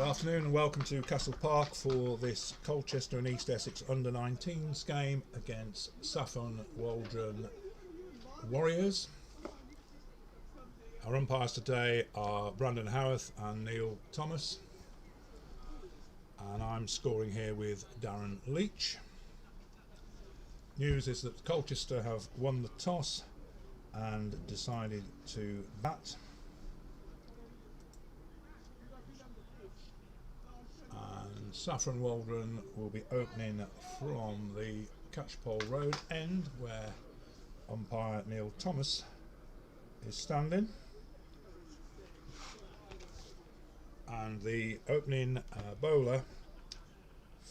Good afternoon and welcome to Castle Park for this Colchester and East Essex under-19s game against Saffron Walden Warriors. Our umpires today are Brandon Howarth and Neil Thomas, and I'm scoring here with Darren Leach. News is that Colchester have won the toss and decided to bat. And Saffron Walden will be opening from the Catchpole Road end where umpire Neil Thomas is standing. And the opening bowler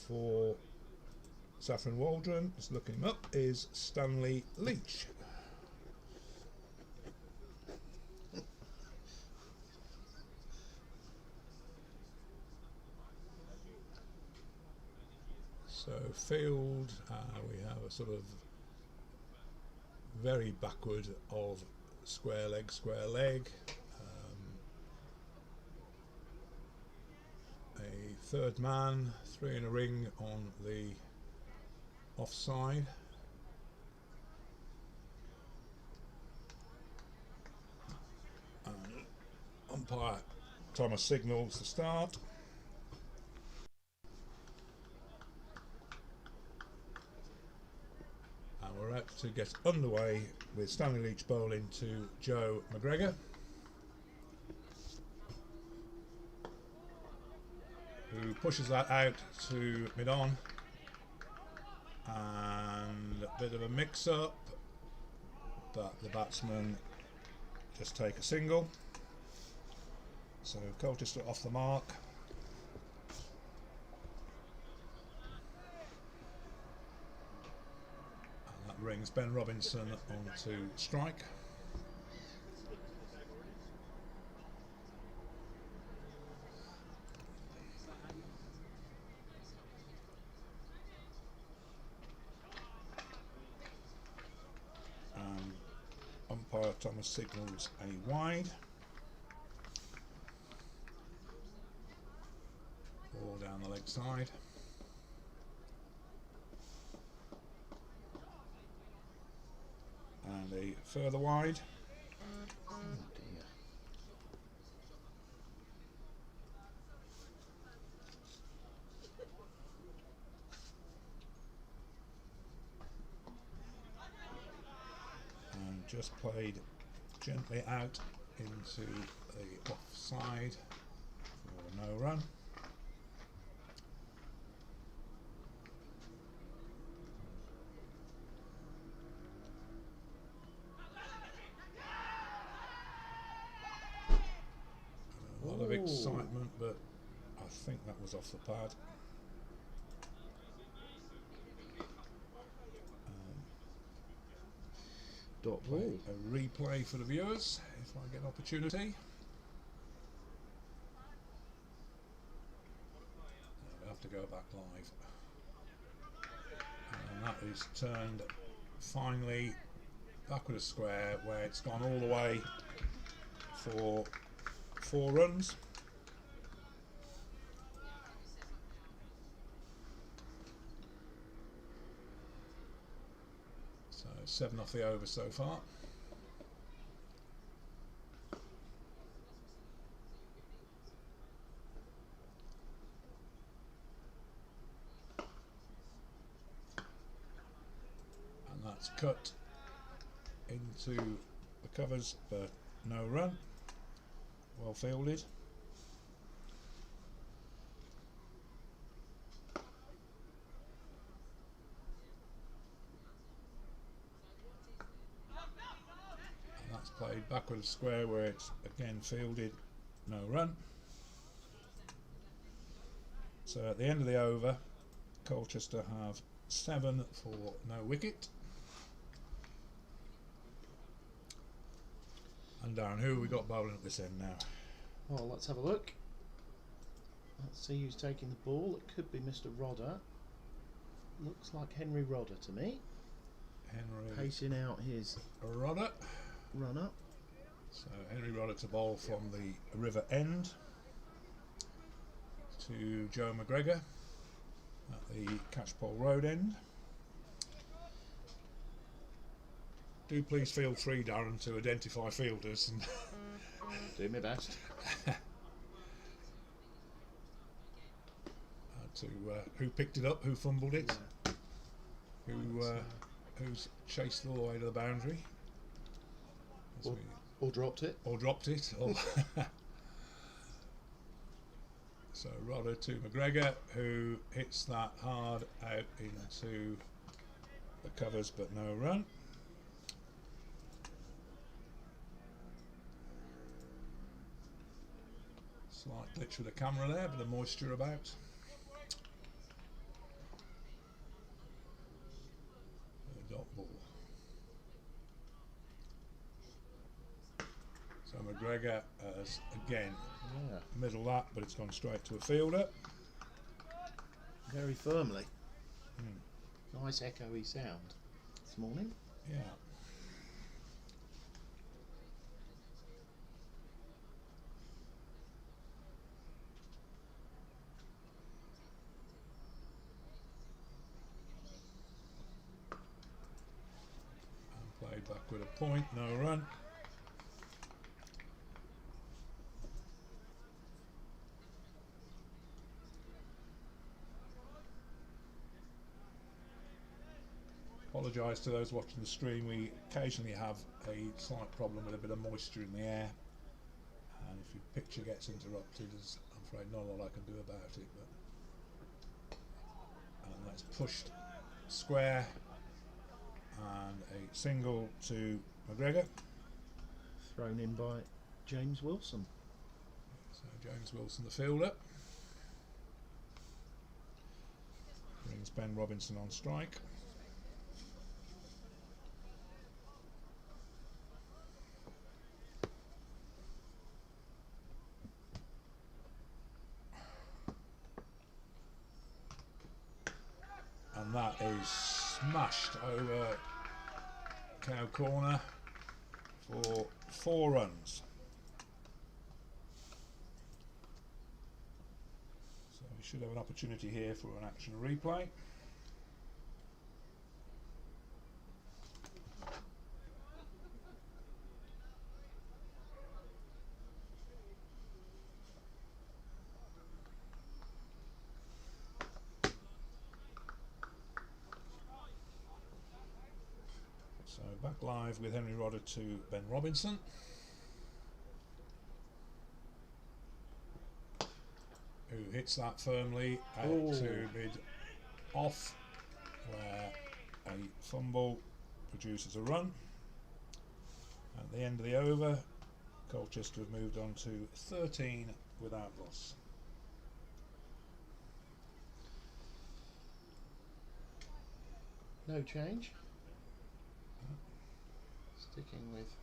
for Saffron Walden, just looking him up, is Stanley Leach. So field, we have a sort of very backward of square leg. A third man, three in a ring on the offside. And umpire Thomas signals the start. And we're out to get underway with Stanley Leach bowling to Joe McGregor, who pushes that out to mid-on, and a bit of a mix-up, but the batsmen just take a single. So Colchester off the mark. And that brings Ben Robinson on to strike. Umpire Thomas signals a wide. Ball down the leg side. And a further wide. Oh dear. And just played gently out into the offside for no run. A lot of excitement, but I think that was off the pad. Dot Play ball. a replay for the viewers if I get an opportunity. No, we have to go back live. And that is turned finally backward a square where it's gone all the way for 4 runs. So 7 off the over so far. And that's cut into the covers, but no run. Well fielded. That's played backward square where it's again fielded, no run. So at the end of the over, Colchester have 7 for no wicket. And Darren, who have we got bowling at this end now? Well, let's have a look. Let's see who's taking the ball. It could be Mr. Rodder. Looks like Henry Rodder to me. Henry Pacing out his Rodder. run up. So Henry Rodder to bowl from the river end. to Joe McGregor at the Catchpole Road end. Do please feel free, Darren, to identify fielders. And do my best. to who picked it up, who fumbled it, who's chased all the way to the boundary, or dropped it, or so Rodder to McGregor, who hits that hard out into the covers, but no run. Slight glitch with the camera there, but the moisture about. The dot ball. So McGregor has again middle that, but it's gone straight to a fielder. Very firmly. Nice echoey sound this morning. Yeah. Played back with a point, no run. Apologise to those watching the stream, we occasionally have a slight problem with a bit of moisture in the air, and if your picture gets interrupted, I'm afraid not a lot I can do about it. But and that's pushed square. And a single to McGregor. Thrown in by James Wilson. So James Wilson, the fielder. Brings Ben Robinson on strike. And that is smashed over cow corner for 4 runs. So we should have an opportunity here for an action replay. So back live with Henry Rodder to Ben Robinson. Who hits that firmly out to mid off, where a fumble produces a run. At the end of the over, Colchester have moved on to 13 without loss. No change. Sticking with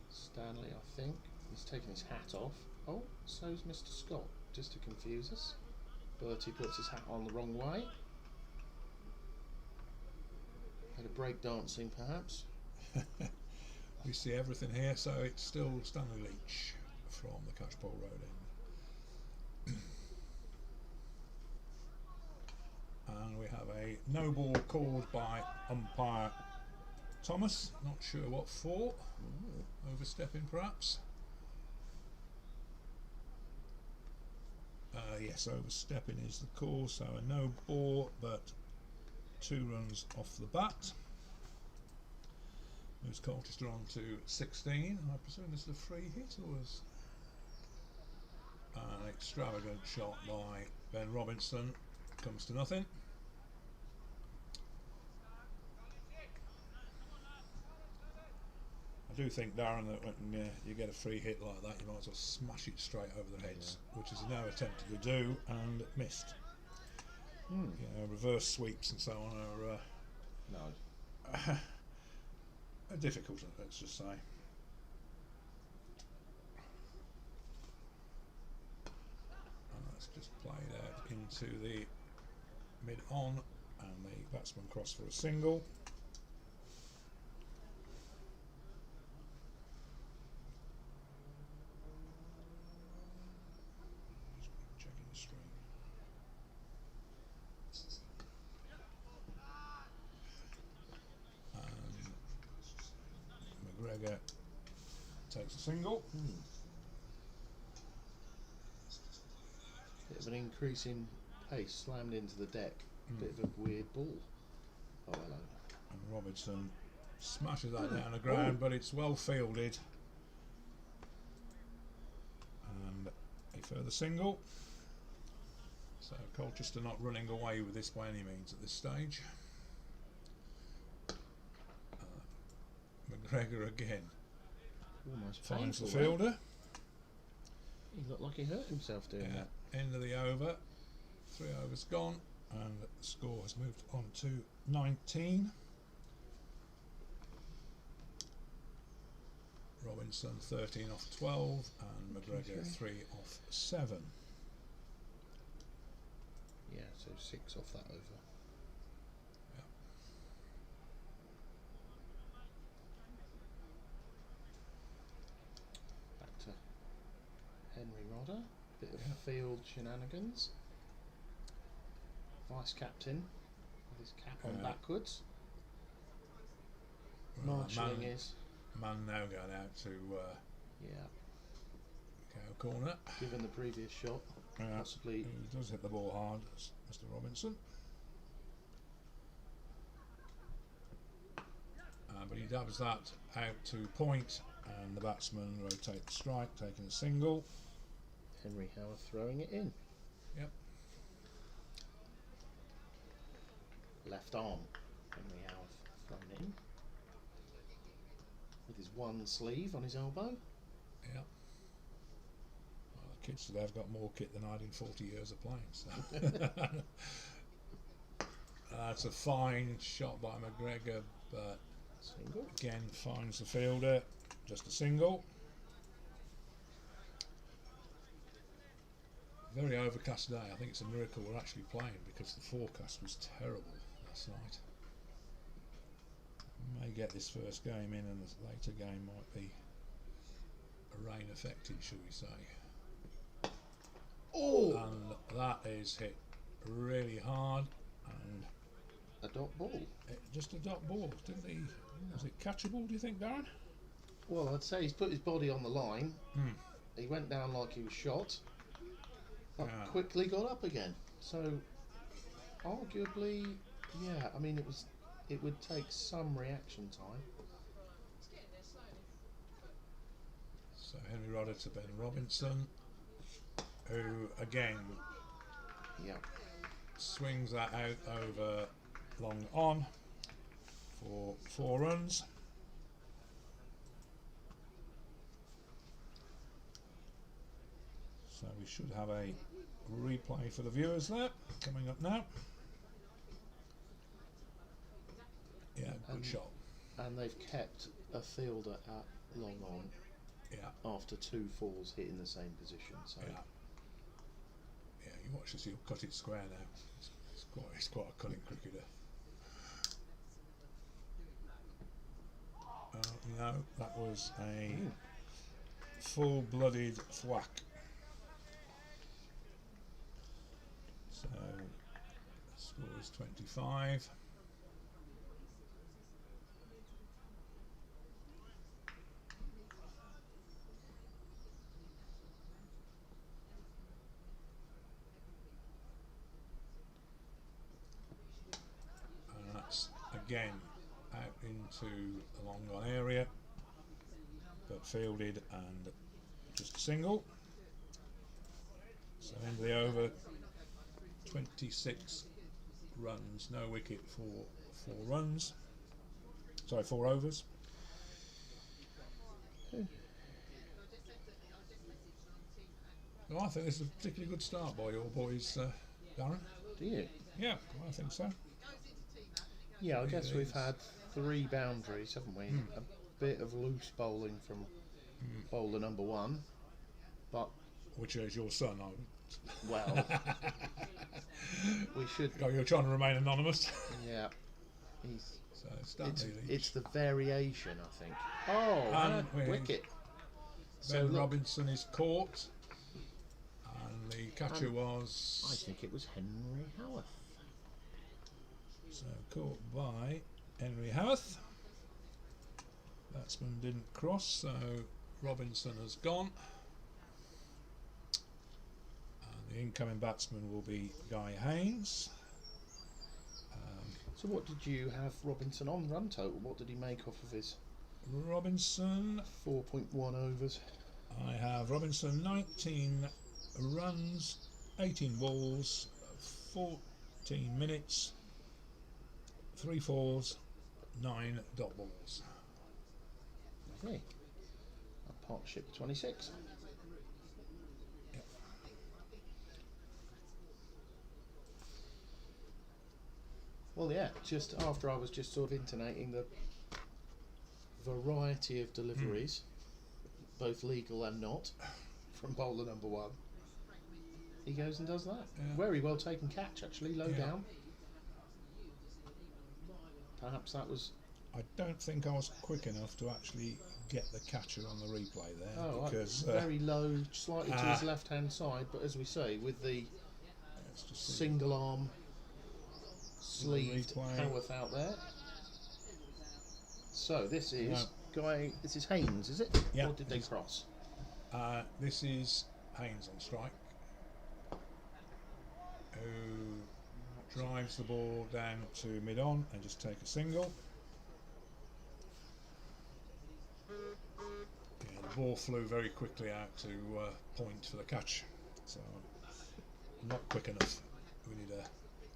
Stanley, I think. He's taken his hat off. Oh, so's Mr. Scott, just to confuse us. Bertie puts his hat on the wrong way. Had a break dancing, perhaps. We see everything here, so it's still Stanley Leach from the Catchpole Road end. And we have a no ball called by umpire Thomas, not sure what for. Overstepping perhaps. Yes, overstepping is the call, so a no ball, but 2 runs off the bat. Moves Colchester on to 16. I presume this is a free hit, or was an extravagant shot by Ben Robinson. Comes to nothing. I do think, Darren, that when you get a free hit like that, you might as well smash it straight over their heads, which is now attempted to do and missed. You know, reverse sweeps and so on are are difficult, let's just say. And that's just played out into the mid-on, and the batsman cross for a single. McGregor takes a single. Bit of an increase in pace, slammed into the deck. Bit of a weird ball. Oh, hello. And Robertson smashes that down the ground, but it's well fielded. And a further single. So Colchester not running away with this by any means at this stage. McGregor again Almost finds the painful, fielder. He looked like he hurt himself doing that. End of the over. 3 overs gone, and the score has moved on to 19. Robinson 13 off 12, and McGregor 3 off 7. Yeah, so 6 off that over. Back to Henry Rodder. Bit of field shenanigans. Vice captain with his cap on backwards. Marshalling his man now going out to cow corner. Given the previous shot, possibly he does hit the ball hard, Mr. Robinson. But he dabs that out to point, and the batsman rotates the strike, taking a single. Henry Howarth throwing it in. Yep. Left arm, Henry Howarth thrown in. With his one sleeve on his elbow. Yep. Well, the kids today have got more kit than I did in 40 years of playing. So. That's a fine shot by McGregor, but single. Again finds the fielder. Just a single. Very overcast day. I think it's a miracle we're actually playing, because the forecast was terrible last night. May get this first game in, and the later game might be rain affected, shall we say. Oh! And that is hit really hard, and a dot ball. Just a dot ball, didn't he? Was it catchable, do you think, Darren? Well, I'd say he's put his body on the line. He went down like he was shot, but quickly got up again. So, arguably, yeah. I mean, it would take some reaction time. So Henry Rodder to Ben Robinson, who again swings that out over long on for 4 runs. So we should have a replay for the viewers there coming up now. Yeah, good shot. And they've kept a fielder at long on after 2 falls hit in the same position. So you watch this, he'll cut it square now. He's quite a cunning cricketer. No, that was a full-blooded thwack. So the score is 25. And that's again out into the long on area, but fielded and just a single. So end of the over, 26 runs, no wicket for 4 runs. Sorry, 4 overs. Well, I think this is a particularly good start by your boys, Darren. Do you? Yeah, I think so. Yeah, I guess we've had 3 boundaries, haven't we? A bit of loose bowling from bowler number 1, but which is your son, I would. Well, we should. Oh, you're trying to remain anonymous. Yeah, it's it's the variation, I think. Oh, wicket. Ben Robinson is caught, and the catcher was. I think it was Henry Howarth. So caught by Henry Howarth. Batsman didn't cross, so Robinson has gone. And the incoming batsman will be Guy Haynes. So what did you have Robinson on run total? What did he make off of his Robinson, 4.1 overs? I have Robinson 19 runs, 18 balls, 14 minutes, 3 fours, 9 dot balls. Lovely. A partnership of 26. Yep. Well, yeah, just after I was just sort of intonating the variety of deliveries, both legal and not, from bowler number 1, he goes and does that. Yeah. Very well taken catch, actually, low Yeah. down. Perhaps that was... I don't think I was quick enough to actually get the catcher on the replay there, because very low, slightly to his left-hand side, but as we say, with the single arm sleeved replay. Howarth out there. So this is this is Haynes, is it? Yeah. Or did they cross? This is Haynes on strike, who drives the ball down to mid-on and just take a single. Yeah, the ball flew very quickly out to point for the catch, so not quick enough. We need an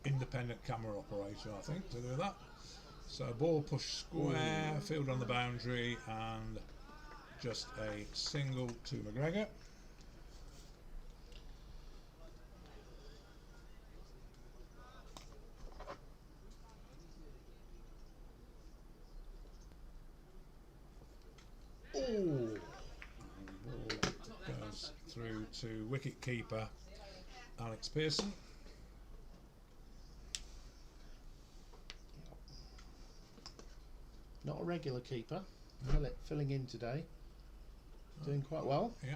independent camera operator, I think, to do that. So ball pushed square, field on the boundary, and just a single to McGregor. Ball goes through to wicket keeper Alex Pearson. Not a regular keeper, filling in today. Doing quite well. Yeah.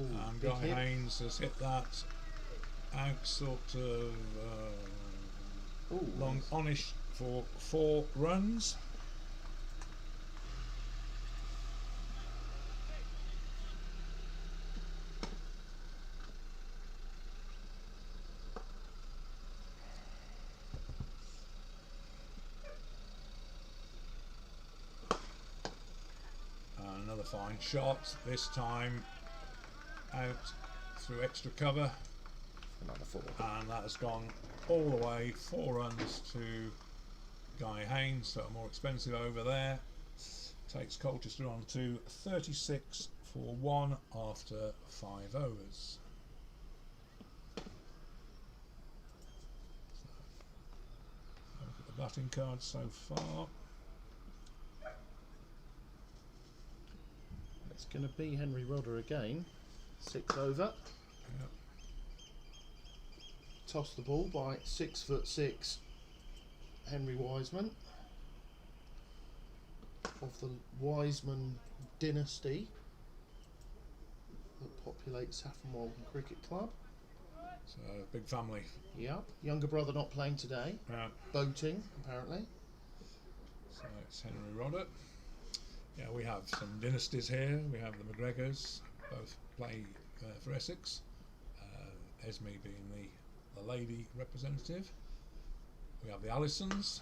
Ooh, And big Guy hit. Haynes has hit that out sort of long onish for 4 runs. Another fine shot, this time out through extra cover, Another 4. and that has gone all the way, 4 runs to Guy Haynes, so a more expensive over there. Takes Colchester on to 36 for 1 after 5 overs. So, look at the batting cards so far. It's going to be Henry Rodder again. 6 over. Yep. Tossed the ball by 6'6" Henry Wiseman of the Wiseman dynasty that populates Saffron Walden Cricket Club. So big family. Yep. Younger brother not playing today. Boating apparently. So it's Henry Rodder. Yeah, we have some dynasties here. We have the McGregors, both play for Essex. Esme being the lady representative. We have the Allisons.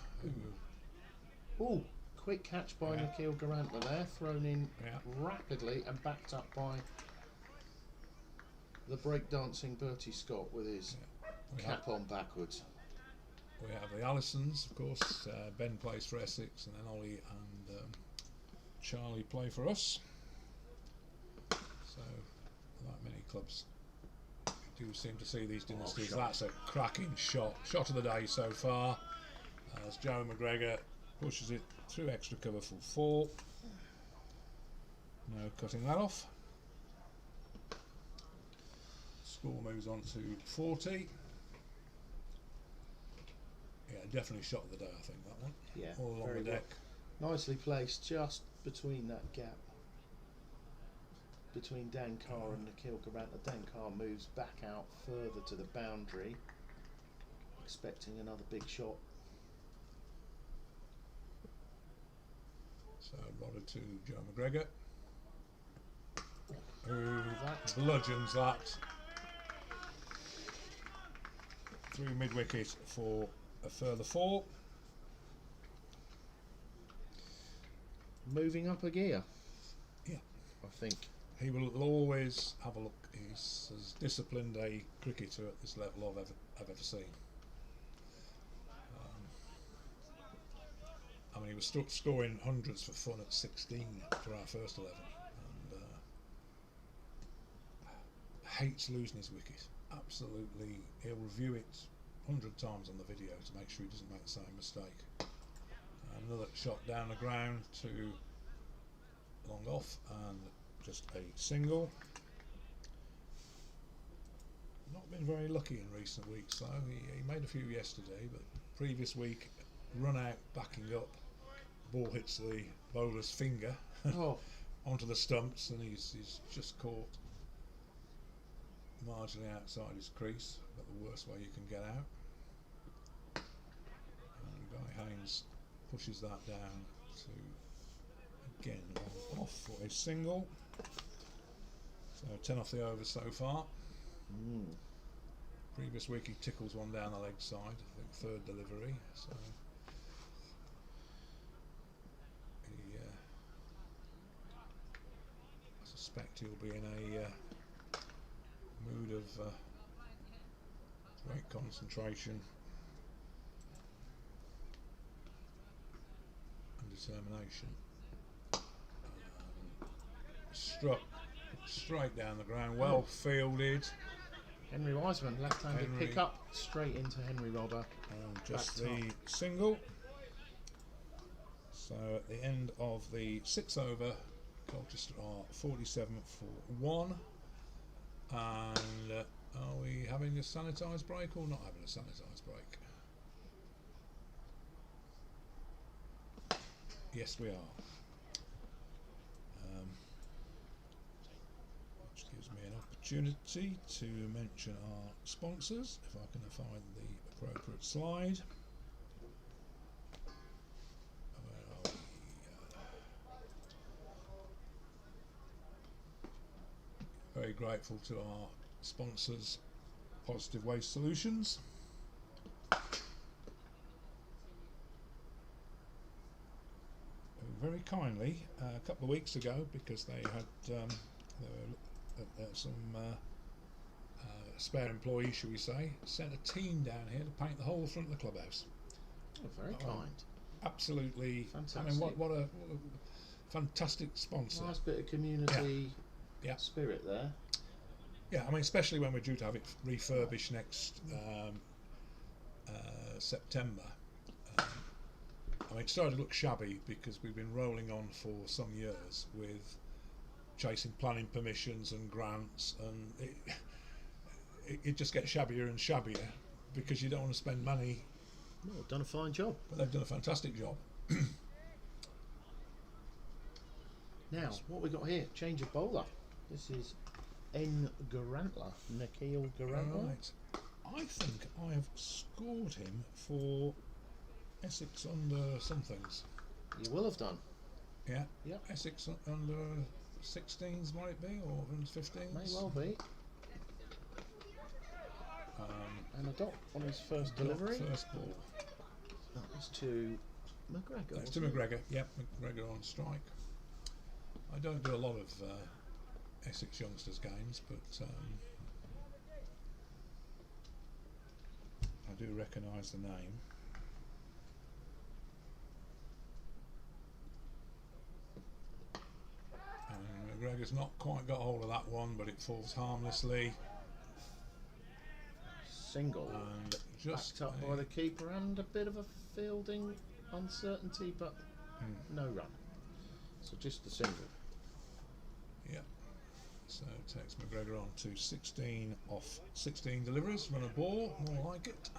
Ooh, quick catch by Nikhil Garantla there, thrown in rapidly and backed up by the breakdancing Bertie Scott with his cap on backwards. We have the Allisons, of course. Ben plays for Essex, and then Ollie and Charlie play for us. So, like many clubs, you do seem to see these dynasties. That's a cracking shot of the day so far, as Joe McGregor pushes it through extra cover for 4. No cutting that off. Score moves on to 40. Yeah, definitely shot of the day, I think, that one. Yeah, all along very the deck. Well. Nicely placed, just between that gap between Dan Carr and Nikhil Garantla. Dan Carr moves back out further to the boundary, expecting another big shot. So Rodder to Joe McGregor, who bludgeons that through mid-wicket for a further 4. Moving up a gear. Yeah. I think. He will always have a look. He's as disciplined a cricketer at this level I've ever seen. I mean, he was scoring hundreds for fun at 16 for our first 11, and hates losing his wicket. Absolutely, he'll review it 100 times on the video to make sure he doesn't make the same mistake. Another shot down the ground to long off, and just a single. Not been very lucky in recent weeks, though. He made a few yesterday, but previous week, run out, backing up, ball hits the bowler's finger onto the stumps, and he's just caught marginally outside his crease, but the worst way you can get out. And Guy Haynes pushes that down to, again, off for a single. So 10 off the over so far. Previous week he tickles one down the leg side, I think third delivery. So I suspect he'll be in a mood of great concentration and determination. Struck straight down the ground, well fielded. Henry Wiseman, left-handed pick up straight into Henry Rodder. And just the single. So at the end of the 6th over, Colchester are 47 for 1. And are we having a sanitised break or not having a sanitised break? Yes, we are. Which gives me an opportunity to mention our sponsors, if I can find the appropriate slide. Where are we? Very grateful to our sponsors, Positive Waste Solutions. Very kindly, a couple of weeks ago, because they had some spare employees, shall we say, sent a team down here to paint the whole front of the clubhouse. Oh, very kind. Absolutely fantastic. I mean, what a fantastic sponsor. Nice bit of community spirit there. Yeah, I mean, especially when we're due to have it refurbished next September. I mean, it started to look shabby because we've been rolling on for some years with chasing planning permissions and grants, and it just gets shabbier and shabbier because you don't want to spend money. Well, done a fine job. But they've done a fantastic job. Now, what we got here? Change of bowler. This is Nikhil Garantla. Right. I think I have scored him for Essex under somethings. You will have done. Yeah. Yep. Essex under 16s might it be, or under 15s? May well be. And a dot on his first delivery. First ball. That was to McGregor. That's to McGregor. Yep, McGregor on strike. I don't do a lot of Essex youngsters games, but I do recognise the name. And McGregor's not quite got hold of that one, but it falls harmlessly. Single. And just backed up by the keeper, and a bit of a fielding uncertainty, but no run. So just the single. Yeah. So it takes McGregor on to 16 off 16 deliveries. Run a ball, more like it.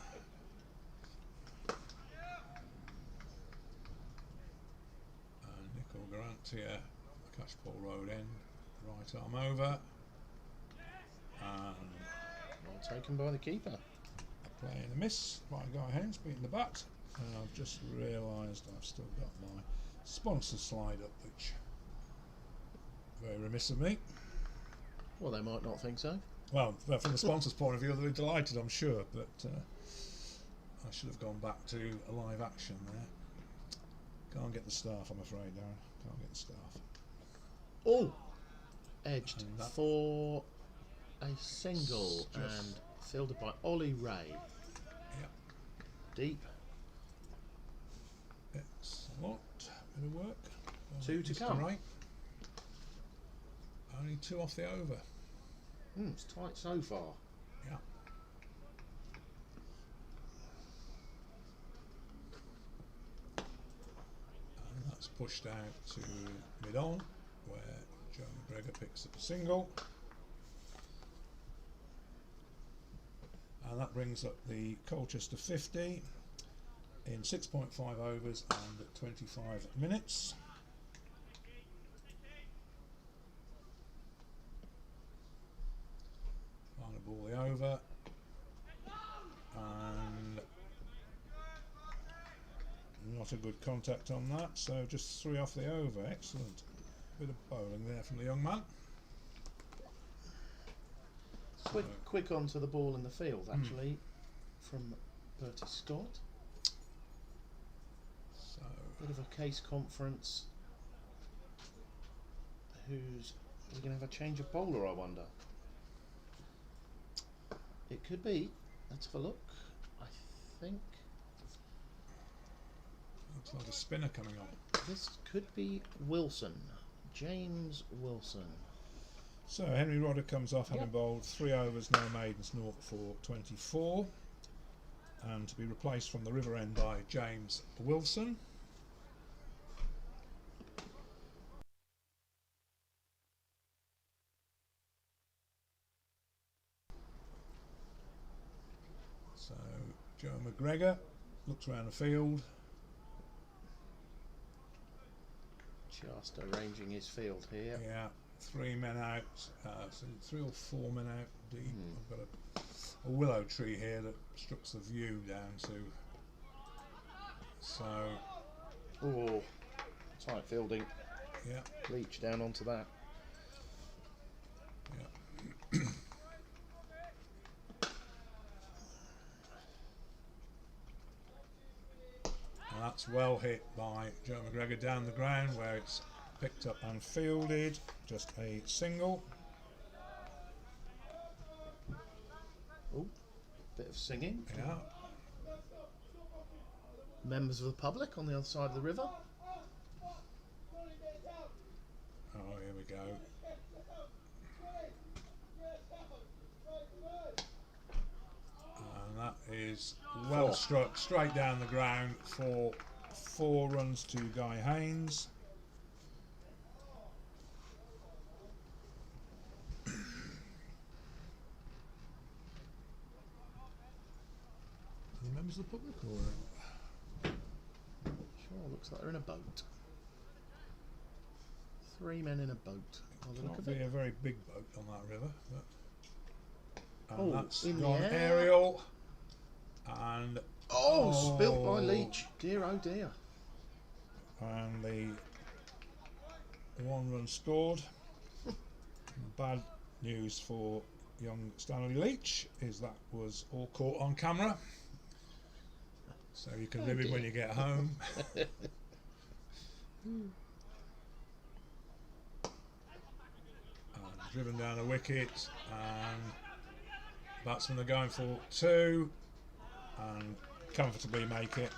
And Nikhil Garantla, Cashpole Road end, right arm over. And well taken by the keeper. A play and a miss by Guy Haynes beating the bat. And I've just realised I've still got my sponsors slide up, which very remiss of me. Well, they might not think so. Well, from the sponsor's point of view, they're delighted, I'm sure, but I should have gone back to a live action there. Can't get the staff, I'm afraid, Darren. Can't get the staff. Oh! Edged for a single and fielded by Ollie Ray. Yep. Deep. Excellent. Bit of work. Two to come. Right. Only 2 off the over. It's tight so far. Yeah. And that's pushed out to mid-on, where Joe McGregor picks up a single. And that brings up the Colchester 50 in 6.5 overs and 25 minutes. Final ball the over. And not a good contact on that, so just 3 off the over. Excellent. Bit of bowling there from the young man. Quick onto the ball in the field, actually, from Bertie Scott. So bit of a case conference. Who's we're going to have a change of bowler, I wonder. It could be. Let's have a look. I think looks like a spinner coming on. this could be Wilson, James Wilson. So Henry Rodder comes off, having bowled 3 overs, no maidens, 0 for 24, and to be replaced from the river end by James Wilson. So Joe McGregor looks around the field. Just arranging his field here. Yeah, 3 men out, so 3 or 4 men out deep. I've got a willow tree here that obstructs the view down to. So. Oh, tight fielding. Yeah. Leach down onto that. Yeah. And that's well hit by Joe McGregor down the ground, where it's picked up and fielded. Just a single. Oh, bit of singing. Yeah. Members of the public on the other side of the river. Oh, here we go. And that is well struck, straight down the ground for 4 runs to Guy Haynes. Any members of the public or? Sure, looks like they're in a boat. 3 men in a boat. Can't be a very big boat on that river, but and that's in gone the air. aerial, and spilt by Leach. Dear, oh dear. And the 1 run scored. Bad news for young Stanley Leach is that was all caught on camera, so you can live it when you get home. Driven down a wicket, and batsmen are going for 2 and comfortably make it.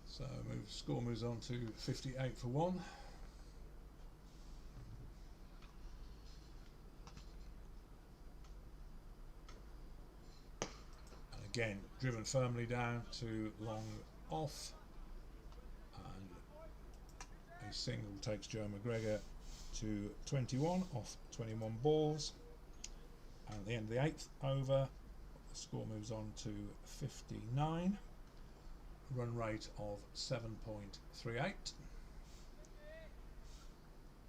So score moves on to 58 for 1. And again, driven firmly down to long off. A single takes Joe McGregor to 21 off 21 balls, and at the end of the 8th over, the score moves on to 59, run rate of 7.38.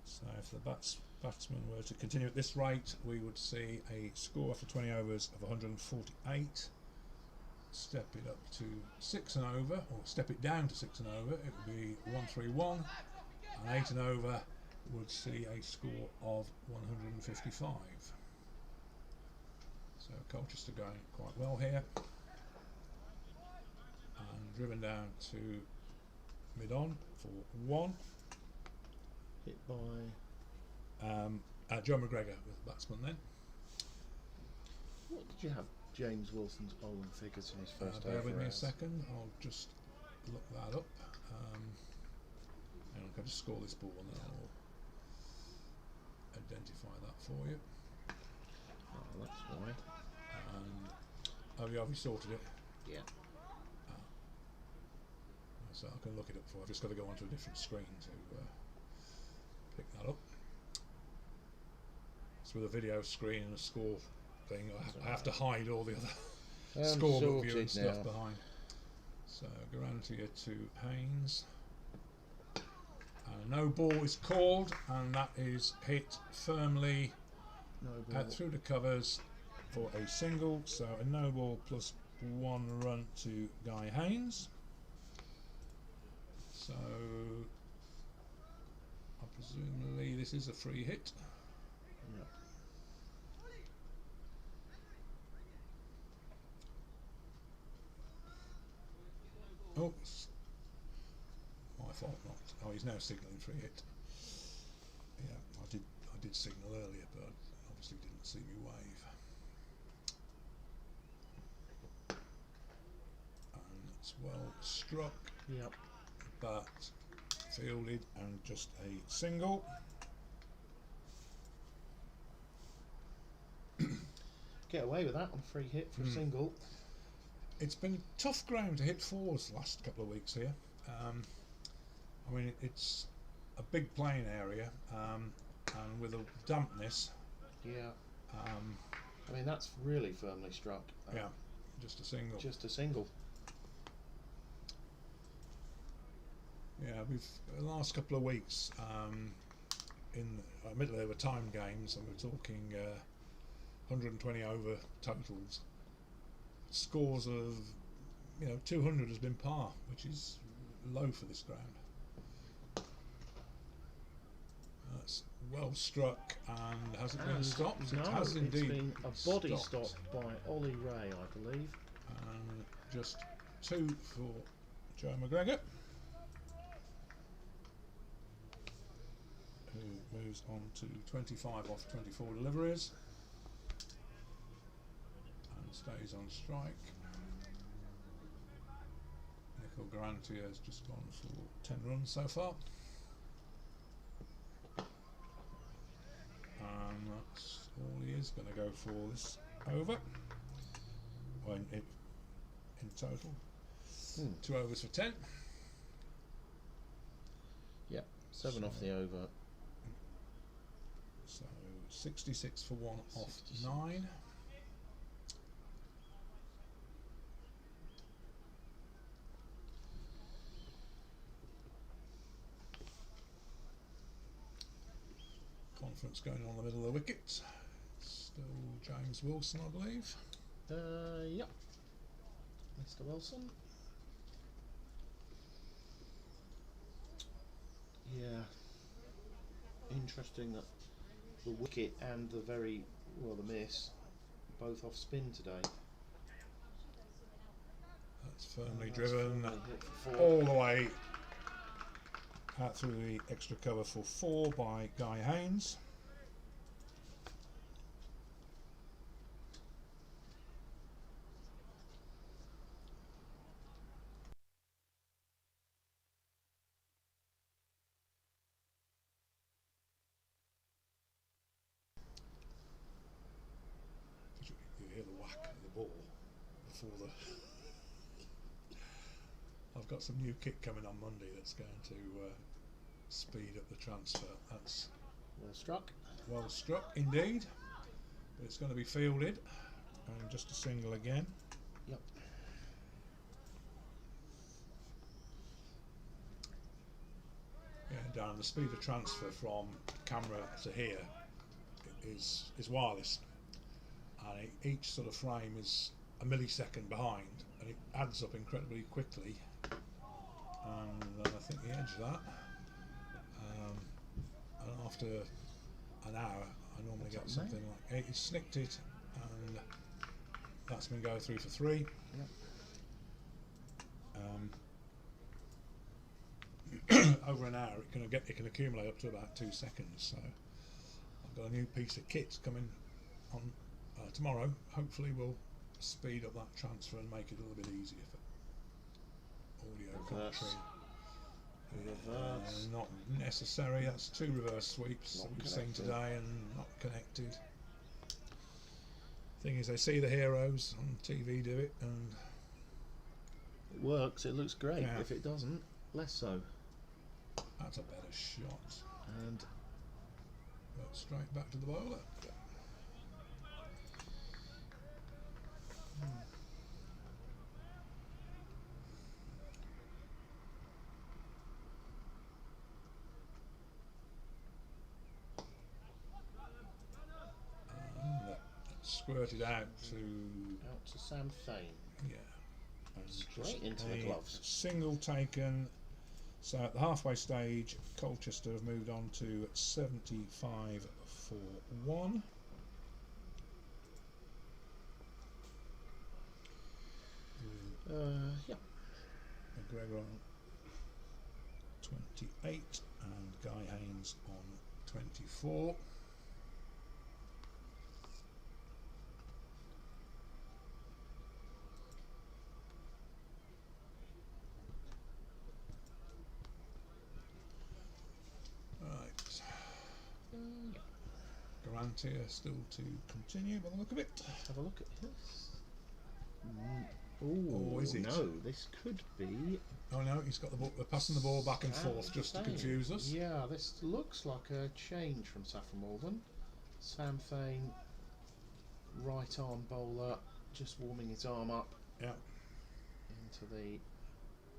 So if the batsman were to continue at this rate, we would see a score after 20 overs of 148, step it up to 6 and over, or step it down to 6 and over, it would be 131, and 8 and over would see a score of 155. So Colchester going quite well here, and driven down to mid-on for 1. Hit by Joe McGregor with the batsman then. what did you have? James Wilson's bowling figures in his first Bear with me a hours. second, I'll just look that up. And I'll just score this ball and then I'll identify that for you. Oh, that's why. And have you sorted it? Yeah. So I can look it up for. I've just got to go onto a different screen to pick that up. So with a video screen and a score thing, I have to hide all the other scorebook view and stuff now. behind. So Garantia to Haynes. No ball is called, and that is hit firmly through the covers for a single. So a no ball plus 1 run to Guy Haynes. So presumably this is a free hit. Yep. Oh, it's my fault not. Oh, he's now signalling free hit. Yeah, I did signal earlier, but obviously didn't see me wave. And it's well struck. Yep. But fielded and just a single. Get away with that on a free hit for a single. It's been tough ground to hit fours the last couple of weeks here. I mean, it's a big playing area, and with the dampness. Yeah. I mean, that's really firmly struck. Yeah, just a single. Just a single. Yeah, we've the last couple of weeks admittedly they were time games, and we're talking 120 over totals. Scores of 200 has been par, which is low for this ground. That's well struck, and has it been stopped? No, it has indeed. It's been a body stopped. stop by Ollie Ray, I believe. And just 2 for Joe McGregor, who moves on to 25 off 24 deliveries and stays on strike. Nicol Garantia has just gone for 10 runs so far, and that's all he is going to go for this over. Well, in total, 2 overs for 10. Yep, 7 off the over. So 66 for 1 off 66. 9. Confidence going on the middle of the wicket. Still James Wilson, I believe. Yep. Mr. Wilson. Yeah. Interesting that the wicket and the the miss, both off spin today. That's firmly That's driven firmly hit for 4. all the way out through the extra cover for 4 by Guy Haynes. You hear the whack of the ball before the. I've got some new kit coming on Monday that's going to speed up the transfer. That's Well struck. well struck indeed, but it's going to be fielded, and just a single again. Yep. Yeah, Dan, the speed of transfer from camera to here is wireless, and each sort of frame is a millisecond behind, and it adds up incredibly quickly. And I think he edged that. And after an hour, I normally get something like 8. He snicked it, and that's been go through for 3. Over an hour, it can accumulate up to about 2 seconds. So I've got a new piece of kit coming on tomorrow. Hopefully, we'll speed up that transfer and make it a little bit easier for audio commentary. Reverse. Not necessary. That's 2 reverse sweeps that we've seen today and not connected. Thing is, they see the heroes on TV do it, and it works. It looks great. Yeah. If it doesn't, less so. That's a better shot. And but straight back to the bowler. Squirted out to Sam Fane. Yeah. And straight into the gloves. Single taken. So at the halfway stage, Colchester have moved on to 75 for 1. Yeah. McGregor on 28 and Guy Haynes on 24. Garantier still to continue by the look of it. Let's have a look at this. Oh, is it? No, this could be. Oh no, he's got the ball, passing the ball back and forth just to confuse us. Yeah, this looks like a change from Saffron Walden. Sam Fane, right arm bowler, just warming his arm up. Yeah. Into the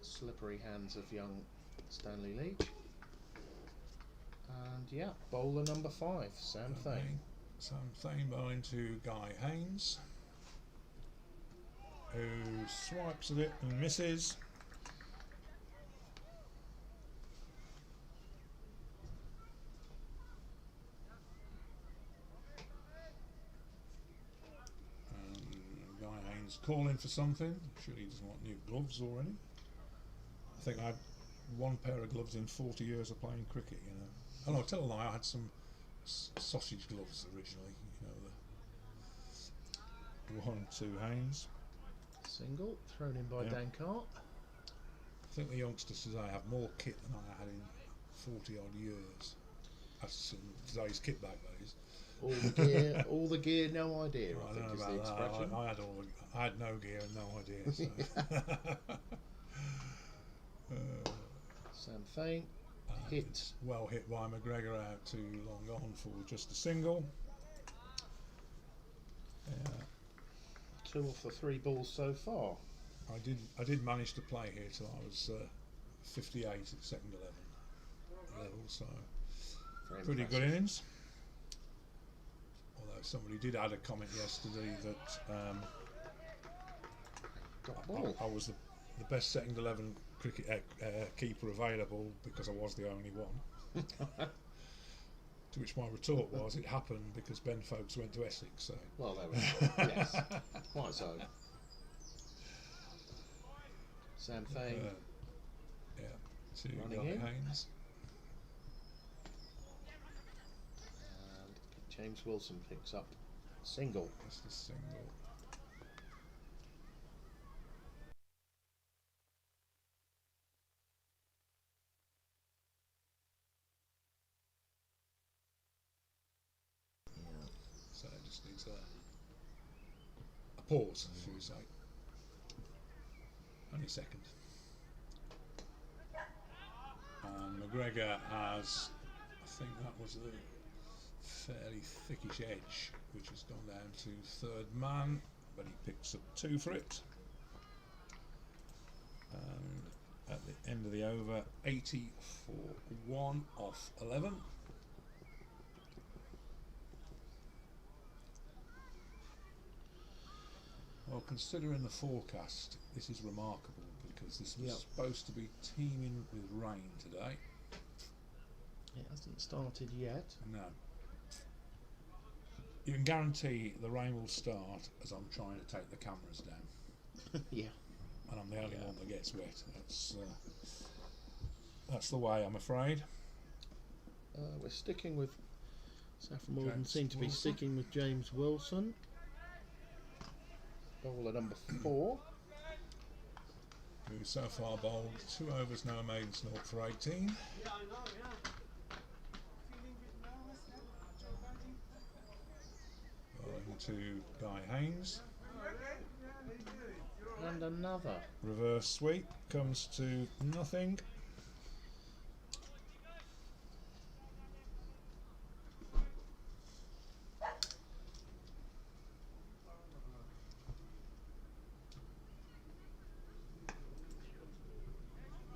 slippery hands of young Stanley Leach. And yeah, bowler number 5, Sam Fane. Sam Fane bowling to Guy Haynes, who swipes at it and misses. And Guy Haynes calling for something. Surely he doesn't want new gloves already. I think I had 1 pair of gloves in 40 years of playing cricket, you know. Oh no, tell a lie, I had some sausage gloves originally, you know, the 1 to Haynes. Single, thrown in by Dan Cart. I think the youngsters today have more kit than I had in 40 odd years. That's today's kit back, that is. All the gear, no idea, I think is the expression. I had no gear and no idea. So. Sam Fane. Hit. Well hit by McGregor, out too long on for just a single. 2 off the 3 balls so far. I did manage to play here till I was 58 at second 11 level, so very pretty impressive. good innings. Although somebody did add a comment yesterday that I was the best second 11 cricket keeper available because I was the only one. To which my retort was, it happened because Ben Folkes went to Essex. So. Well, there we go. Yes, quite so. Sam Fane. Yeah, to running in. Haynes. And James Wilson picks up a single. Just a single. So it just needs a pause, should we say. Only a second. And McGregor has, I think that was a fairly thickish edge, which has gone down to 3rd man, but he picks up 2 for it. And at the end of the over, 80 for 1 off 11. Well, considering the forecast, this is remarkable because this was supposed to be teeming with rain today. It hasn't started yet. No. You can guarantee the rain will start as I'm trying to take the cameras down. Yeah. And I'm the only one that gets wet. That's the way, I'm afraid. We're sticking with Saffron Walden. Seem to be sticking with James Wilson. Bowler number 4. Who so far bowled 2 overs, no maidens, 0 for 18. Bowling to Guy Haynes. And another. Reverse sweep comes to nothing.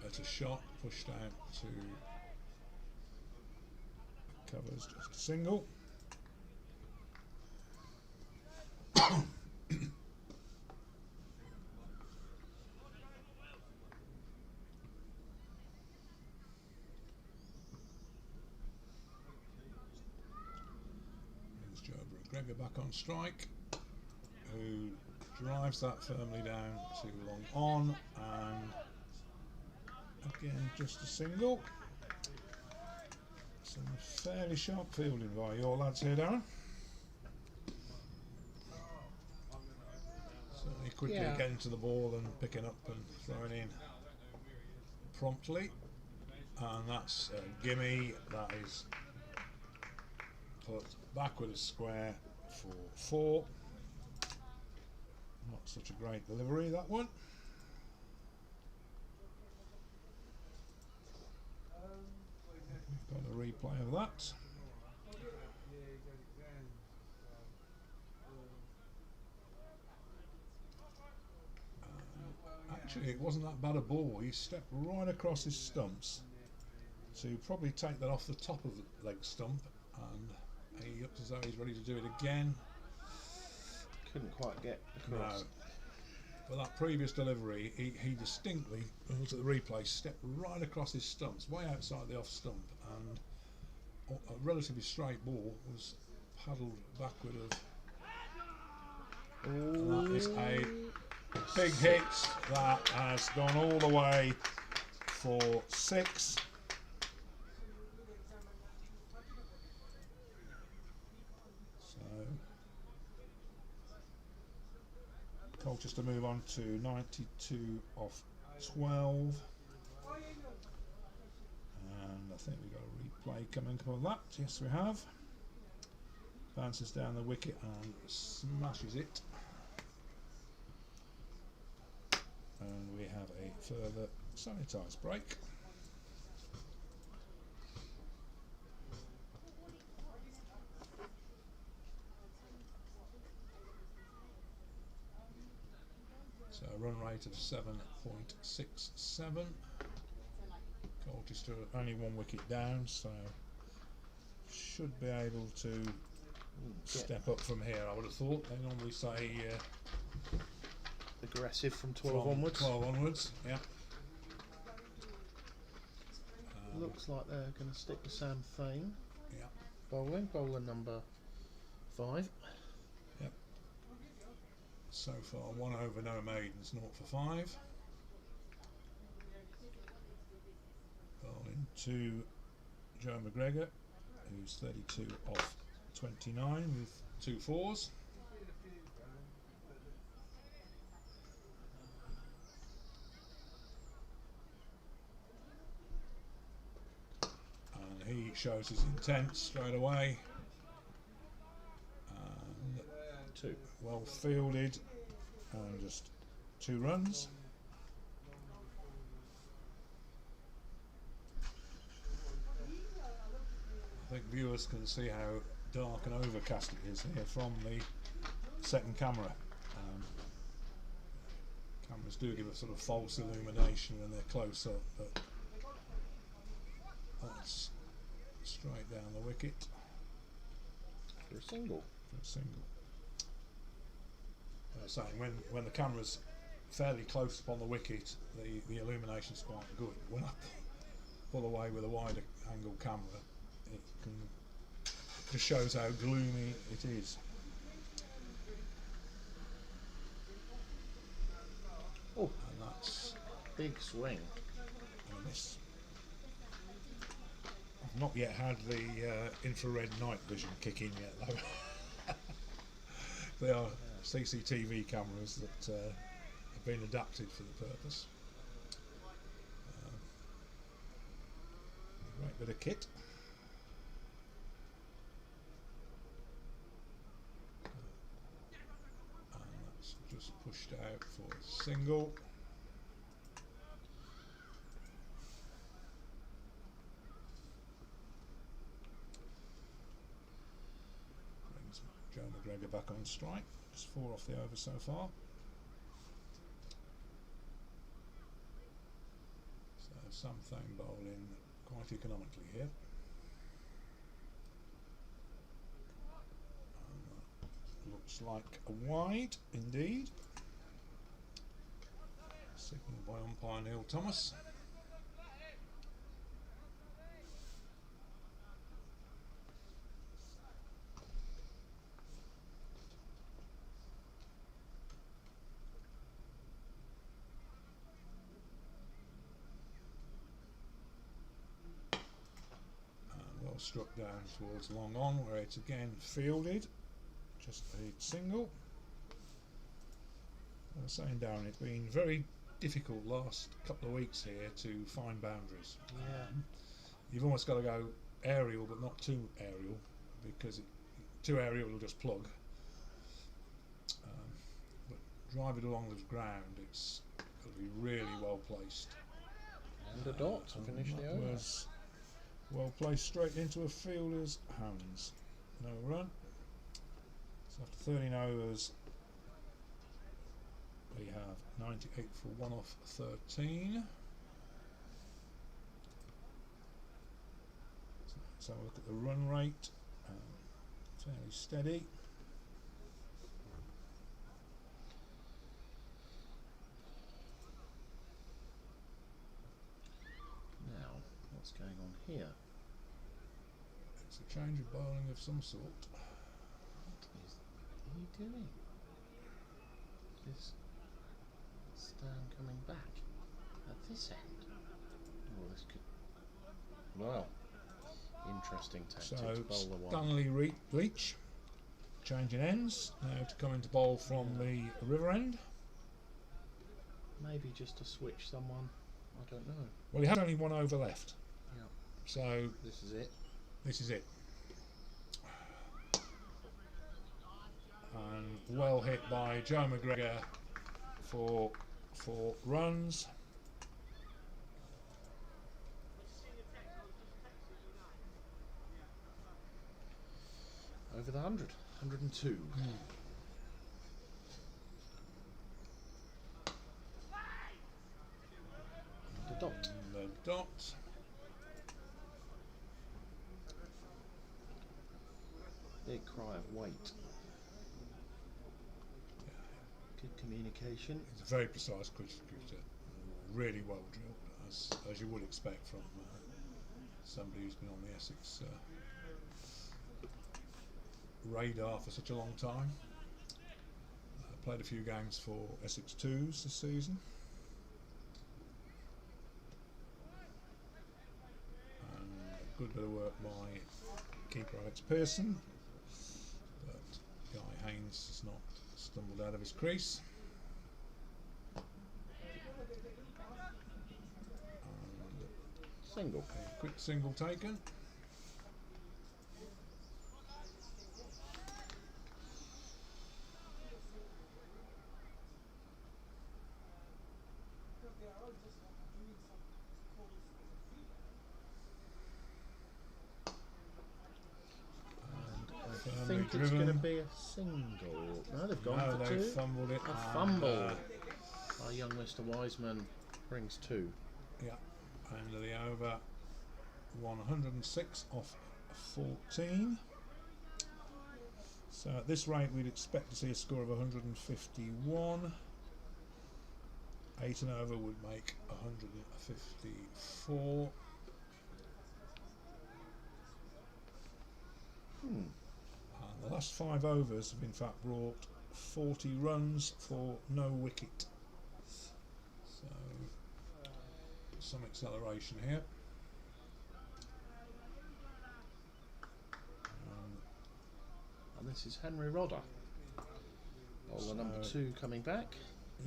Better shot, pushed out to covers, just a single. Gregor back on strike, who drives that firmly down too long on, and again just a single. Some fairly sharp fielding by your lads here, Darren. Certainly quickly getting to the ball and picking up and throwing in promptly, and that's a gimme. That is put back with a square for 4. Not such a great delivery, that one. We've got a replay of that. Actually, it wasn't that bad a ball. He stepped right across his stumps to probably take that off the top of the leg stump, and he looks as though he's ready to do it again. Couldn't quite get across. No. But that previous delivery, he distinctly, when I looked at the replay, stepped right across his stumps, way outside the off stump, and a relatively straight ball was paddled backward of. And that is a big hit that has gone all the way for 6. Colchester move on to 92 off 12, and I think we've got a replay coming for that. Yes, we have. Bounces down the wicket and smashes it, and we have a further sanitised break. So a run rate of 7.67. Colchester only 1 wicket down, so should be able to step up from here, I would have thought. They normally say aggressive from 12 onwards. 12 onwards, yeah. Looks like they're going to stick with Sam Thane. Yeah. Bowling, bowler number 5. Yep. So far, 1 over, no maidens, 0 for 5. Bowling to Joe McGregor, who's 32 off 29 with 2 fours. And he shows his intent straight away. And 2. Well fielded, and just 2 runs. I think viewers can see how dark and overcast it is here from the second camera. Cameras do give a sort of false illumination when they're close up, but that's straight down the wicket For a single. for a single. saying, when the camera's fairly close upon the wicket, the illumination's quite good. When I pull away with a wider angle camera, it just shows how gloomy it is. Oh, and that's big swing. and this. I've not yet had the infrared night vision kick in yet, though. They are CCTV cameras that have been adapted for the purpose. Great bit of kit. And that's just pushed out for a single. Brings Joe McGregor back on strike. Just 4 off the over so far. So something bowling quite economically here. And looks like a wide indeed. Signal by umpire Neil Thomas. Struck down towards long on, where it's again fielded, just a single. I was saying, Darren, it's been very difficult last couple of weeks here to find boundaries. Yeah. You've almost got to go aerial, but not too aerial, because too aerial will just plug. But drive it along the ground, it's got to be really well placed. And a dot to finish the over. Well placed straight into a fielder's hands. No run. So after 13 overs, we have 98 for 1 off 13. So have a look at the run rate. Fairly steady. What's going on here? It's a change of bowling of some sort. What is he doing? Is Stan coming back at this end? Oh, this could... Well, interesting tactics. So Bowler one. Stanley Leach changing ends now to come into bowl from the river end. Maybe just to switch someone. I don't know. Well, he has only 1 over left. Yep. So this is it. This is it. And well hit by Joe McGregor for 4 runs. Over the 100. 102. The dot. The dot. Big cry of wait. Good communication. He's a very precise cricketer, really well drilled, as you would expect from somebody who's been on the Essex radar for such a long time. Played a few games for Essex 2s this season. And a good bit of work by keeper Alex Pearson, but Guy Haynes has not stumbled out of his crease. And Single. a quick single taken. I think it's going to be a single. No, they've gone for 2. Fumbled it. A fumble. Our young Mr. Wiseman brings 2. Yeah, end of the over. 106 off 14. So at this rate we'd expect to see a score of 151. 8 and over would make 154. And the last 5 overs have in fact brought 40 runs for no wicket. So some acceleration here. And this is Henry Rodder. Bowler number 2 coming back.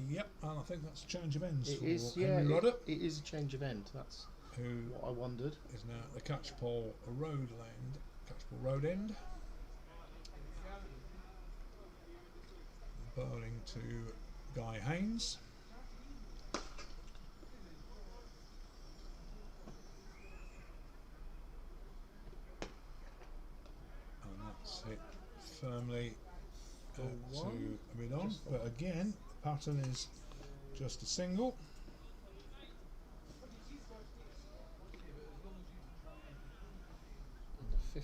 Yep, and I think that's a change of ends It for is, Henry Rodder. It is a change of end. That's what I wondered. Is now at the Catchpole Road end. Bowling to Guy Haynes. And that's hit firmly to mid-on, but again the pattern is just a single. And the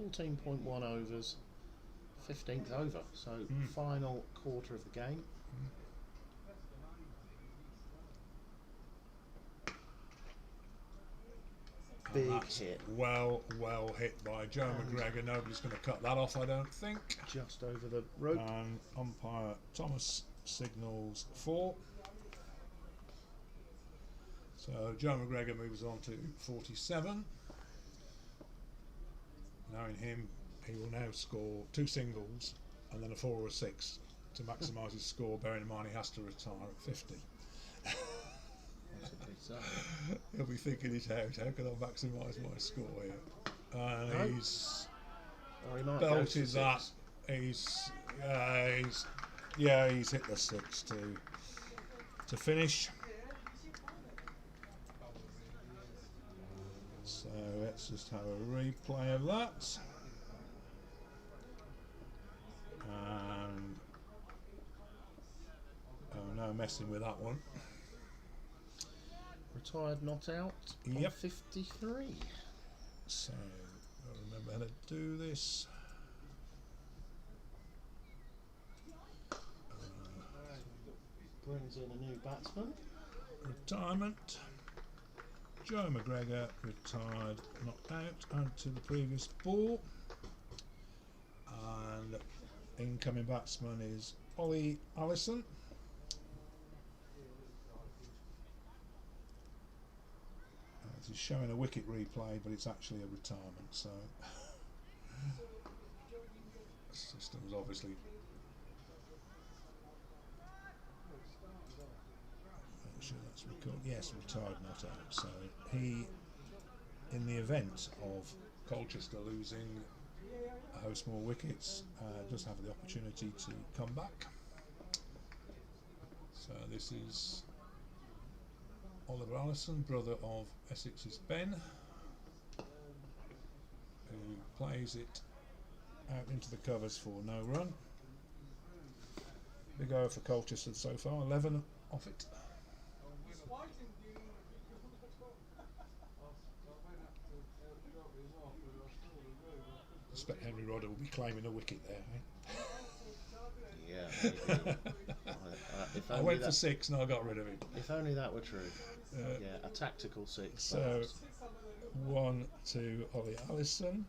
14.1 overs, 15th over, so final quarter of the game. Big hit. Well hit by Joe McGregor. Nobody's going to cut that off, I don't think. Just over the rope. And umpire Thomas signals 4. So Joe McGregor moves on to 47. Knowing him, he will now score 2 singles and then a 4 or a 6 to maximise his score, bearing in mind he has to retire at 50. He'll be thinking his out, how can I maximise my score here? And he's belted that. He's hit the 6 to finish. So let's just have a replay of that. And oh no, messing with that one. Retired, not out. Yep. 53. So I'll remember how to do this. Brings in a new batsman. Retirement. Joe McGregor retired, not out, add to the previous ball. And incoming batsman is Ollie Allison. He's showing a wicket replay, but it's actually a retirement, so the system's obviously make sure that's recorded. Yes, retired, not out. So he, in the event of Colchester losing a host more wickets, does have the opportunity to come back. So this is Oliver Allison, brother of Essex's Ben, who plays it out into the covers for no run. Big over for Colchester so far, 11 off it. I suspect Henry Rodder will be claiming a wicket there, eh? Yeah, maybe. I went for 6 and I got rid of him. If only that were true. Yeah, a tactical 6. So, perhaps. 1 to Ollie Allison.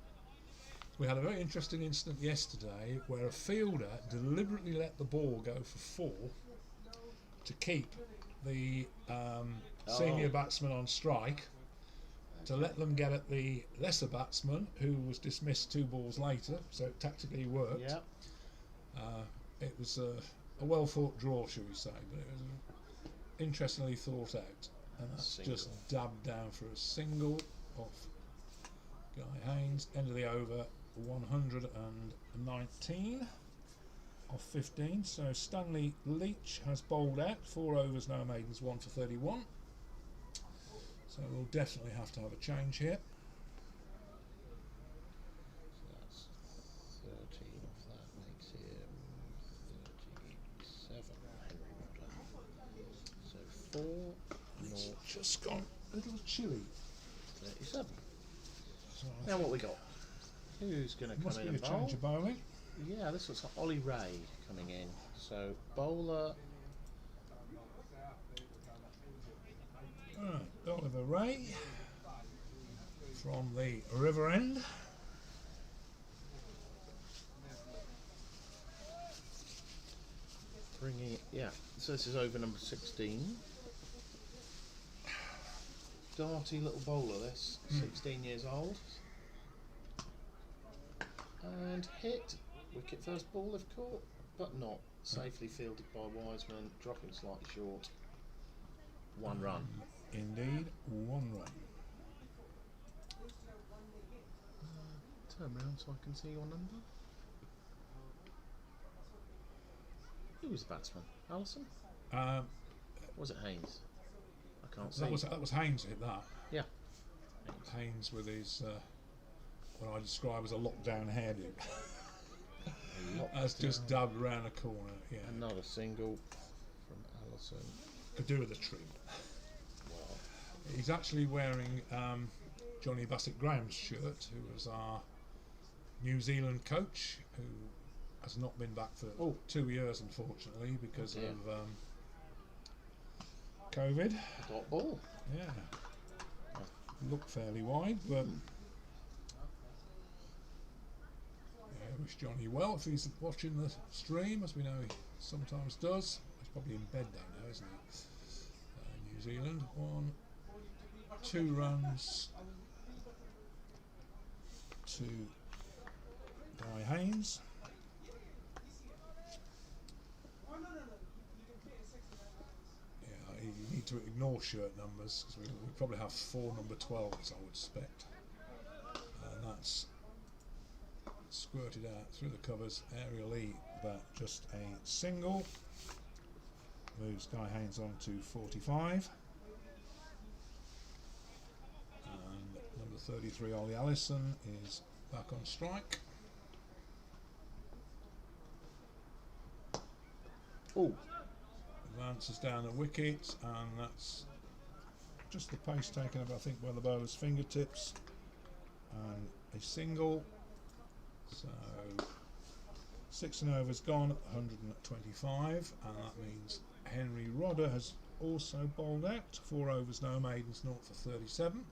We had a very interesting incident yesterday where a fielder deliberately let the ball go for 4 to keep the senior batsman on strike, to let them get at the lesser batsman who was dismissed 2 balls later, so it tactically worked. Yeah. It was a well thought draw, shall we say, but it was interestingly thought out, and that's just dabbed down for a single off Guy Haynes. End of the over, 119 off 15. So Stanley Leach has bowled out, 4 overs, no maidens, 1 for 31. So we'll definitely have to have a change here. So that's 13 off that, makes him 37. So 4, It's just gone a little chilly. 37. So Now what we got? Who's going to come must in be a and bowl? change of bowling. Yeah, this looks like Ollie Ray coming in. So bowler. Right, Oliver Ray from the River End. Bringing it, yeah. So this is over number 16. Darty little bowler, this. 16 years old. And hit. Wicket first ball, if caught, but not. Safely fielded by Wiseman, dropping slightly short. 1 run. Indeed, 1 run. Turn round so I can see your number. Who was the batsman? Allison? Or was it Haynes? I can't see. That was Haynes hit that. Yeah. Haynes with his what I describe as a lockdown hairdo. That's just dubbed around the corner. Yeah. Another single from Allison. Could do with a trim. Wow. He's actually wearing Johnny Bassett-Graham's shirt, who was our New Zealand coach, who has not been back for 2 years, unfortunately, because of COVID. Dot ball. Yeah. Looked fairly wide, but I wish Johnny well if he's watching the stream, as we know he sometimes does. He's probably in bed now, isn't he? New Zealand, 1, 2 runs to Guy Haynes. Yeah, you need to ignore shirt numbers, because we probably have 4 number 12s, I would suspect. And that's squirted out through the covers aerially, but just a single. Moves Guy Haynes on to 45. And number 33, Ollie Allison, is back on strike. Advances down the wicket, and that's just the pace taken up, I think, by the bowler's fingertips. And a single. So 6 and overs gone, 125, and that means Henry Rodder has also bowled out. 4 overs, no maidens, 0 for 37.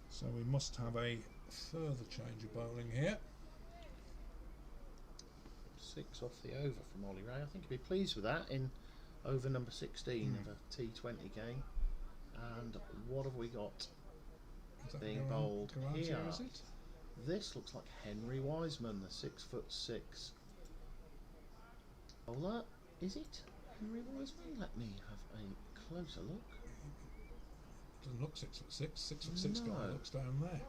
So we must have a further change of bowling here. 6 off the over from Ollie Ray. I think he'd be pleased with that in over number 16 of a T20 game. And what have we got being bowled here? Is it? This looks like Henry Wiseman, the 6'6" bowler. Is it Henry Wiseman? Let me have a closer look. Doesn't look 6'6". 6'6" guy looks down there.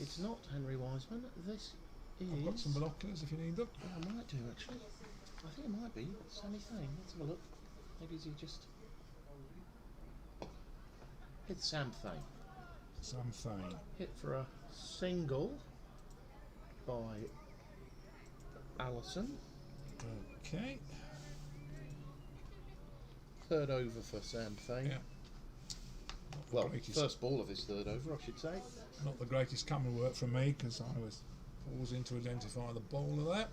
It's not Henry Wiseman. This is. I've got some binoculars if you need them. Yeah, I might do actually. I think it might be Sammy Thane. Let's have a look. Maybe is he just. It's Sam Thane. Sam Thane. Hit for a single by Allison. Okay. 3rd over for Sam Thane. Yeah. Well, first ball of his 3rd over, I should say. Not the greatest camera work from me, because I was pausing to identify the bowler there.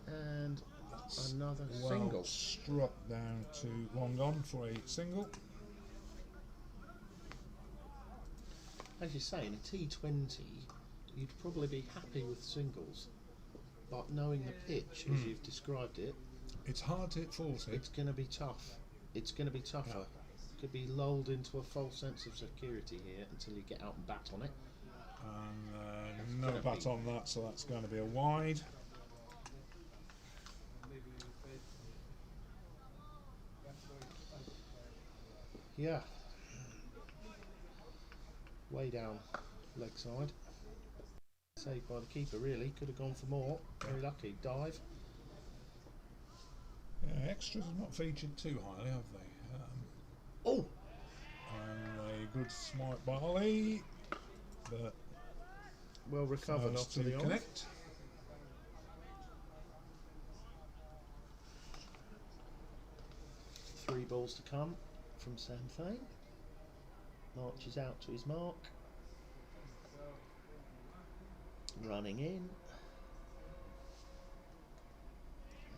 And that's another well single. Struck down to 1 gone for a single. As you say, in a T20, you'd probably be happy with singles, but knowing the pitch as you've described it, it's hard to hit 40. It's going to be tough. It's going to be tougher. Yeah. Could be lulled into a false sense of security here until you get out and bat on it. And no bat on that, so that's going to be a wide. Yeah. Way down, leg side. Saved by the keeper, really. Could have gone for more. Very lucky. Dive. Yeah, extras have not featured too highly, have they? And a good smite by Ollie, but well recovered after the connect. Three balls to come from Sam Thane. Marches out to his mark. running in.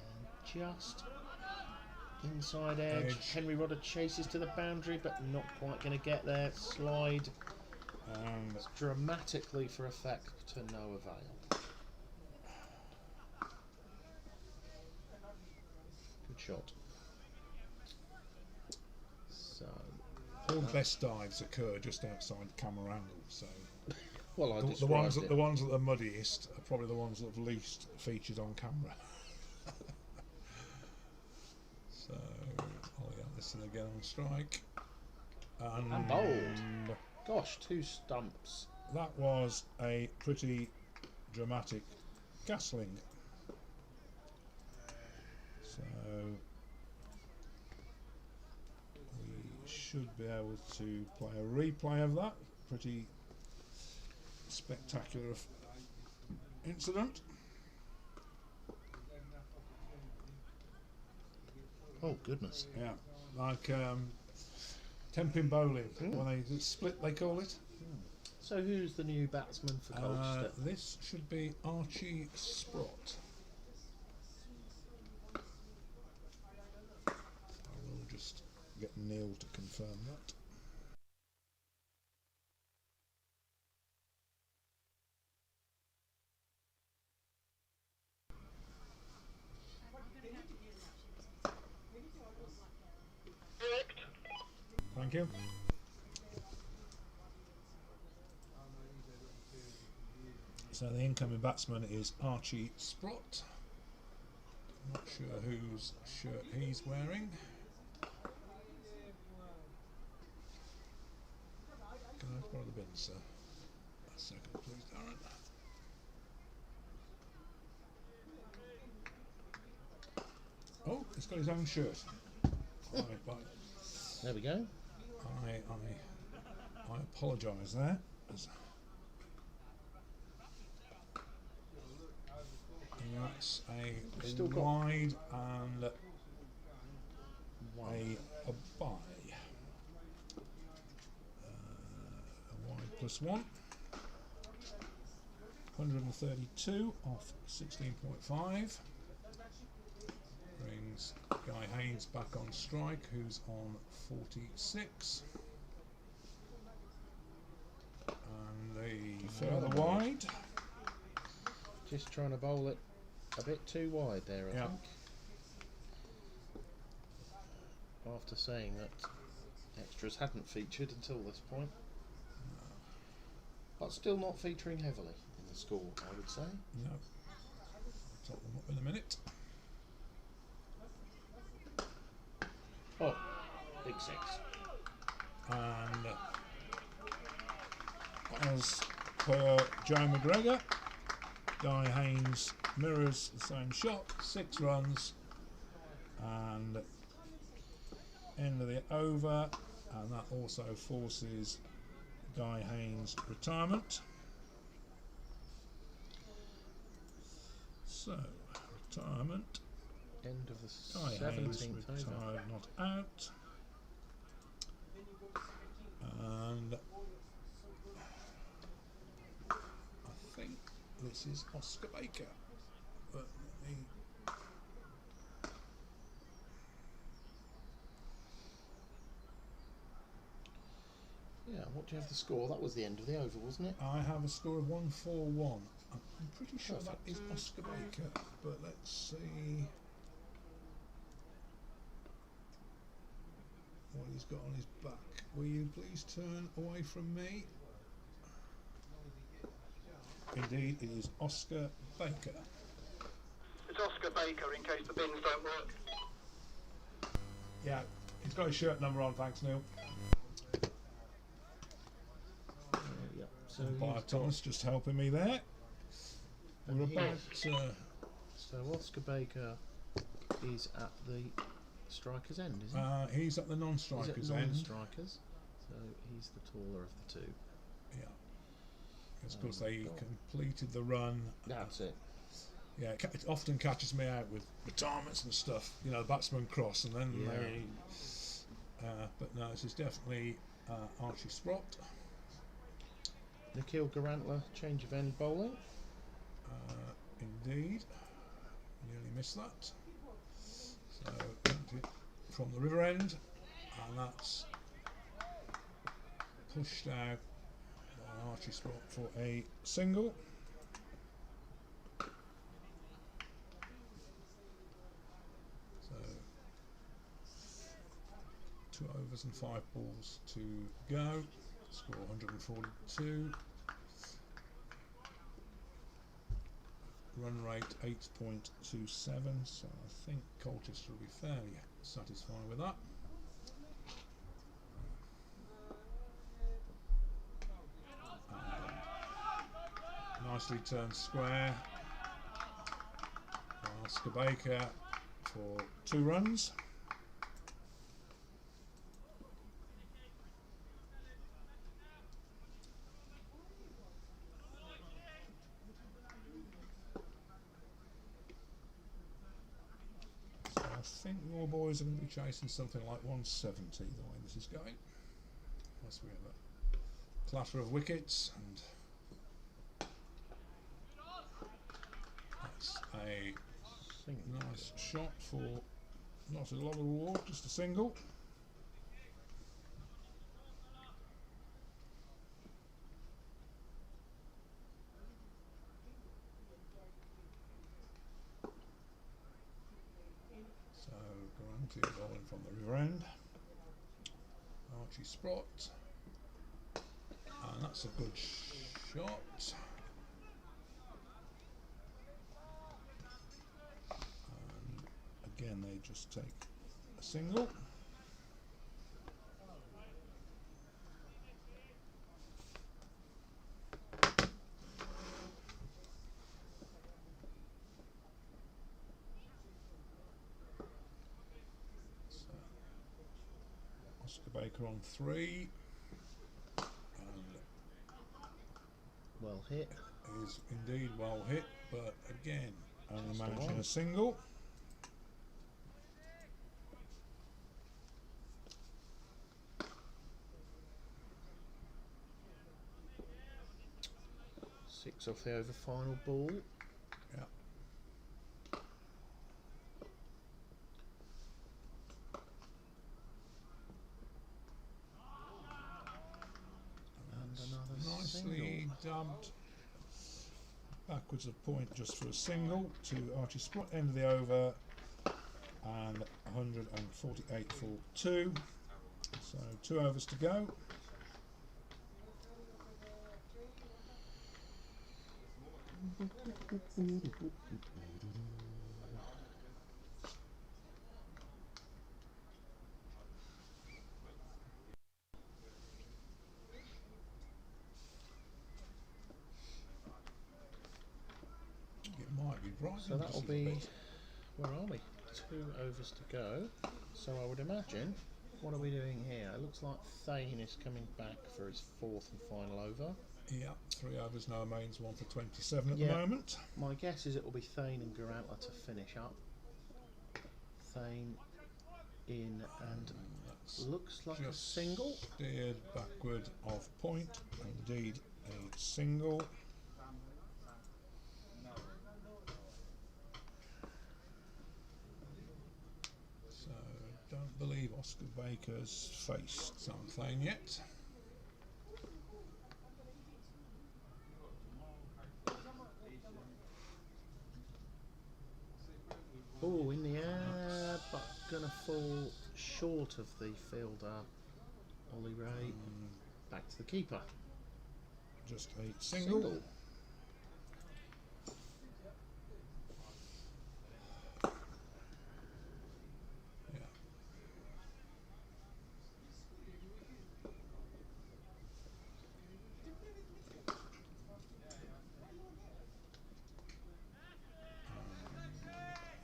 And just inside edge. Henry Rodder chases to the boundary, but not quite going to get there. Slide. And it's dramatically for effect to no avail. Good shot. So all the best dives occur just outside camera angle. So well, the ones that are the muddiest are probably the ones that have least featured on camera. So listen again on strike. And bowled. Gosh, 2 stumps. That was a pretty dramatic gasling. So we should be able to play a replay of that. Pretty spectacular incident. Oh goodness. Yeah, like 10-pin bowling, when they split, they call it. So who's the new batsman for Colchester? This should be Archie Sprott. I will just get Neil to confirm that. Thank you. So the incoming batsman is Archie Sprott. Not sure whose shirt he's wearing. Can I borrow the bin, sir? A second, please, Darren. Oh, he's got his own shirt. Right. There we go. I apologise there. That's a wide and a bye. A wide +1. 132 off 16.5. Brings Guy Haynes back on strike, who's on 46. And the further wide. Just trying to bowl it a bit too wide there, I think. After saying that extras hadn't featured until this point. No. But still not featuring heavily in the score, I would say. No. I'll top them up in a minute. Oh, big 6. And as per Joe McGregor, Guy Haynes mirrors the same shot, 6 runs, and end of the over, and that also forces Guy Haynes' retirement. So, retirement. End of the Guy Haynes 17th retired, not out. And I think this is Oscar Baker. But yeah, what do you have the score? That was the end of the over, wasn't it? I have a score of 141. I'm pretty sure that is Oscar Baker, but let's see what he's got on his back. Will you please turn away from me? Indeed, it is Oscar Baker. It's Oscar Baker, in case the bins don't work. Yeah, he's got his shirt number on, thanks Neil. Yep. So By Thomas just helping me there. We're about so Oscar Baker is at the striker's end, isn't he? he's at the non-striker's end. Non-strikers, so he's the taller of the 2. Yeah. It's because they completed the run. That's it. Yeah, it often catches me out with retirements and stuff. You know, the batsmen cross and then they. But no, this is definitely Archie Sprott. Nikhil Garantla, change of end bowling. Indeed, nearly missed that. So from the river end, and that's pushed out by Archie Sprott for a single. So 2 overs and 5 balls to go. Score 142. Run rate 8.27, so I think Colchester will be fairly satisfied with that. Nicely turned square by Oscar Baker for 2 runs. I think your boys are going to be chasing something like 170 the way this is going. Unless we have a clatter of wickets, and that's a nice shot for not a lot of reward, just a single. So Garanti bowling from the river end. Archie Sprott, and that's a good shot. And again, they just take a single. Oscar Baker on 3, and Well hit. is indeed well hit, but again only managing a single. Six off the over final ball. Yeah. Nicely dubbed. Backwards of point just for a single to Archie Sprott, end of the over, and 148 for 2. So 2 overs to go. It might be right. So that'll be, where are we? 2 overs to go. So I would imagine, what are we doing here? It looks like Thane is coming back for his 4th and final over. Yeah, 3 overs, no mains, 1 for 27 at the moment. My guess is it will be Thane and Garantler to finish up. Thane in, and looks like a single. Steered backward of point, indeed a single. So don't believe Oscar Baker's faced something yet. Oh, in the air, but gonna fall short of the fielder. Ollie Ray, back to the keeper. Just a single. Yeah.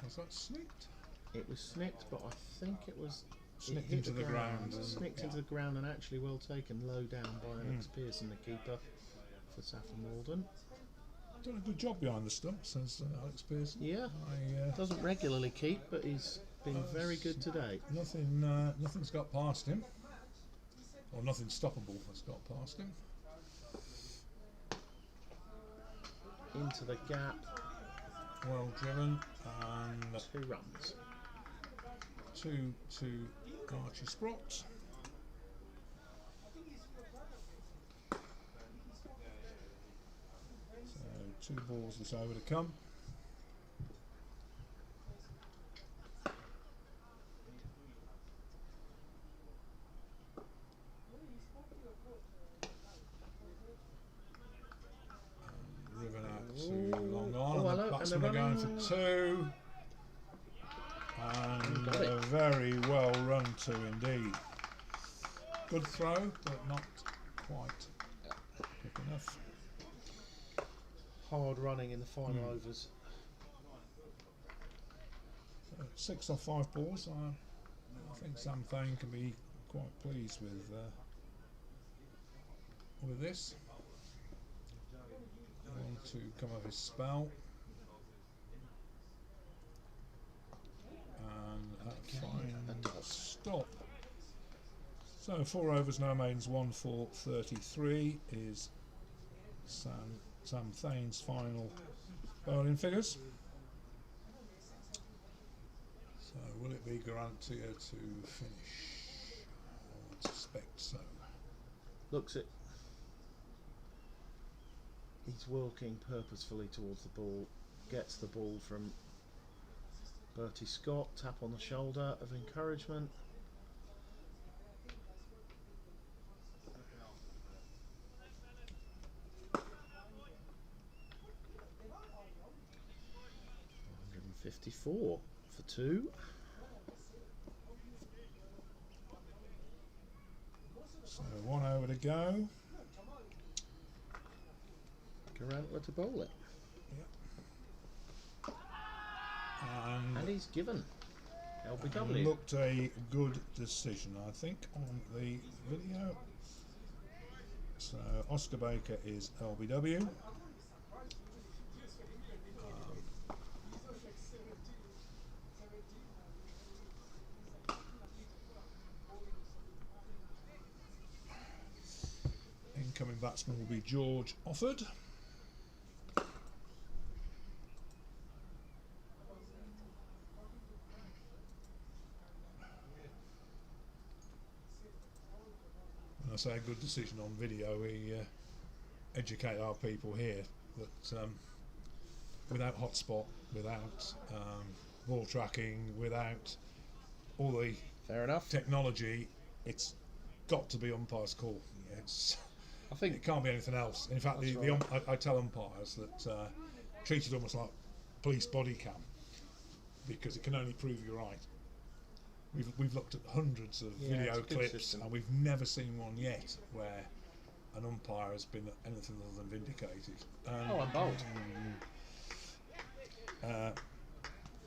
Was that snipped? It was snipped, but I think it was Snipped hit into the ground. Snipped into the ground and actually well taken low down by Alex Pearson, the keeper for Saffron Walden. Done a good job behind the stumps, says Alex Pearson. Yeah, doesn't regularly keep, but he's been very good today. Nothing's got past him, or nothing stoppable has got past him. into the gap. Well driven, and 2 runs. 2 to Archie Sprott. So 2 balls this over to come. Riven out to long on, and the batsmen are going for 2. And a very well run 2 indeed. Good throw, but not quite quick enough. Hard running in the final overs. 6 off 5 balls. I think Sam Thane can be quite pleased with this. One to come off his spell. And a fine stop. So 4 overs, no maidens, 1 for 33 is Sam Thane's final bowling figures. So will it be Garantia to finish? I would suspect so. Looks it. He's walking purposefully towards the ball. Gets the ball from Bertie Scott. Tap on the shoulder of encouragement. $154 for 2. So 1 over to go. Garantler to bowl it. Yep. And he's given. LBW. Looked a good decision, I think, on the video. So Oscar Baker is LBW. Incoming batsman will be George Offord. When I say a good decision on video, we educate our people here that without hotspot, without ball tracking, without all the Fair enough. technology, it's got to be umpire's call. I think it can't be anything else. In fact, I tell umpires that treat it almost like police body cam, because it can only prove you're right. We've looked at hundreds of video clips, and we've never seen one yet where an umpire has been anything other than vindicated. I'm bold.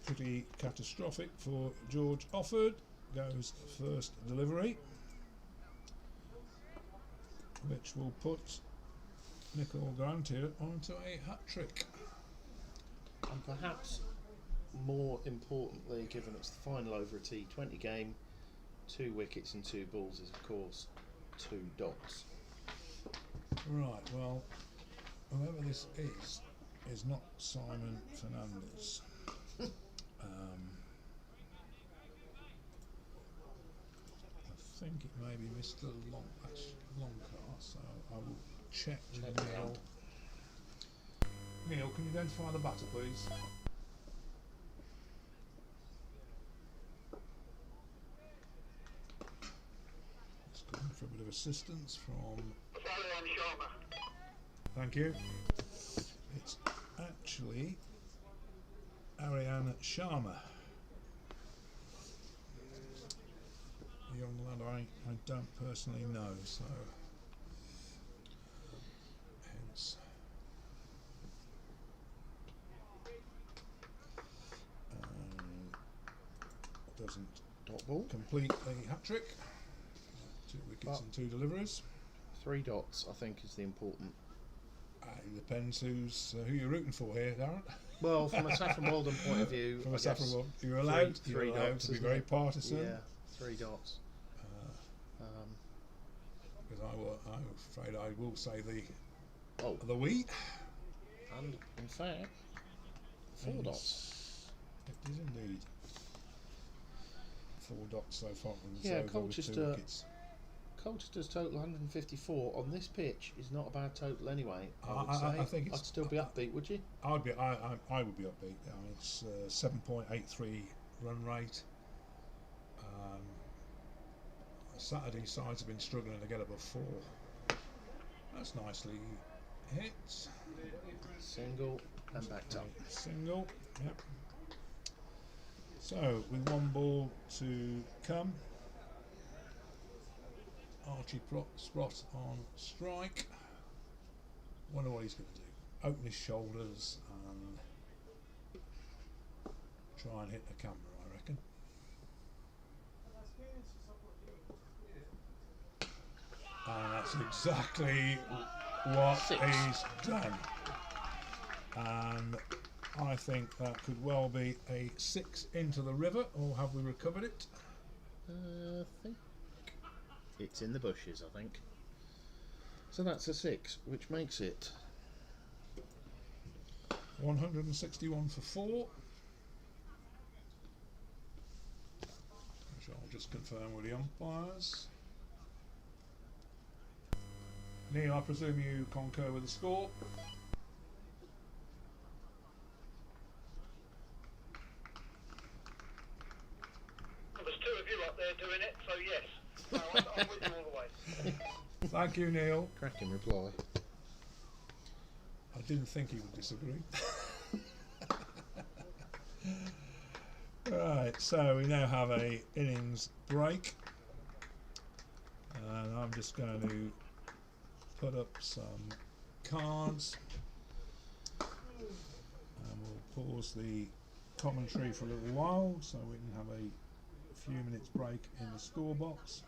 Pretty catastrophic for George Offord. Goes first delivery, which will put Nicole Garantia onto a hat-trick. And perhaps more importantly, given it's the final over a T20 game, 2 wickets and 2 balls is of course 2 dots. Right, well, whoever this is not Simon Fernandez. I think it may be Mr. Longcar, so I will check with Neil. Neil, can you identify the batter, please? Let's go in for a bit of assistance from... Thank you. It's actually Ariane Sharma. A young lad I don't personally know, so hence doesn't Dot ball. complete the hat-trick. 2 wickets and 2 deliveries. 3 dots I think is the important. It depends who you're rooting for here, Darren. Well, from a Saffron Walden point of view, from a Saffron Walden, you're allowed dots, to be very partisan. Yeah, 3 dots. Because I'm afraid I will say the wheat. And in fact, 4 dots. It is indeed 4 dots so far from the Yeah, over with 2 wickets. Colchester's total 154 on this pitch is not a bad total anyway. I think I'd still be upbeat, would you? I would be upbeat. I mean, it's 7.83 run rate. Saturday sides have been struggling to get above 4. That's nicely hit. Single and backed up. Single. Yep. So with 1 ball to come, Archie Sprott on strike. Wonder what he's going to do. Open his shoulders and try and hit the camera, I reckon. And that's exactly what 6. he's done. And I think that could well be a 6 into the river, or have we recovered it? I think it's in the bushes, I think. So that's a 6, which makes it 161 for 4. Which I'll just confirm with the umpires. Neil, I presume you concur with the score? Well, there's 2 of you up there doing it, so yes. No, I'm with you all the way. Thank you, Neil. cracking reply. I didn't think he would disagree. Right, so we now have a innings break, and I'm just going to put up some cards, and we'll pause the commentary for a little while so we can have a few minutes break in the score box.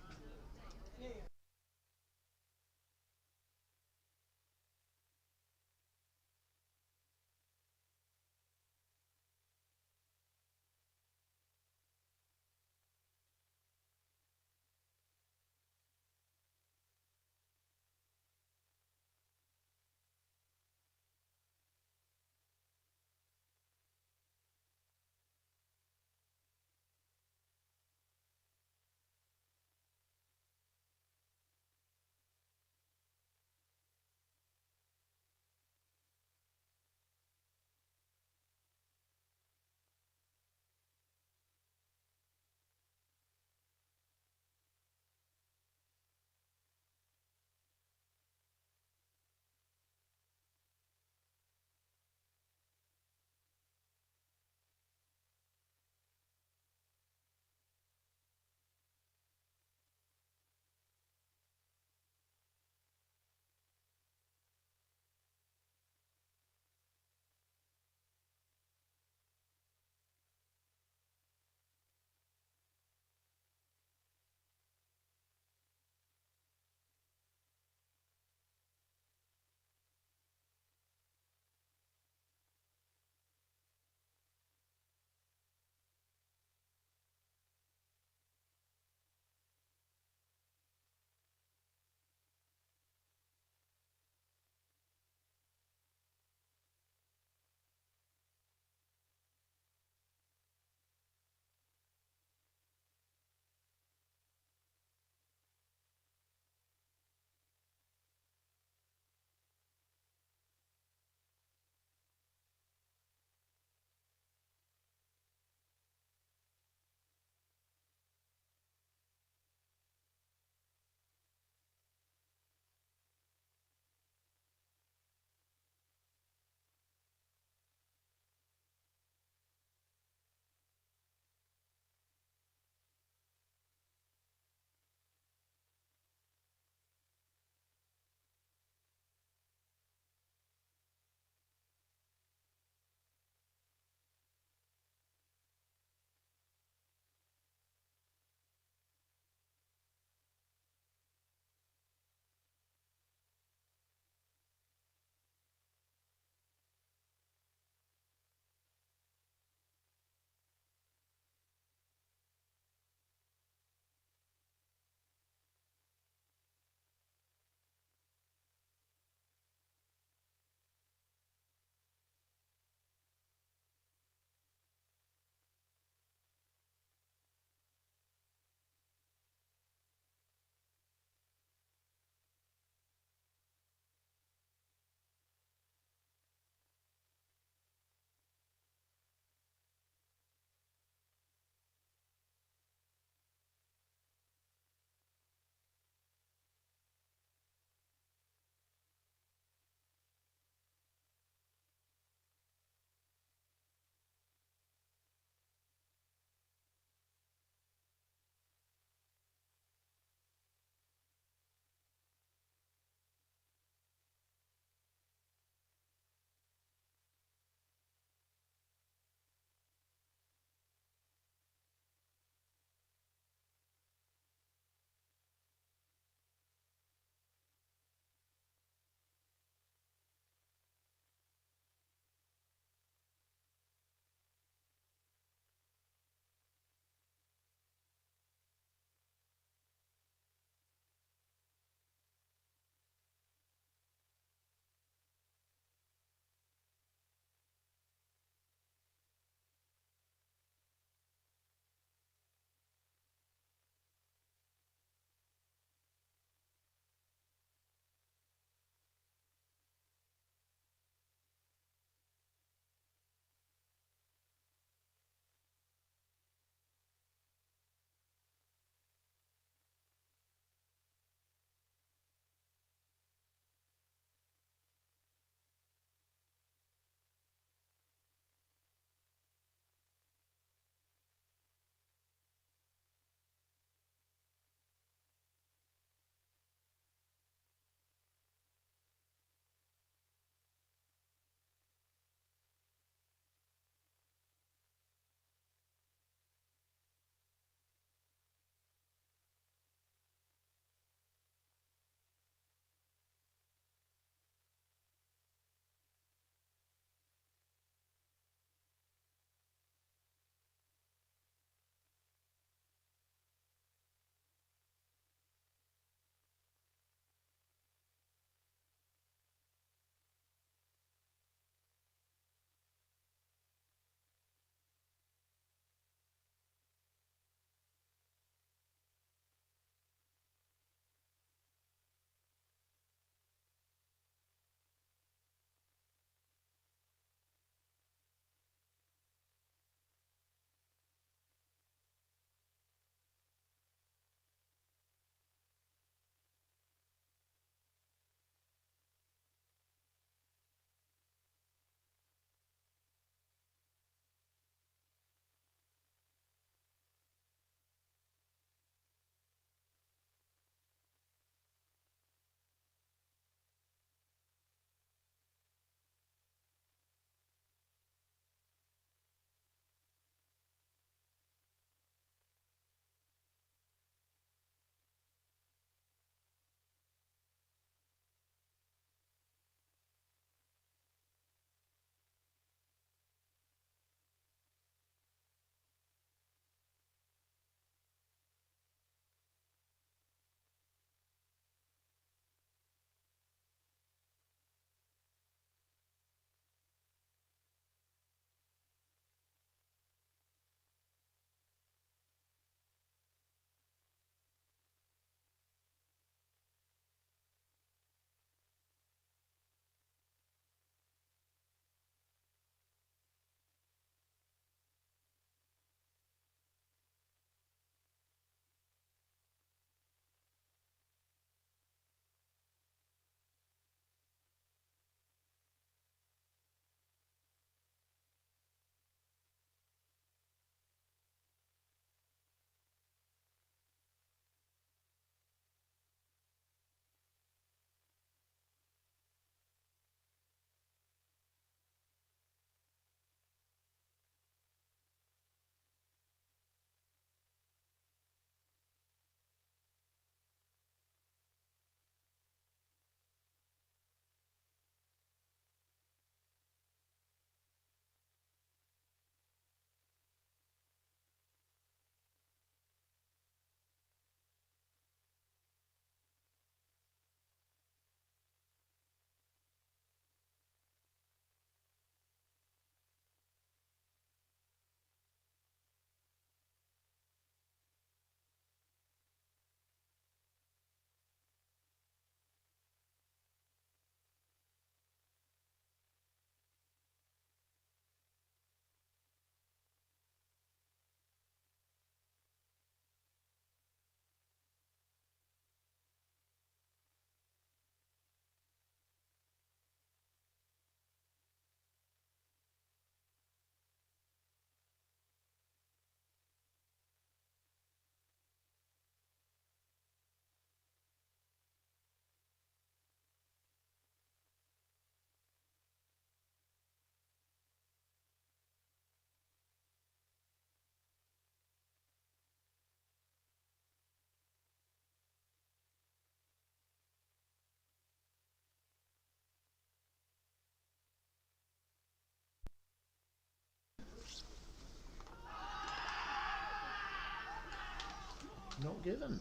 Not given.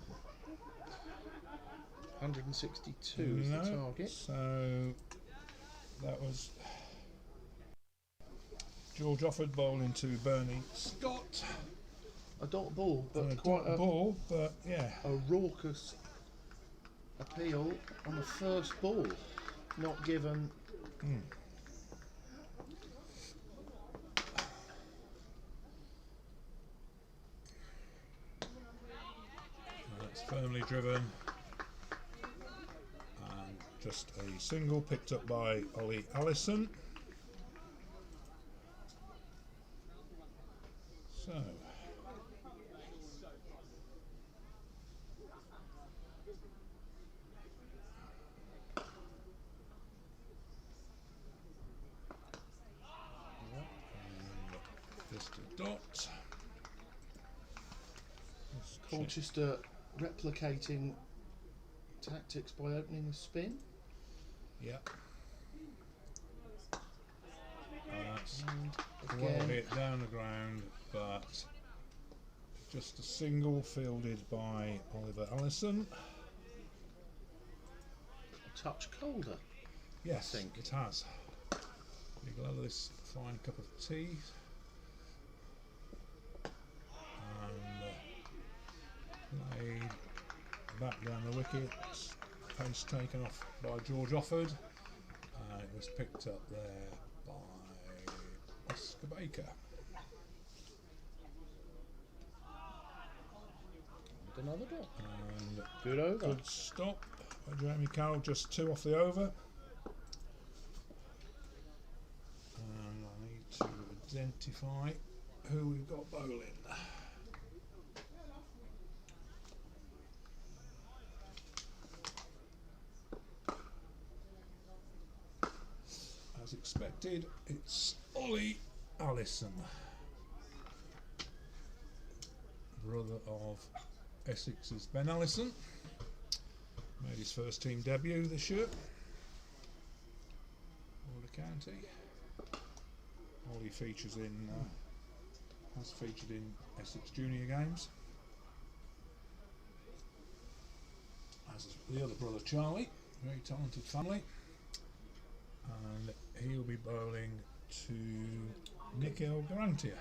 162 is the target. So that was George Offord bowling to Bernie Scott. A dot ball, but A quite dot ball, but yeah. a raucous appeal on the first ball. Not given. That's firmly driven. And just a single picked up by Ollie Allison. So just a dot. Colchester replicating tactics by opening a spin. Yep. That's And well again, hit down the ground, but just a single fielded by Oliver Allison. a touch colder. Yes, I think. it has. You can have this fine cup of tea. And played back down the wicket. Pace taken off by George Offord. It was picked up there by Oscar Baker. And another dot. And Good over. good stop by Jamie Carroll, just 2 off the over. And I need to identify who we've got bowling. As expected, it's Ollie Allison, brother of Essex's Ben Allison. Made his first team debut this year. Border County. Ollie features in, has featured in Essex Junior games. As is the other brother Charlie, very talented family. And he'll be bowling to Nikhil Garantia.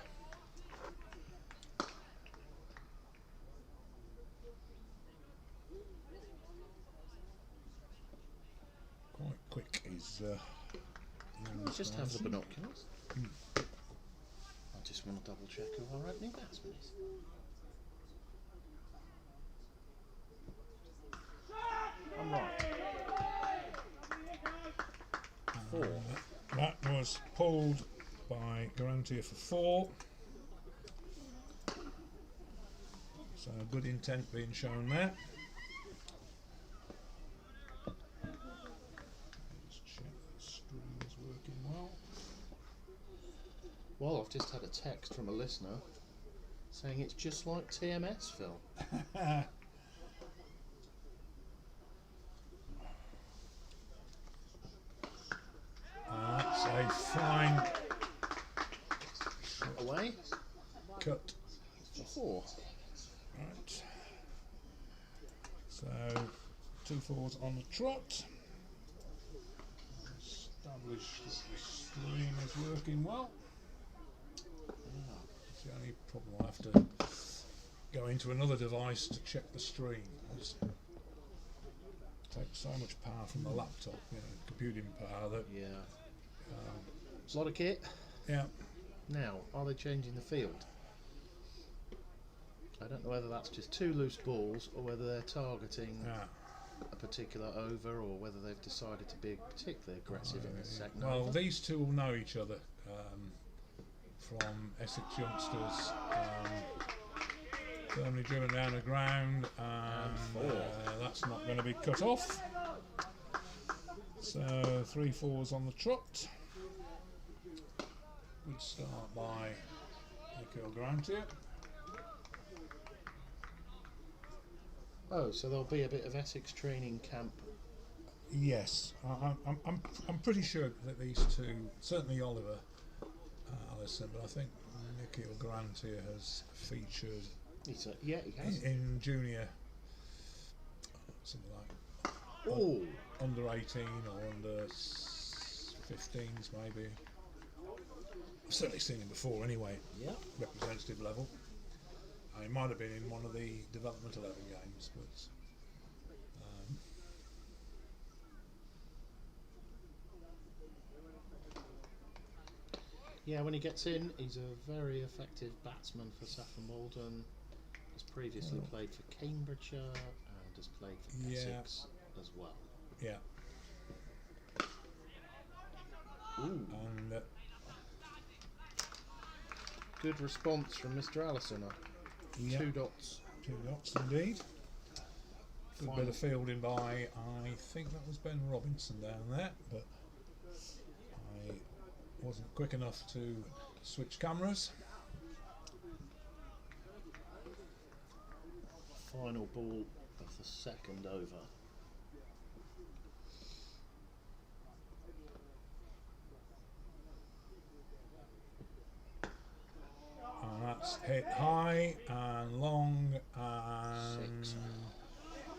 Quite quick is Just have the binoculars. I just want to double check who our opening batsman is. I'm right. 4. That was pulled by Garantia for 4. So good intent being shown there. Let's check the stream is working well. Well, I've just had a text from a listener saying it's just like TMS, Phil. That's a fine Away cut. for 4. Right. So 2 4s on the trot. Establish that the stream is working well. It's the only problem. I have to go into another device to check the stream. It takes so much power from the laptop, computing power that. Yeah. It's a lot of kit. Yeah. Now, are they changing the field? I don't know whether that's just 2 loose balls or whether they're targeting a particular over or whether they've decided to be particularly aggressive in the second Well, over. these two will know each other from Essex youngsters. Firmly driven down the ground, and that's not going to be cut off. So 3 4s on the trot. Good start by Nikhil Garantia. Oh, so there'll be a bit of Essex training camp. Yes, I'm pretty sure that these two, certainly Oliver Allison, but I think Nikhil Garantia has featured Yeah, he has. in junior, something like Oh, under 18 or under 15s maybe. I've certainly seen him before anyway, yeah. representative level. He might have been in one of the development 11 games, but Yeah, when he gets in, he's a very effective batsman for Saffron Walden. Has previously played for Cambridgeshire and has played for Essex as well. yeah. Ooh. And Good response from Mr. Allison. yeah, 2 dots. 2 dots indeed. Good Final. bit of fielding by, I think that was Ben Robinson down there, but I wasn't quick enough to switch cameras. Final ball of the second over. And that's hit high and long, and 6.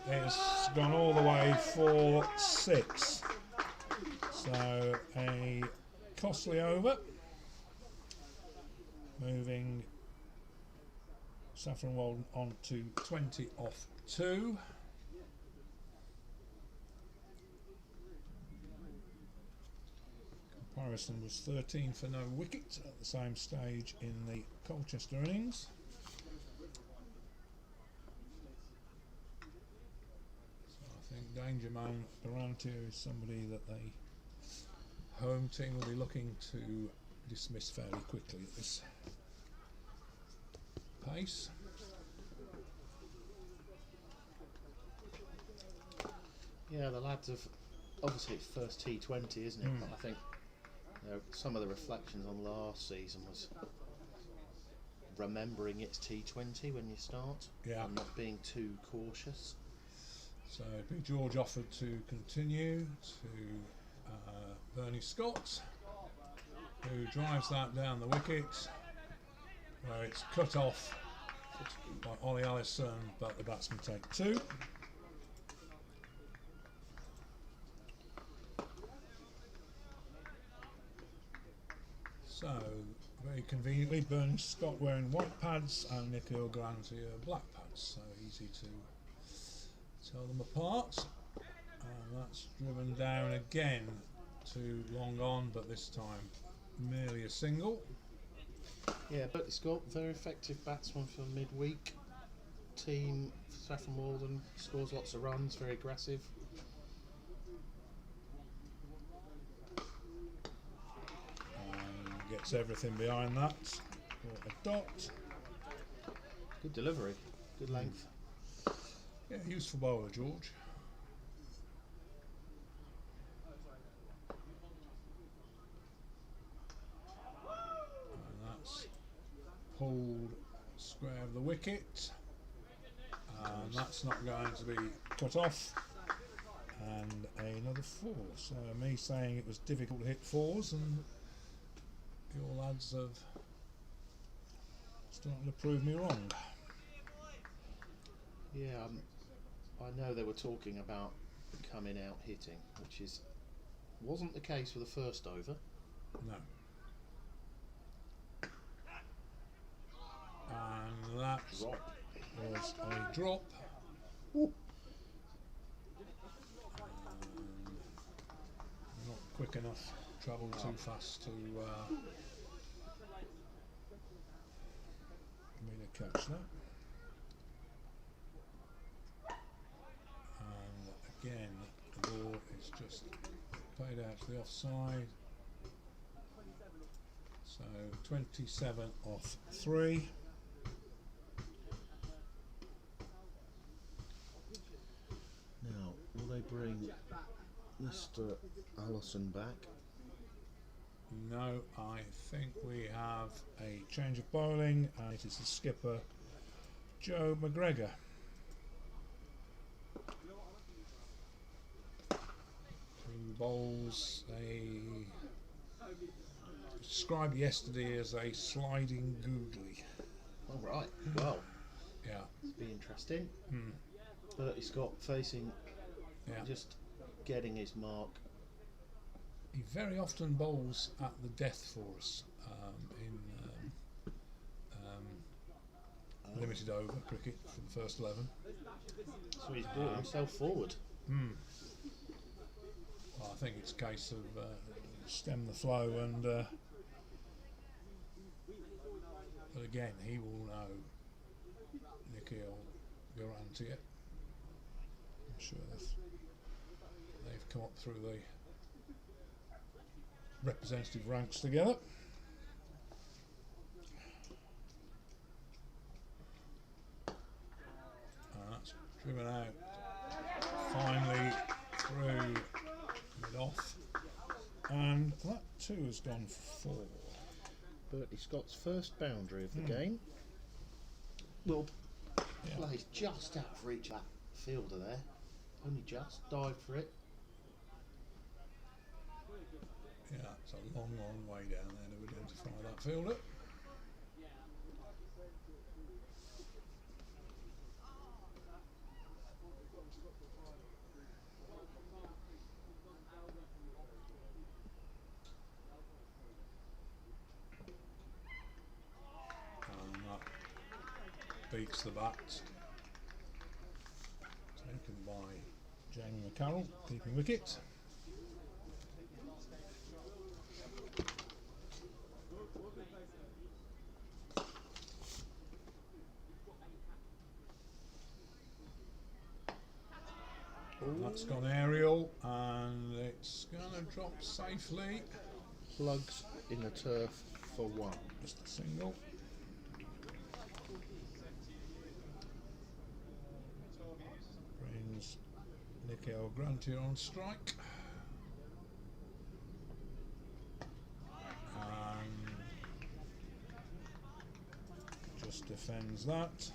it's gone all the way for 6. So a costly over, moving Saffron Walden on to 20 off 2. Comparison was 13 for no wicket at the same stage in the Colchester innings. So I think Danger Man around here is somebody that the home team will be looking to dismiss fairly quickly at this pace. Yeah, the lads have obviously it's first T20, isn't it? But I think some of the reflections on last season was remembering it's T20 when you start, and not being too cautious. So B. George offered to continue to Bernie Scott, who drives that down the wicket, where it's cut off by Ollie Allison, but the batsmen take 2. So, very conveniently, Bernie Scott wearing white pads and Nikhil Grantier black pads, so easy to tell them apart. And that's driven down again to long on, but this time merely a single. Yeah, but Scott, very effective batsman for midweek. Team Saffron Walden scores lots of runs, very aggressive. Gets everything behind that for a dot. Good delivery, good length. Yeah, useful bowler, George. And that's pulled square of the wicket, and that's not going to be cut off. And another 4. So me saying it was difficult to hit 4s, and your lads have starting to prove me wrong. Yeah, I know they were talking about coming out hitting, which wasn't the case for the first over. No. And that Drop. was a drop. Not quick enough, travelled too fast to me to catch that. And again, the ball is just played out to the offside. So 27 off 3. Now, will they bring Mr. Allison back? No, I think we have a change of bowling, and it is the skipper, Joe McGregor. Who bowls described yesterday as a sliding googly. All right, well, Yeah. It's be interesting. Mm. Bertie Scott facing, Yeah. just getting his mark. He very often bowls at the death for us in limited over cricket for the first 11. So he's brought himself forward. Well, I think it's a case of stem the flow and but again he will know Nicky will guarantee it. I'm sure they've come up through the representative ranks together. That's driven out finally through mid-off, and that too has gone for 4. Bertie Scott's first boundary of the game. Well, plays just out of reach that fielder there. Only just dived for it. Yeah, it's a long, long way down there to identify that fielder. And that beats the bat. Taken by Jamie McCarroll, keeping wicket. That's gone aerial and it's going to drop safely. Plugs in the turf for 1. Just a single. Brings Nicky O'Grantier on strike. And just defends that.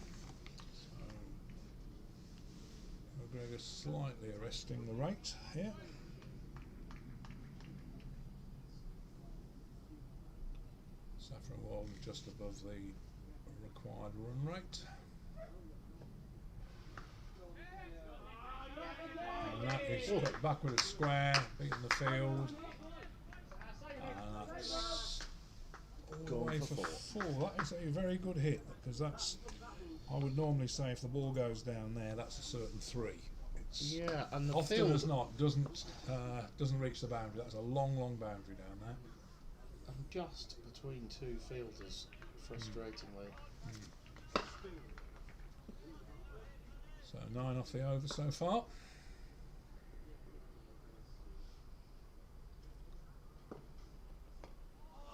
McGregor slightly arresting the rate here. Saffron Walden just above the required run rate. And that is cut back with a square, beating the field. And that's all the way for 4. That is a very good hit, because that's, I would normally say if the ball goes down there, that's a certain 3. It's and the often field as not doesn't reach the boundary. That's a long, long boundary down there. and just between 2 fielders, frustratingly. So 9 off the over so far.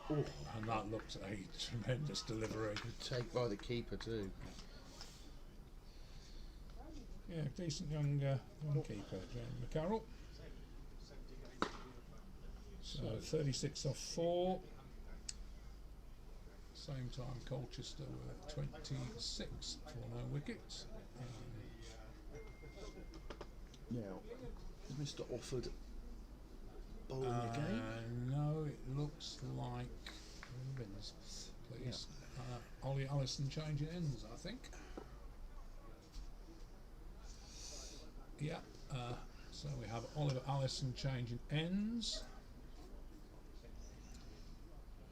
And that looked a tremendous delivery. Good take by the keeper too. Yeah, decent young keeper, Jamie McCarroll. So 36 off 4. Same time Colchester were 26 for no wickets. Now, is Mr. Offord bowling again? No, it looks like Ribbons, please. Ollie Allison changing ends, I think. Yeah, so we have Oliver Allison changing ends.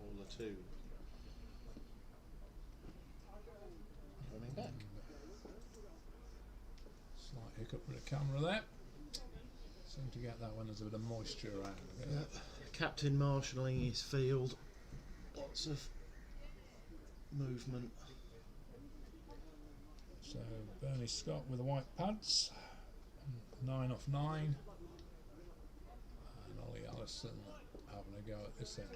All the 2. Running back. Slight hiccup with the camera there. Seem to get that when there's a bit of moisture around. Captain marshalling his field. Lots of movement. So Bernie Scott with the white pads. 9 off 9. And Ollie Allison having a go at this end.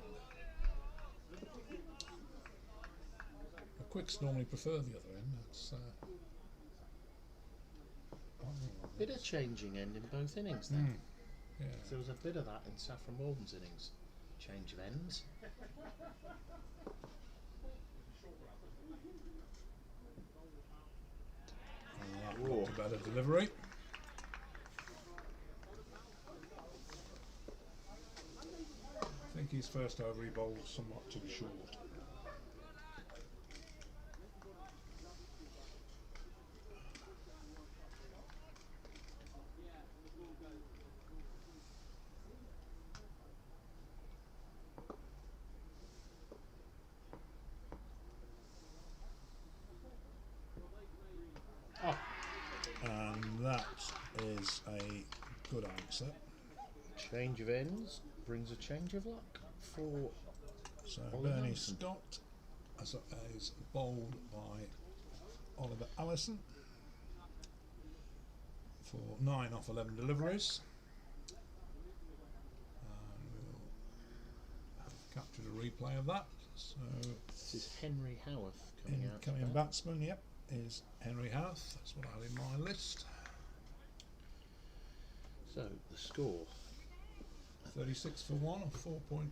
The quicks normally prefer the other end. That's Bit of changing end in both innings then. yeah. There was a bit of that in Saffron Walden's innings. Change of ends. And that got a better delivery. I think his first over he bowled somewhat too short. Change of ends brings a change of luck for So Oliver Bernie Allison. Scott is bowled by Oliver Allison for 9 off 11 deliveries. And we'll have captured a replay of that. So This is Henry Howarth coming out. incoming batsman, yep, is Henry Howarth. That's what I had in my list. So the score. 36 for 1 or 4.2.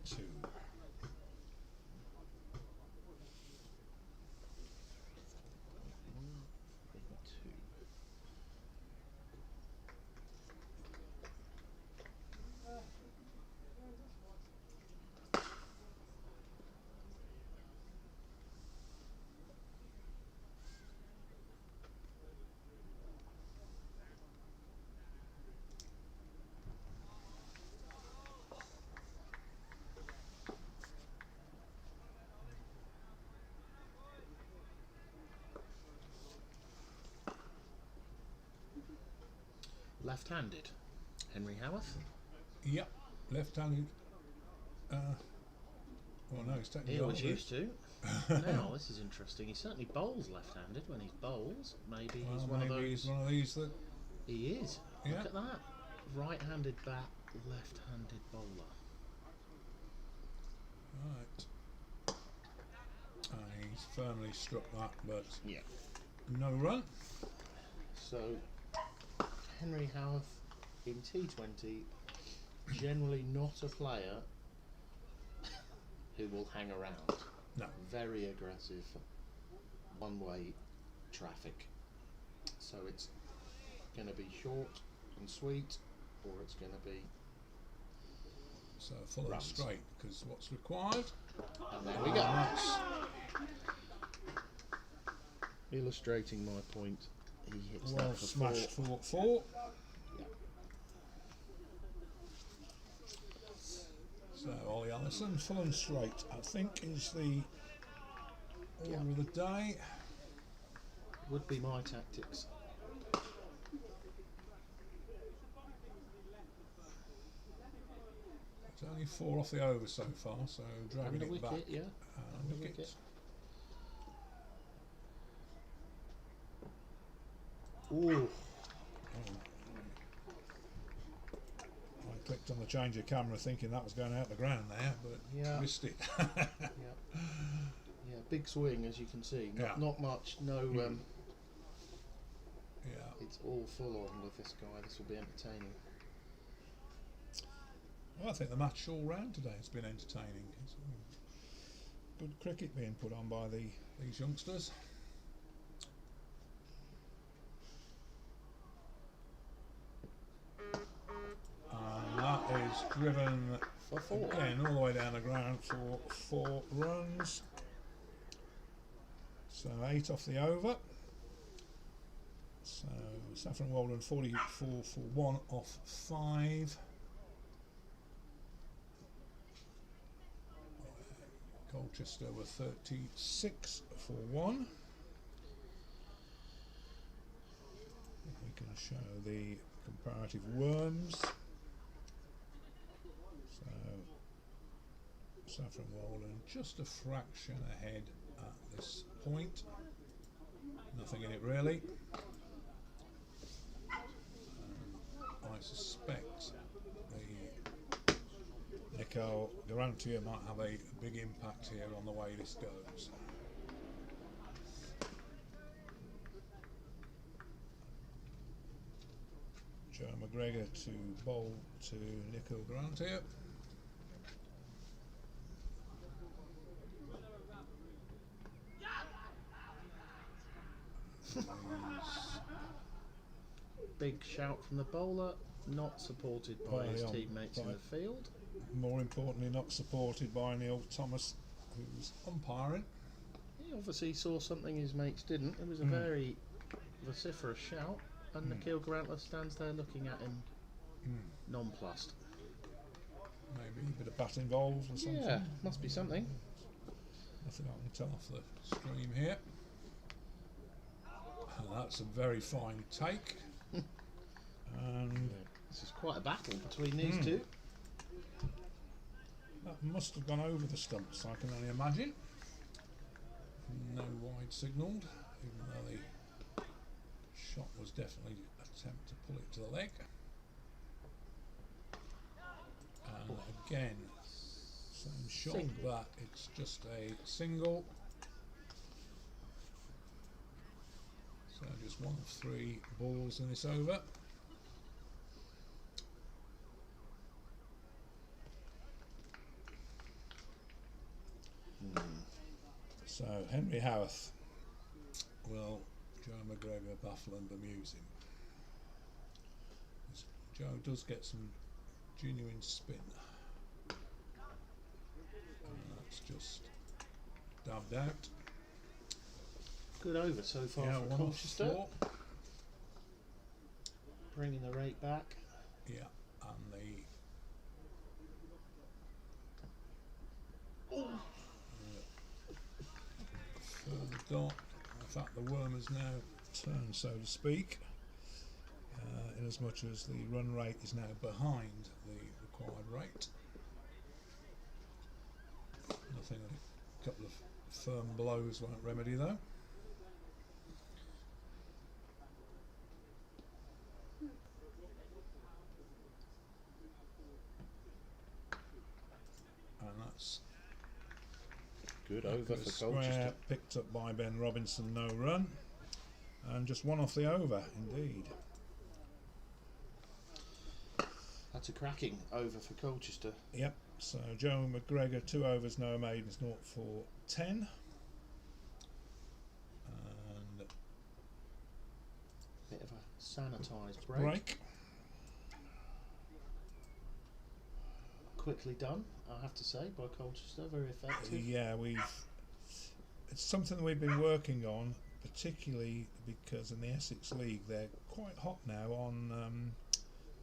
Left-handed, Henry Howarth. Yep, left-handed. Well, no, he's technically He not, was is used to. Now this is interesting. He certainly bowls left-handed when he bowls. Maybe he's one of those. He's one of these that. He is. Yeah. Look at that. Right-handed bat, left-handed bowler. Right. And he's firmly struck that, but Yeah. no run. So Henry Howarth in T20, generally not a player who will hang around. No. Very aggressive, one-way traffic. So it's going to be short and sweet, or it's going to be. So full and Runs. straight, because what's required. And there we go. That's Illustrating my point, he hits well that for smashed 4. for 4. Yeah. So Ollie Allison, full and straight, I think is the order of the day. Would be my tactics. It's only 4 off the over so far, so dragging And the it wicket, back. yeah. And the wicket. wicket. Ooh. I clicked on the change of camera thinking that was going out the ground there, but Yeah. missed it. Yeah, big swing as you can see. Yeah. Not much, no. Yeah. It's all full on with this guy. This will be entertaining. Well, I think the match all round today has been entertaining. It's good cricket being put on by these youngsters. And that is driven For 4. again all the way down the ground for 4 runs. So 8 off the over. So Saffron Walden 44 for 1 off 5. Colchester were 36 for 1. We can show the comparative worms. So Saffron Walden just a fraction ahead at this point. Nothing in it really. I suspect the Nicole Garantia might have a big impact here on the way this goes. Joe McGregor to bowl to Nicole Garantia. Big shout from the bowler, not supported by his teammates in the field. More importantly, not supported by Neil Thomas, who's umpiring. He obviously saw something his mates didn't. It was a very vociferous shout, and Nikhil Grantler stands there looking at him, nonplussed. Maybe a bit of bat involved or something. Yeah, must be something. Nothing I can tell off the stream here. And that's a very fine take. And This is quite a battle between these two. That must have gone over the stumps, I can only imagine. No wide signalled, even though the shot was definitely an attempt to pull it to the leg. And again, same shot, Single. but it's just a single. So just one of 3 balls in this over. So Henry Howarth will Joe McGregor baffle and bemuse him. Joe does get some genuine spin. And that's just dabbed out. Good over so far Yeah, for one off Colchester. 4. Bringing the rate back. Yeah, and the further dot. In fact, the worm has now turned, so to speak, in as much as the run rate is now behind the required rate. Nothing a couple of firm blows won't remedy though. And that's Good over for square Colchester. picked up by Ben Robinson, no run. And just one off the over, indeed. That's a cracking over for Colchester. Yep, so Joe McGregor, 2 overs, no maidens, 0 for 10. And Bit of a sanitised break. break. Quickly done, I have to say, by Colchester. Very effective. Yeah, it's something that we've been working on, particularly because in the Essex League they're quite hot now on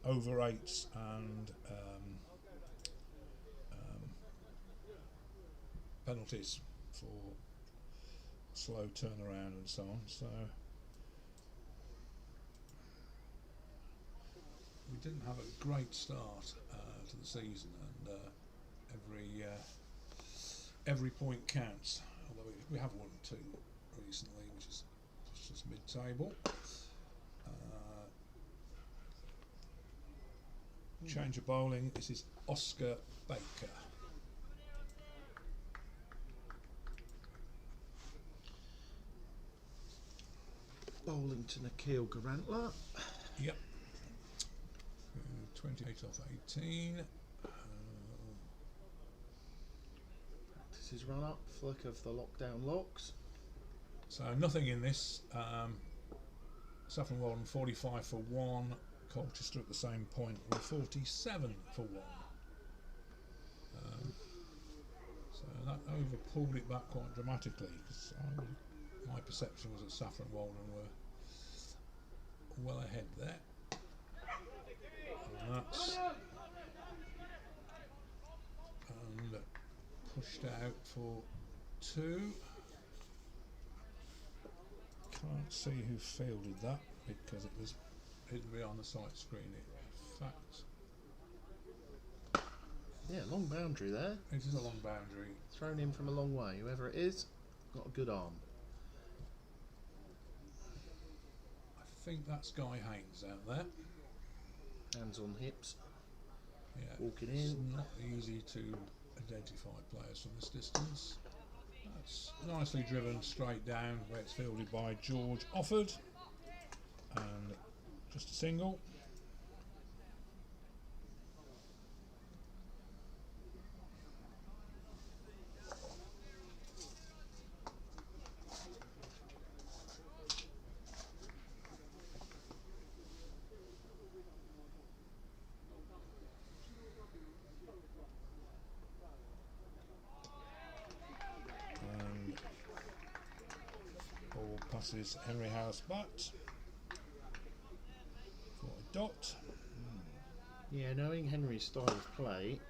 over 8s and penalties for slow turnaround and so on. So we didn't have a great start to the season, and every point counts. Although we have won 2 recently, which is just mid-table. Change of bowling. This is Oscar Baker. Bowling to Nikhil Garantla. Yep. 28 off 18. This is run up, flick of the lockdown locks. So nothing in this. Saffron Walden 45 for 1. Colchester at the same point were 47 for 1. So that over pulled it back quite dramatically, because my perception was that Saffron Walden were well ahead there. And that's pushed out for 2. Can't see who fielded that because it was hidden behind the sight screen. In fact, Yeah, long boundary there. it is a long boundary. Thrown in from a long way. Whoever it is, got a good arm. I think that's Guy Haynes out there. Hands on hips. Yeah, Walking it's in. not easy to identify players from this distance. That's nicely driven straight down, where it's fielded by George Offord, and just a single. Passes Henry House bat for a dot. Yeah, knowing Henry's style of play,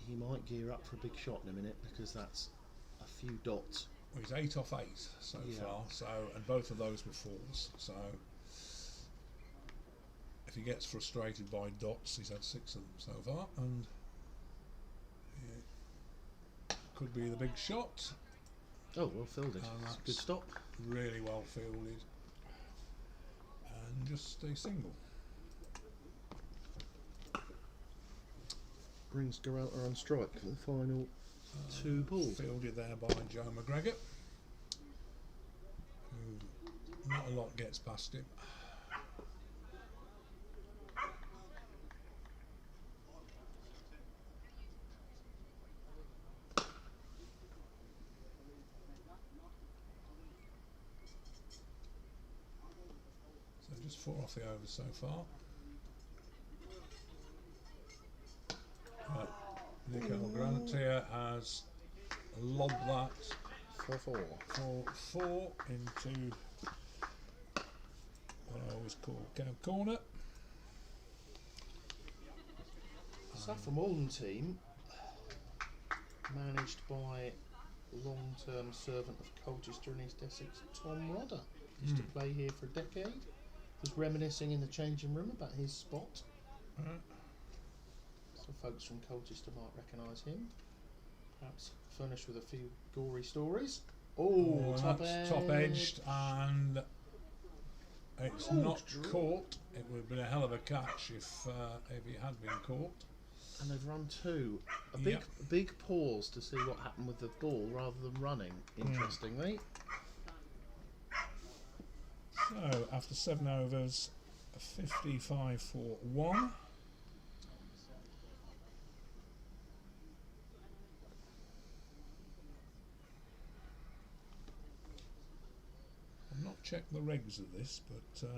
he might gear up for a big shot in a minute, because that's a few dots. Well, he's 8 off 8 so far, and both of those were 4s. So if he gets frustrated by dots, he's had 6 of them so far, and could be the big shot. Oh, well fielded. And That's a good that's stop. really well fielded. And just a single. Brings Geralter on strike for the final 2 balls. Fielded there by Joe McGregor, who not a lot gets past him. So just 4 off the overs so far. Nico Grant here has lobbed that 4-4. for 4 into what I always call cow corner. Saffron Walden team, managed by long-term servant of Colchester and East Essex, Tom Rodder. Used to play here for a decade. Was reminiscing in the changing room about his spot. So folks from Colchester might recognise him. Perhaps furnished with a few gory stories. Oh, top edged, and it's not caught. It would have been a hell of a catch if it had been caught. And they've run 2. A big pause to see what happened with the ball rather than running, interestingly. So after 7 overs, 55 for 1. I've not checked the regs of this, but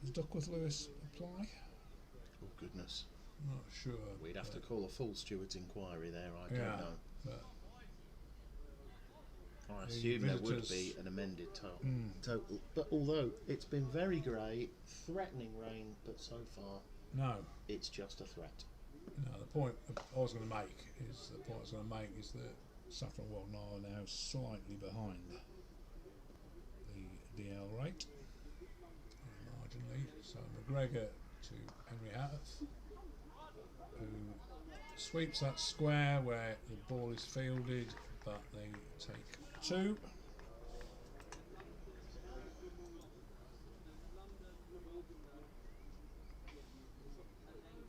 does Duckworth Lewis apply? Oh goodness. Not sure. We'd have to call a full steward's inquiry there, I don't know. But I assume there would be an amended total. But although it's been very grey, threatening rain, but so far no, it's just a threat. No, the point I was going to make is that Saffron Walden are now slightly behind the DL rate, marginally. So McGregor to Henry Houth, who sweeps that square where the ball is fielded, but they take 2.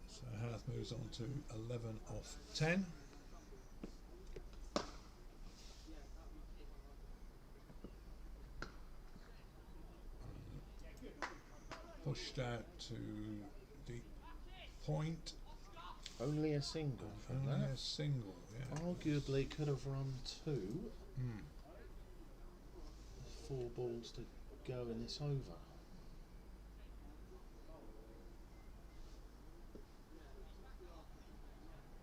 So Houth moves on to 11 off 10. Pushed out to deep point. Only a single from Only that. a single, yeah. Arguably could have run 2. 4 balls to go in this over.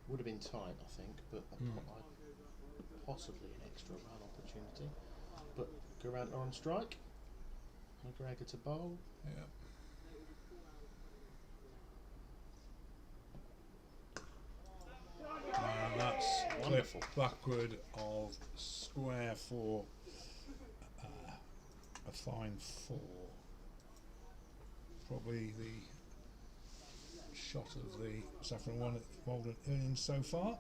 Would have been tight, I think, but possibly an extra run opportunity. But Geralter on strike. McGregor to bowl. Yeah. And that's Wonderful. clipped backward of square for a fine 4. Probably the shot of the Saffron Walden innings so far.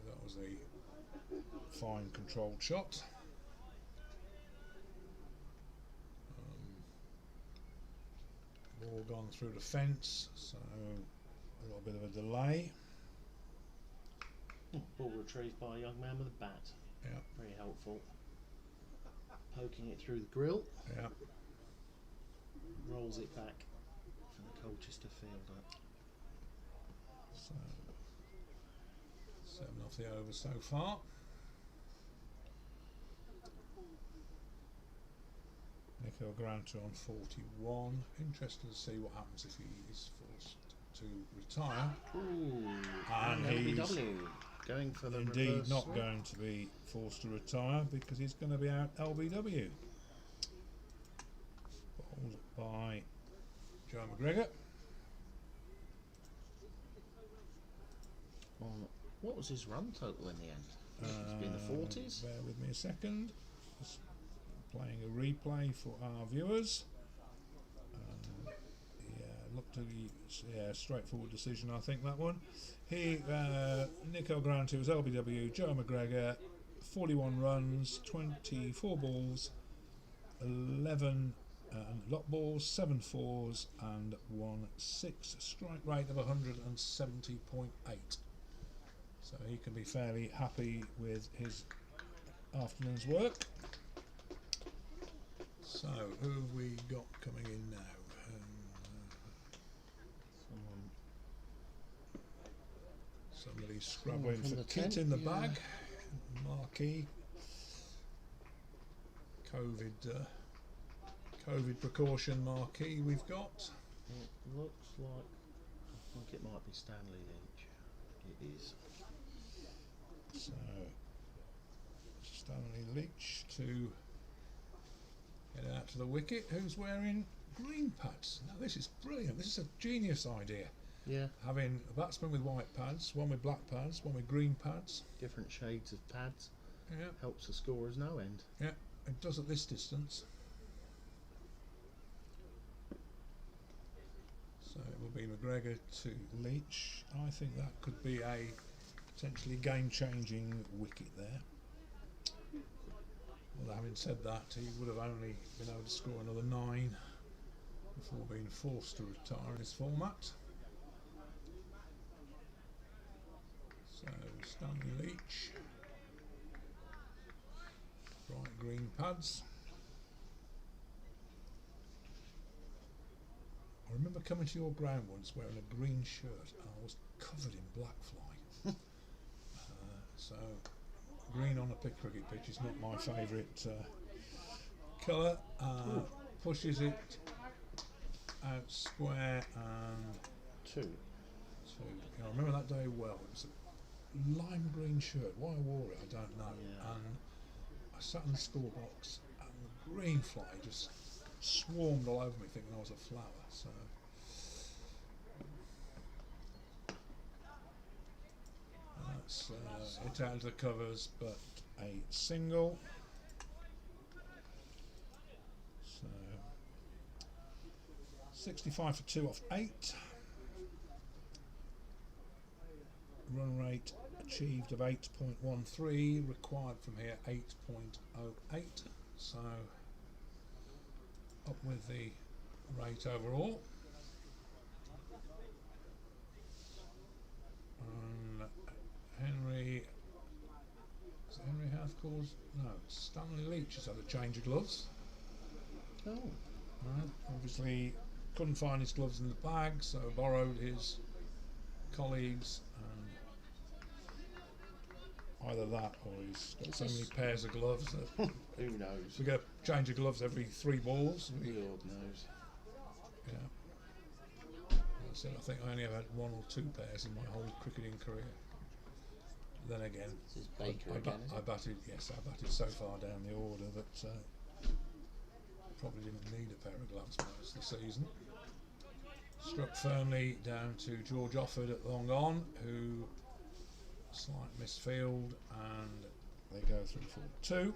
That was a fine controlled shot. Ball gone through the fence, so a little bit of a delay. Ball retrieved by a young man with a bat. Yeah. Very helpful. Poking it through the grill. Yeah. Rolls it back for the Colchester fielder. So 7 off the over so far. Nico Grant on 41. Interested to see what happens if he is forced to retire. Ooh, And he's LBW going for the indeed reverse not swing. going to be forced to retire because he's going to be out LBW. Bowled by Joe McGregor. What was his run total in the end? It's been the 40s. Bear with me a second. Just playing a replay for our viewers. He looked to be straightforward decision, I think, that one. Nico Grant, who was LBW, Joe McGregor, 41 runs, 24 balls, 11 lot balls, 7 fours, and 1 6. Strike rate of 170.8. So he can be fairly happy with his afternoon's work. So, who have we got coming in now? Somebody's scrabbling for kit in the bag. Marquee. COVID precaution marquee we've got. It looks like, I think it might be Stanley Leach. It is. So, Stanley Leach to head out to the wicket. Who's wearing green pads? Now this is brilliant. This is a genius idea. Yeah. Having a batsman with white pads, one with black pads, one with green pads. Different shades of pads. Yeah. Helps the scorers no end. Yeah, it does at this distance. So it will be McGregor to Leach. I think that could be a potentially game-changing wicket there. Well, having said that, he would have only been able to score another 9 before being forced to retire in this format. So Stanley Leach, bright green pads. I remember coming to your ground once wearing a green shirt and I was covered in black fly. So green on a cricket pitch is not my favourite colour. Pushes it out square and 2. I remember that day well. It was a lime green shirt. Why I wore it, I don't know. Yeah. And I sat in the scorebox and the green fly just swarmed all over me, thinking I was a flower. So that's it out of the covers, but a single. So 65 for 2 off 8. Run rate achieved of 8.13, required from here 8.08, so up with the rate overall. And Henry Hathcourt's, no, Stanley Leach has had a change of gloves. Oh. Right. Obviously couldn't find his gloves in the bag, so borrowed his colleagues. Either that or he's got so many pairs of gloves that who knows? we get a change of gloves every 3 balls. Lord knows. Yeah. That's it. I think I only have had 1 or 2 pairs in my whole cricketing career. Then again, This is Baker I batted so far down the order that probably didn't need a pair of gloves most of the season. Struck firmly down to George Offord at long on, who slight misfield, and they go through for 2.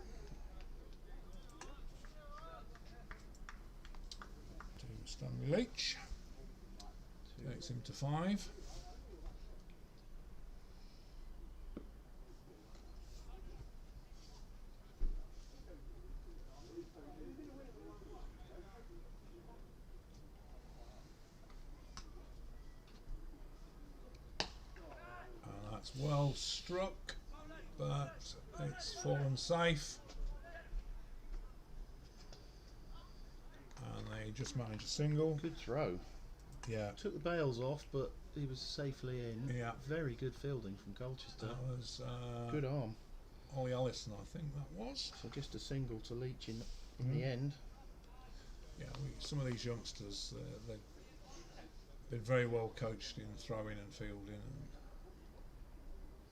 To Stanley Leach. Takes him to 5. Well struck, but it's fallen safe, and they just managed a single. Good throw. Yeah. Took the bails off, but he was safely in. Yeah. Very good fielding from Colchester. That was good arm. Ollie Ellison, I think that was. So just a single to Leach in the end. Yeah, some of these youngsters, they've been very well coached in throwing and fielding.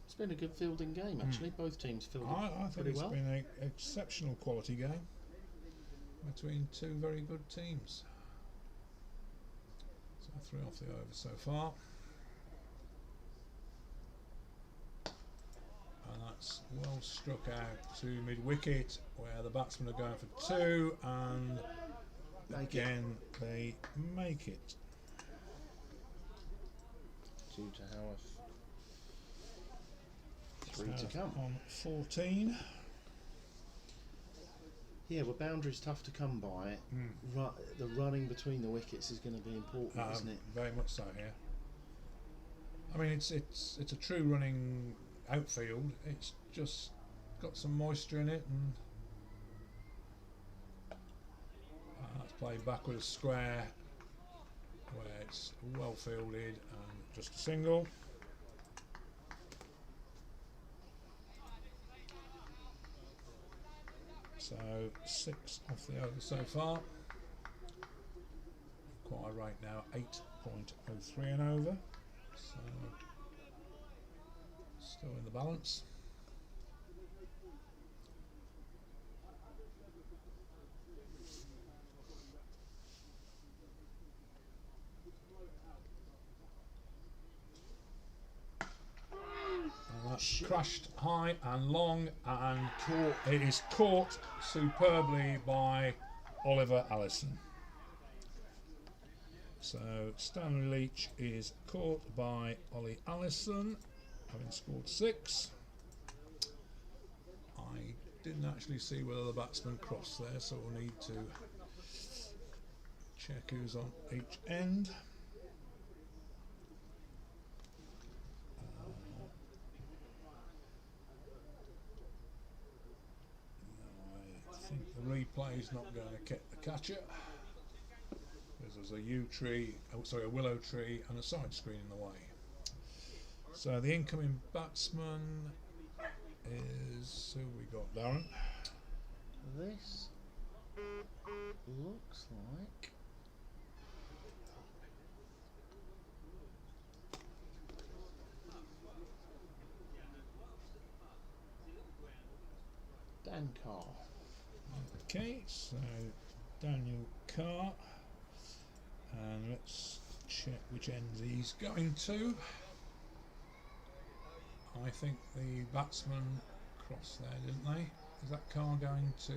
It's been a good fielding game, actually. Both teams fielded I think pretty it's well. been an exceptional quality game between 2 very good teams. So 3 off the over so far. And that's well struck out to mid-wicket, where the batsmen are going for 2, and again they make it. 2 to Howarth. 3 to come. On 14. Yeah, well, boundary's tough to come by. The running between the wickets is going to be important, isn't it? Very much so, yeah. I mean, it's a true running outfield. It's just got some moisture in it, and that's played back with a square where it's well fielded and just a single. So 6 off the over so far. Quite right now, 8.03 and over. So still in the balance. Crushed high and long, and it is caught superbly by Oliver Allison. So Stanley Leach is caught by Ollie Allison, having scored 6. I didn't actually see whether the batsman crossed there, so we'll need to check who's on each end. I think the replay is not going to get the catcher, because there's a willow tree and a side screen in the way. So the incoming batsman is, who we got, Darren? This looks like Dan Carr. Okay, so Daniel Carr, and let's check which ends he's going to. I think the batsman crossed there, didn't they? Is that Carr going to?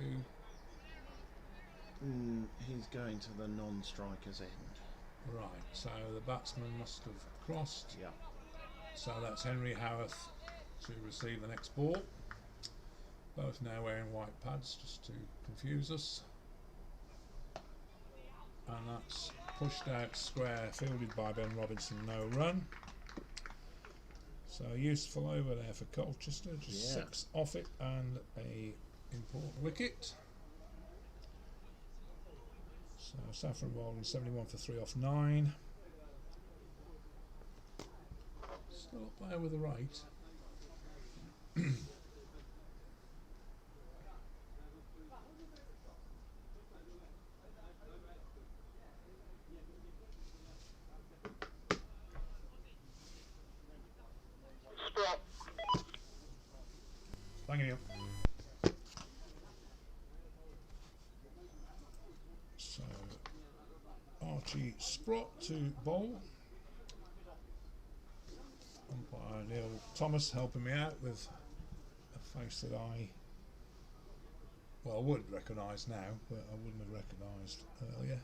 He's going to the non-striker's end. Right, so the batsman must have crossed. Yeah. So that's Henry Howarth to receive the next ball. Both now wearing white pads just to confuse us. And that's pushed out square, fielded by Ben Robinson, no run. So useful over there for Colchester, just 6 off it and a important wicket. So Saffron Walden 71 for 3 off 9. Still up there with the right. Thank you. So Archie Sprott to bowl. Umpire Neil Thomas helping me out with a face that I would recognise now, but I wouldn't have recognised earlier.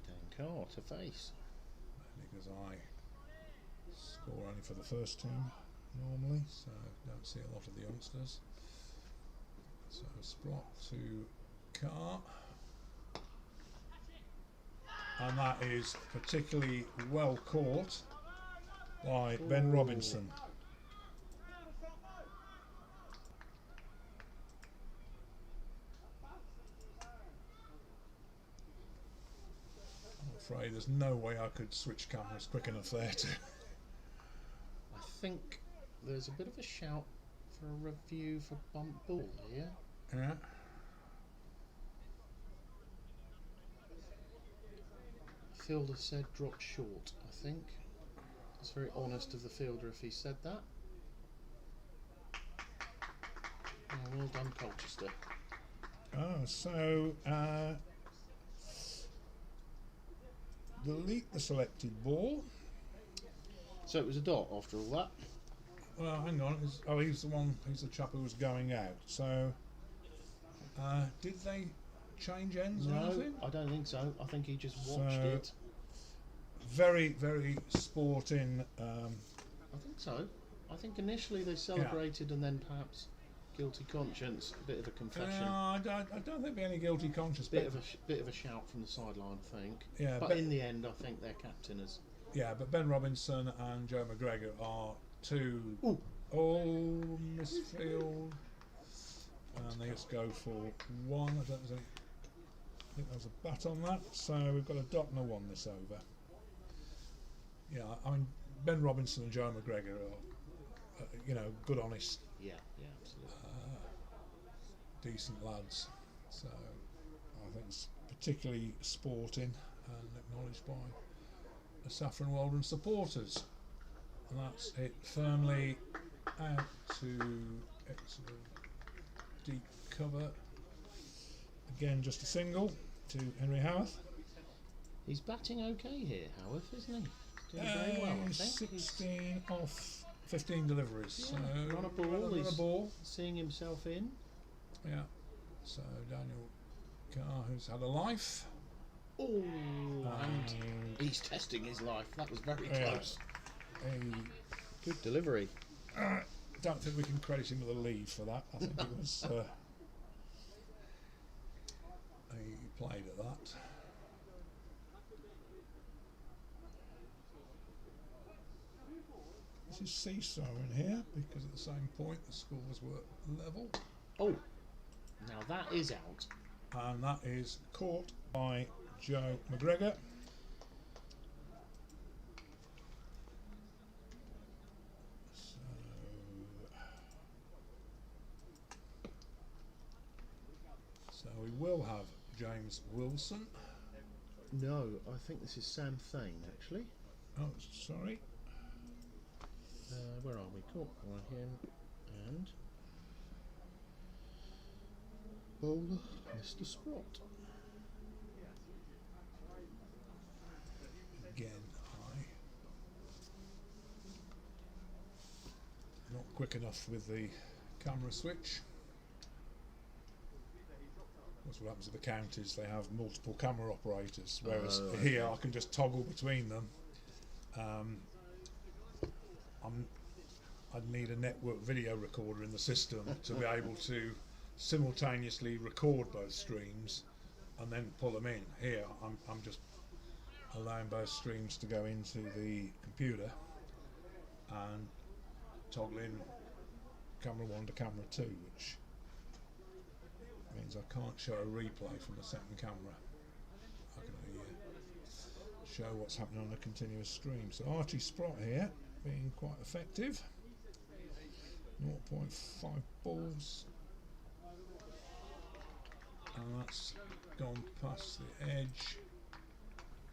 Dan Carr to face. Because I score only for the first team normally, so don't see a lot of the youngsters. So Sprott to Carr, and that is particularly well caught by Ben Robinson. I'm afraid there's no way I could switch cameras quick enough there to. I think there's a bit of a shout for a review for bump ball here. Yeah. Fielder said dropped short, I think. It's very honest of the fielder if he said that. Oh, well done, Colchester. Oh, so delete the selected ball. So it was a dot after all that. Well, hang on. He's the chap who was going out. So, did they change ends or anything? I don't think so. I think he just watched it. very, very sporting. I think so. I think initially they celebrated and then perhaps guilty conscience, a bit of a confession. I don't think there'd be any guilty conscience. Bit of a shout from the sideline, I think. Yeah, but in the end, I think their captain is. Yeah, but Ben Robinson and Joe McGregor are two. Ooh. Oh, misfield. And they just go for one. I think there was a bat on that. So we've got a dot and a one this over. Yeah, I mean, Ben Robinson and Joe McGregor are, good, honest. Yeah, absolutely. Decent lads. So I think it's particularly sporting and acknowledged by the Saffron Walden supporters. And that's it firmly out to excellent deep cover. Again, just a single to Henry Howarth. He's batting okay here, Howarth, isn't he? Doing very well, I think. 16 off 15 deliveries. Yeah, so on a ball. He's ball. Seeing himself in. Yeah. So Daniel Carr, who's had a life. Oh, and he's testing his life. That was very close. Good delivery. Don't think we can credit him with a lead for that. I think it was he played at that. This is seesaw in here because at the same point the scores were level. Oh, now that is out. And that is caught by Joe McGregor. So we will have James Wilson. No, I think this is Sam Thane actually. Oh, sorry. Where are we? Caught by him and bowler Mr. Sprott. Again, high. Not quick enough with the camera switch. That's what happens with the counties. They have multiple camera operators, whereas here I can just toggle between them. I'd need a network video recorder in the system to be able to simultaneously record both streams and then pull them in. Here I'm just allowing both streams to go into the computer and toggling camera 1 to camera 2, which means I can't show a replay from the second camera. I can only show what's happening on a continuous stream. So Archie Sprott here being quite effective. 0.5 balls, and that's gone past the edge.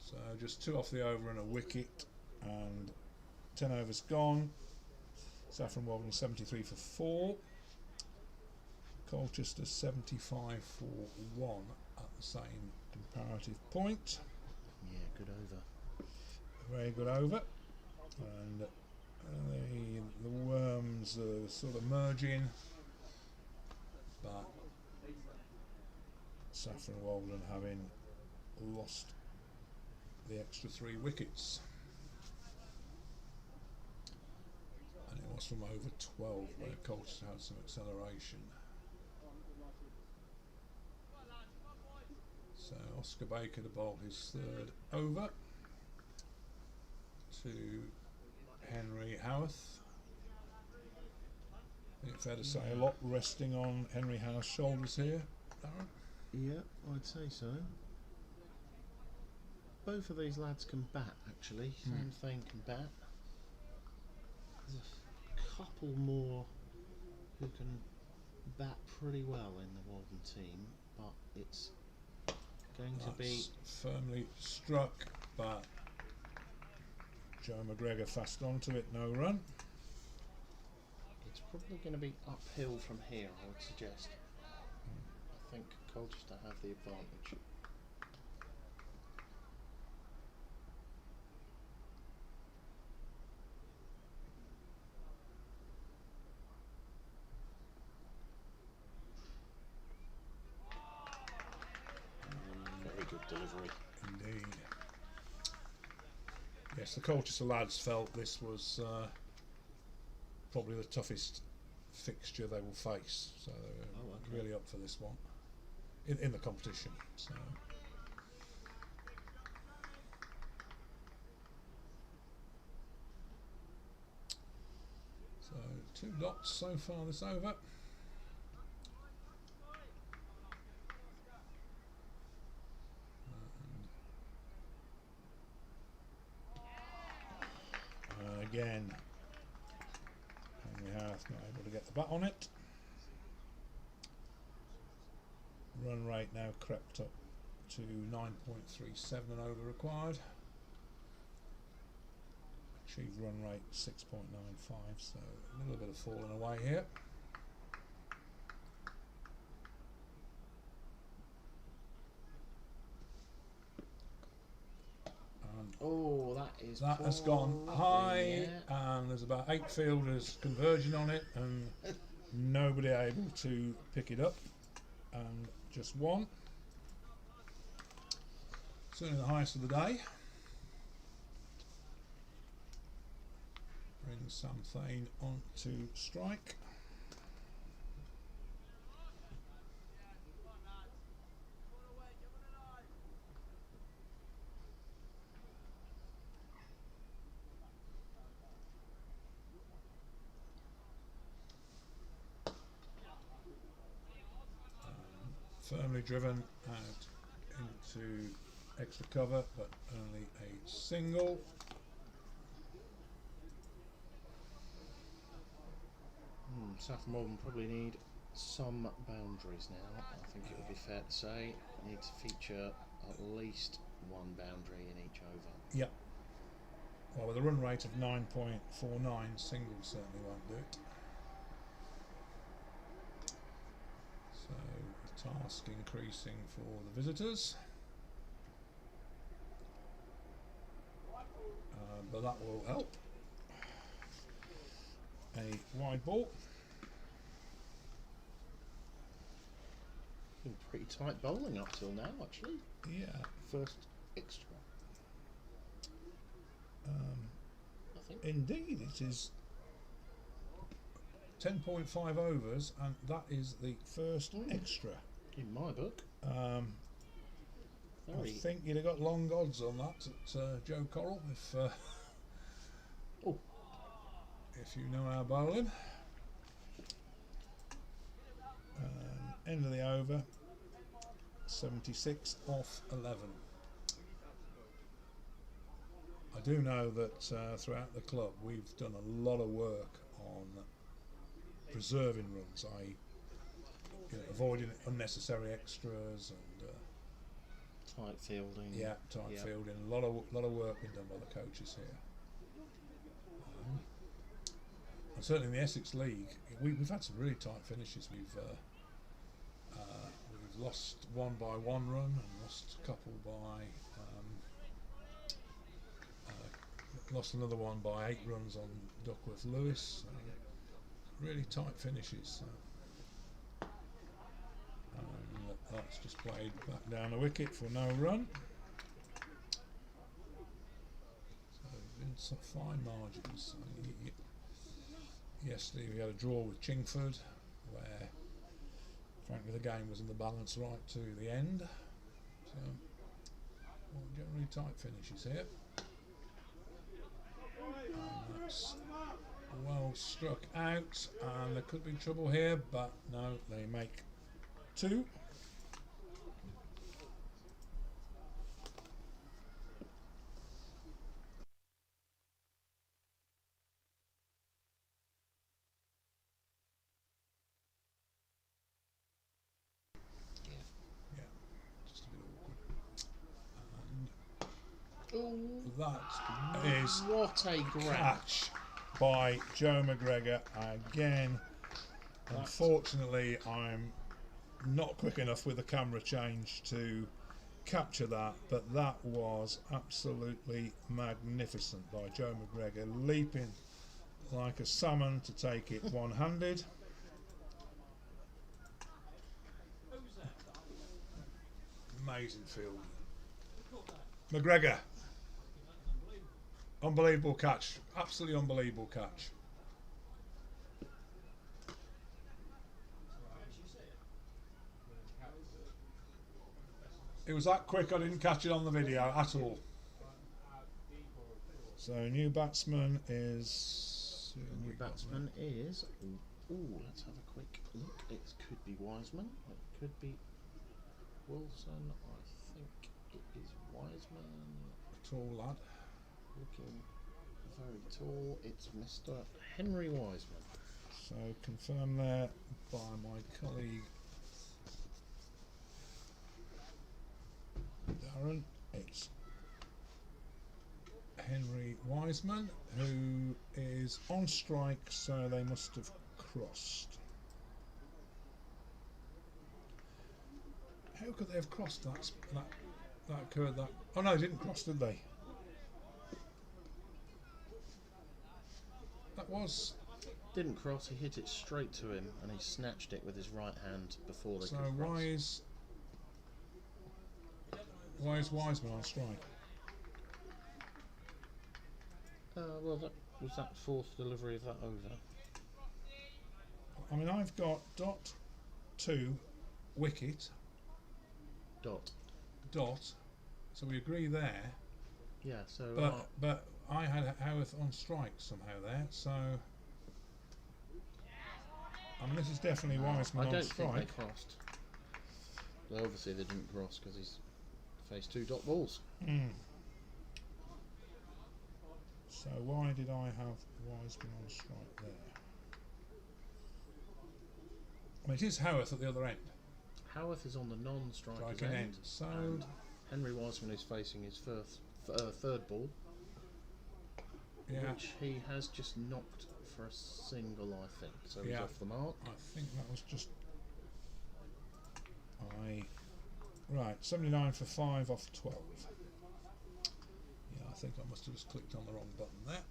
So just 2 off the over and a wicket, and 10 overs gone. Saffron Walden 73 for 4. Colchester 75 for 1 at the same comparative point. Yeah, good over. Very good over. And the worms are sort of merging, but Saffron Walden having lost the extra 3 wickets. And it was from over 12 where Colchester had some acceleration. So Oscar Baker to bowl his 3rd over to Henry Howarth. I think fair to say a lot resting on Henry Howarth's shoulders here, Darren? Yeah, I'd say so. Both of these lads can bat actually. Sam Thane can bat. There's a couple more who can bat pretty well in the Walden team, but it's going to be firmly struck, but Joe McGregor fast onto it, no run. It's probably going to be uphill from here, I would suggest. I think Colchester have the advantage. Very good delivery. Indeed. Yes, the Colchester lads felt this was probably the toughest fixture they will face, so they were really up for this one in the competition. So. So 2 dots so far this over. Again, Henry Howarth not able to get the bat on it. Run rate now crept up to 9.37 and over required. Achieved run rate 6.95, so a little bit of falling away here. Oh, that has gone high, and there's about 8 fielders converging on it, and nobody able to pick it up, and just one. Certainly the highest of the day. Brings Sam Thane on to strike. Firmly driven out into extra cover, but only a single. Saffron Walden probably need some boundaries now. I think it would be fair to say need to feature at least one boundary in each over. Yep. Well, with a run rate of 9.49, singles certainly won't do it. So the task increasing for the visitors, but that will help. A wide ball. Been pretty tight bowling up till now, actually. Yeah. First extra. I think. Indeed, it is 10.5 overs, and that is the first extra. In my book. I think you'd have got long odds on that at Joe Correll if you know our bowling. End of the over, 76 off 11. I do know that throughout the club we've done a lot of work on preserving runs, i.e. avoiding unnecessary extras and tight fielding. Yeah, tight fielding. A lot of work being done by the coaches here. And certainly in the Essex League, we've had some really tight finishes. We've lost one by 1 run and lost a couple by lost another one by 8 runs on Duckworth Lewis. Really tight finishes. That's just played back down the wicket for no run. So been some fine margins. Yesterday we had a draw with Chingford, where frankly the game was in the balance right to the end. So generally tight finishes here. And that's well struck out, and there could be trouble here, but no, they make 2. That is what a catch by Joe McGregor again. Unfortunately, I'm not quick enough with the camera change to capture that, but that was absolutely magnificent by Joe McGregor, leaping like a salmon to take it one-handed. Amazing field. McGregor. Unbelievable catch. Absolutely unbelievable catch. It was that quick I didn't catch it on the video at all. So new batsman is... New batsman is... Ooh, let's have a quick look. It could be Wiseman. It could be Wilson. I think it is Wiseman. Tall lad. Looking very tall. It's Mr. Henry Wiseman. So confirmed there by my colleague Darren. It's Henry Wiseman, who is on strike, so they must have crossed. How could they have crossed that occurred that? Oh no, they didn't cross, did they? That was... Didn't cross, he hit it straight to him and he snatched it with his right hand before they so could cross. Why is Wiseman on strike? Well, that was that fourth delivery of that over. I mean, I've got dot 2 wicket Dot. so we agree there. Yeah, so... But I had Howarth on strike somehow there, so... I mean, this is definitely Wiseman on strike. I don't think they crossed. Well, obviously they didn't cross because he's faced 2 dot balls. So why did I have Wiseman on strike there? I mean, it is Howarth at the other end. Howarth is on the non-striker's Striker end. end. So And Henry Wiseman is facing his third ball, yeah, which he has just knocked for a single, I think. So he's off the mark. I think that was just right, 79 for 5 off 12. Yeah, I think I must have just clicked on the wrong button there.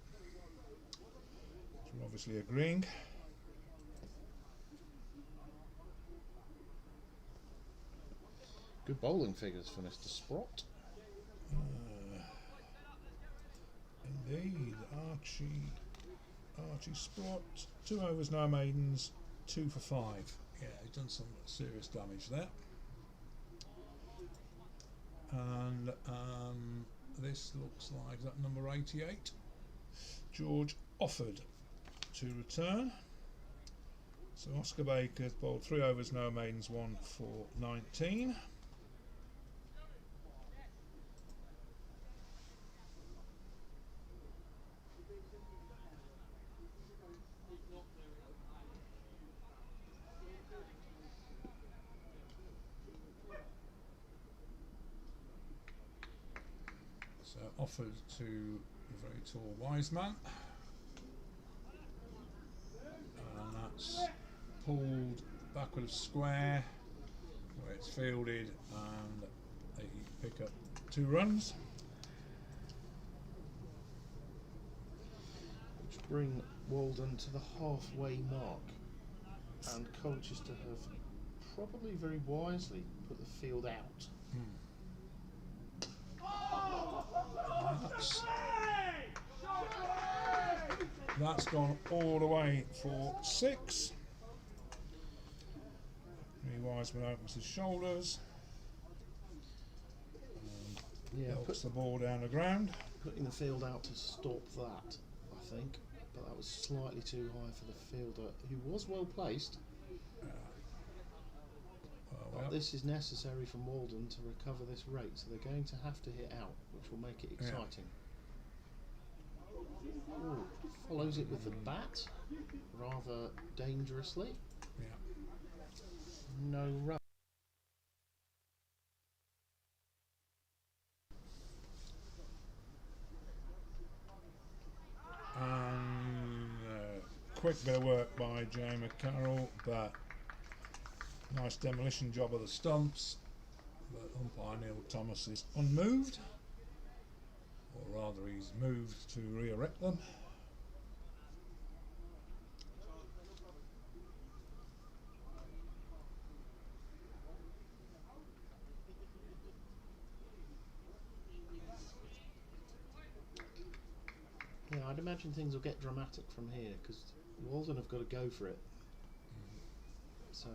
So we're obviously agreeing. Good bowling figures for Mr. Sprott. Indeed, Archie Sprott, 2 overs, no maidens, 2 for 5. Yeah, he's done some serious damage there. And this looks like that number 88. George offered to return. So Oscar Baker's bowled 3 overs, no maidens, 1 for 19. So offered to the very tall Wiseman, and that's pulled backward square where it's fielded, and they pick up 2 runs, Which bring Walden to the halfway mark. And Colchester have probably very wisely put the field out. That's gone all the way for 6. Wiseman opens his shoulders, helps the ball down the ground. Putting the field out to stop that, I think, but that was slightly too high for the fielder, who was well placed. But this is necessary from Walden to recover this rate, so they're going to have to hit out, which will make it exciting. Ooh, follows it with the bat, rather dangerously. No run. Quick bit of work by Jay McCarroll, but nice demolition job of the stumps. But umpire Neil Thomas is unmoved, or rather he's moved to re-erect them. I'd imagine things will get dramatic from here because Walden have got to go for it. So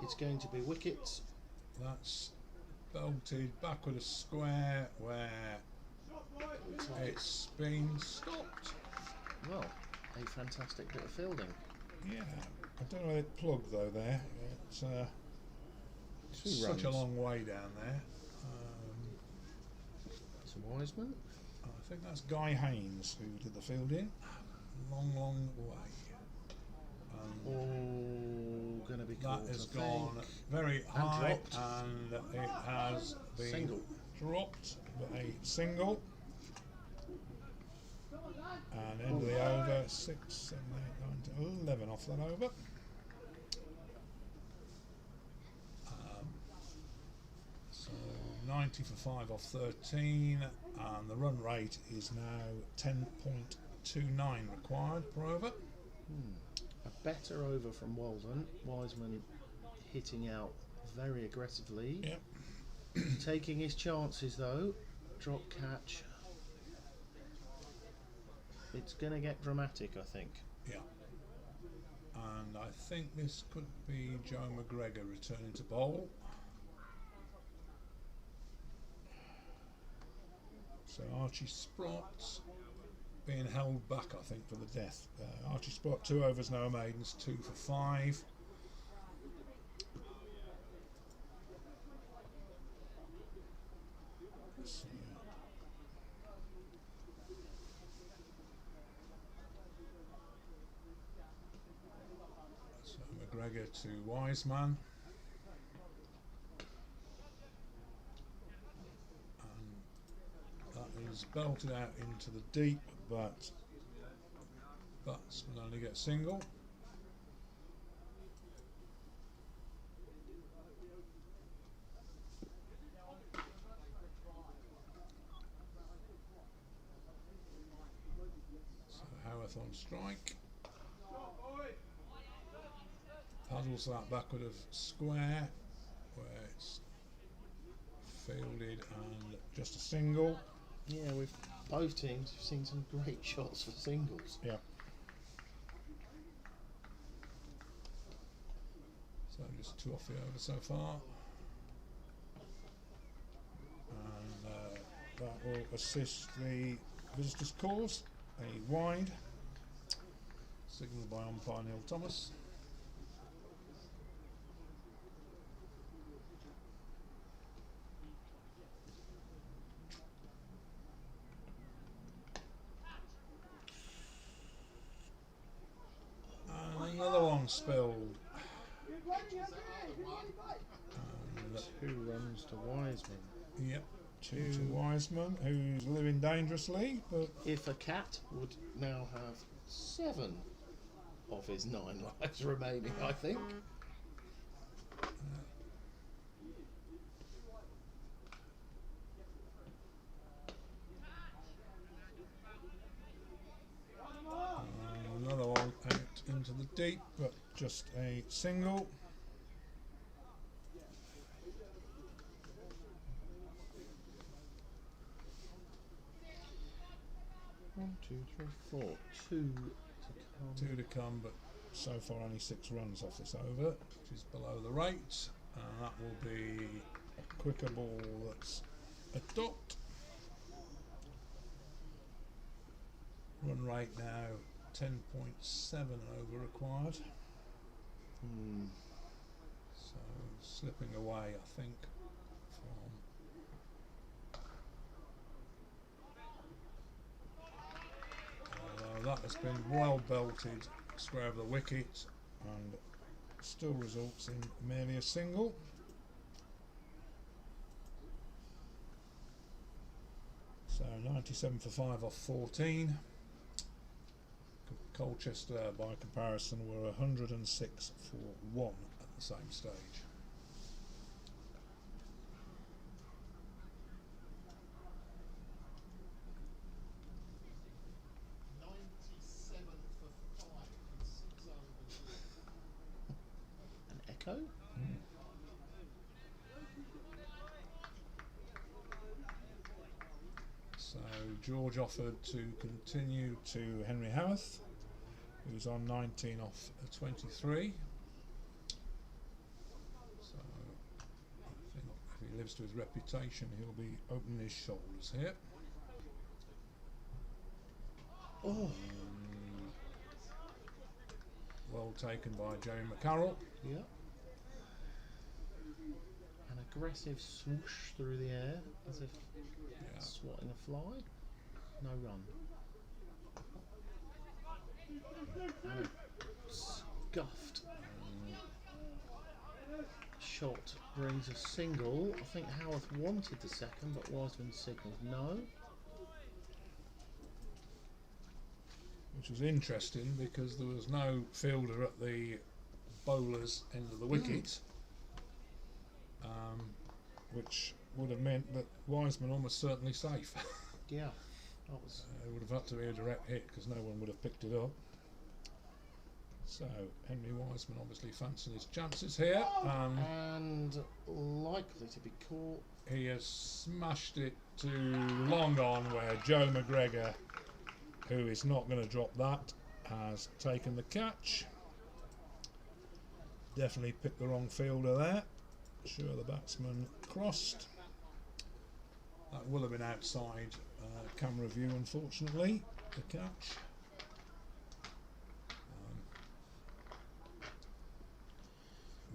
it's going to be wickets. That's belted back with a square where it's been stopped. Well, a fantastic bit of fielding. Yeah, I don't know where it plugged though there. It's such a long way down there. It's a Wiseman. I think that's Guy Haynes who did the fielding. Long way. Going to be That caught, has I gone think. very high dropped. and it has been Single. dropped, but a single. And end of the over, 6, 7, 8, 9, 10, 11 off that over. So 90 for 5 off 13, and the run rate is now 10.29 required per over. A better over from Walden. Wiseman hitting out very aggressively. Yep. Taking his chances though. Drop catch. It's going to get dramatic, I think. Yeah. And I think this could be Joe McGregor returning to bowl. So Archie Sprott being held back, I think, for the death. Archie Sprott, 2 overs, no maidens, 2 for 5. So McGregor to Wiseman. That is belted out into the deep, but Butts will only get single. So Howarth on strike. Puzzles that backward of square, where it's fielded and just a single. Yeah, with both teams, we've seen some great shots for singles. Yeah. So just 2 off the over so far. And that will assist the visitors' cause. A wide, signalled by umpire Neil Thomas. Another one spilled. And 2 runs to Wiseman. yep, 2 to Wiseman, who's living dangerously, but If a cat would now have 7 of his 9 lives remaining, I think. another one out into the deep, but just a single. One, two, three, four. 2 to come. 2 to come, but so far only 6 runs off this over, which is below the rate, and that will be a quicker ball that's a dot. Run rate now 10.7 over required. So slipping away, I think, from that has been well belted square of the wicket and still results in merely a single. So 97 for 5 off 14. Colchester, by comparison, were 106 for 1 at the same stage. An echo? So George offered to continue to Henry Howarth, who's on 19 off 23. So I think if he lives to his reputation, he'll be opening his shoulders here. Oh, Well taken by Jamie McCarroll. yeah. An aggressive swoosh through the air as if swatting a fly. No run. And a scuffed shot brings a single. I think Howarth wanted the second, but Wiseman signalled no. Which was interesting because there was no fielder at the bowler's end of the wicket, which would have meant that Wiseman almost certainly safe. Yeah, that was. It would have had to be a direct hit because no one would have picked it up. So Henry Wiseman obviously fancying his chances here, And likely to be caught. he has smashed it to long on where Joe McGregor, who is not going to drop that, has taken the catch. Definitely picked the wrong fielder there. Sure, the batsman crossed. That will have been outside camera view, unfortunately, the catch.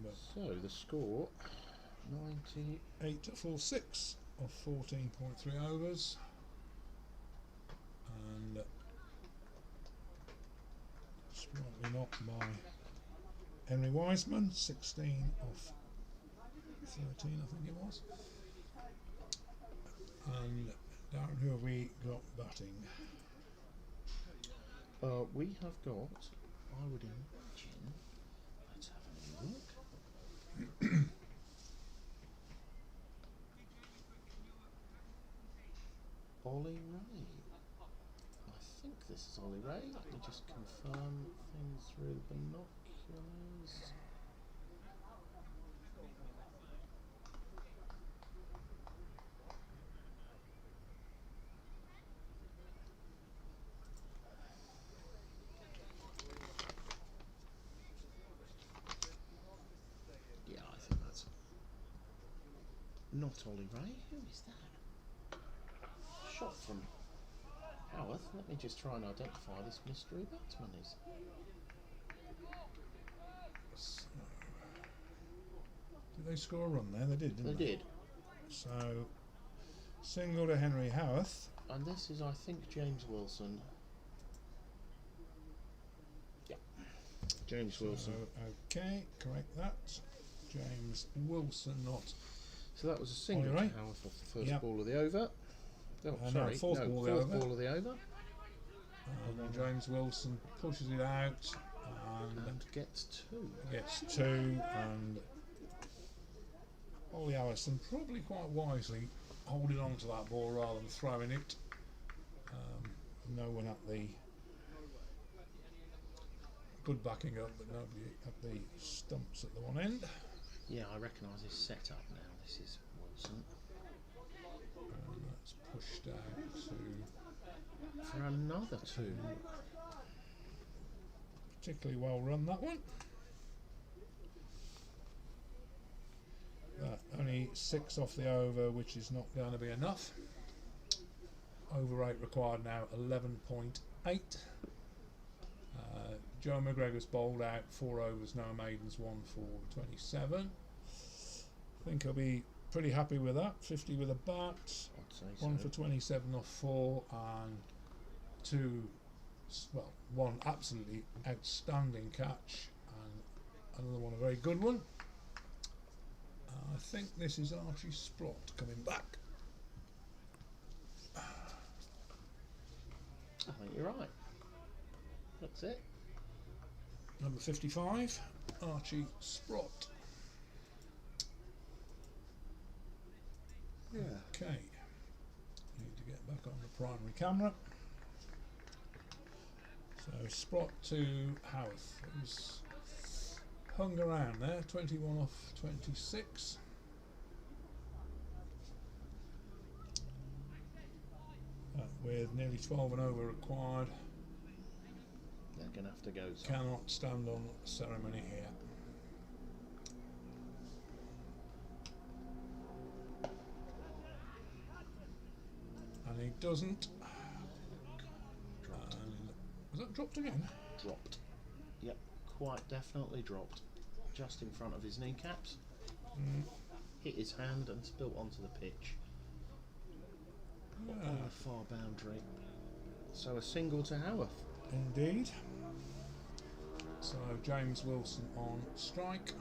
But So the score 8 for 6 of 14.3 overs. And slightly knocked by Henry Wiseman, 16 of 13 I think it was. And Darren, who have we got batting? we have got, I would imagine, let's have a look. Ollie Ray. I think this is Ollie Ray. Let me just confirm things through the binoculars. Yeah, I think that's not Ollie Ray. Who is that? Shot from Howarth. Let me just try and identify this mystery batsman is. So, did they score a run there? They did, didn't They they? did. So, single to Henry Howarth. And this is, I think, James Wilson. Yeah. James Wilson. So, okay, correct that. James Wilson, not. So that was a single Ollie to Ray. Howarth off the first ball of the over. Oh, No, sorry. fourth ball of the over. ball of the over. And then James Wilson pushes it out and And gets two. gets two. And Ollie Allison probably quite wisely holding on to that ball rather than throwing it. No one at the good backing up, but nobody at the stumps at the one end. Yeah, I recognise his setup now. This is Wilson. And that's pushed out to For another two. particularly well run, that one. Only 6 off the over, which is not going to be enough. Over rate required now 11.8. Joe McGregor's bowled out 4 overs, no maidens, 1 for 27. I think he'll be pretty happy with that. 50 with a bat, I'd say 1 so. for 27 off 4, and 2, well, 1 absolutely outstanding catch, and another one a very good one. I think this is Archie Sprott coming back. I think you're right. That's it. Number 55, Archie Sprott. Yeah. Okay, need to get back on the primary camera. So Sprott to Howarth. It was hung around there, 21 off 26. with nearly 12 and over required. They're going to have to go. Cannot stand on ceremony here. And he doesn't. Dropped. And was that dropped again? Dropped. Yep, quite definitely dropped. Just in front of his kneecaps. Hit his hand and spilt onto the pitch. On the far boundary. So a single to Howarth. Indeed. So James Wilson on strike.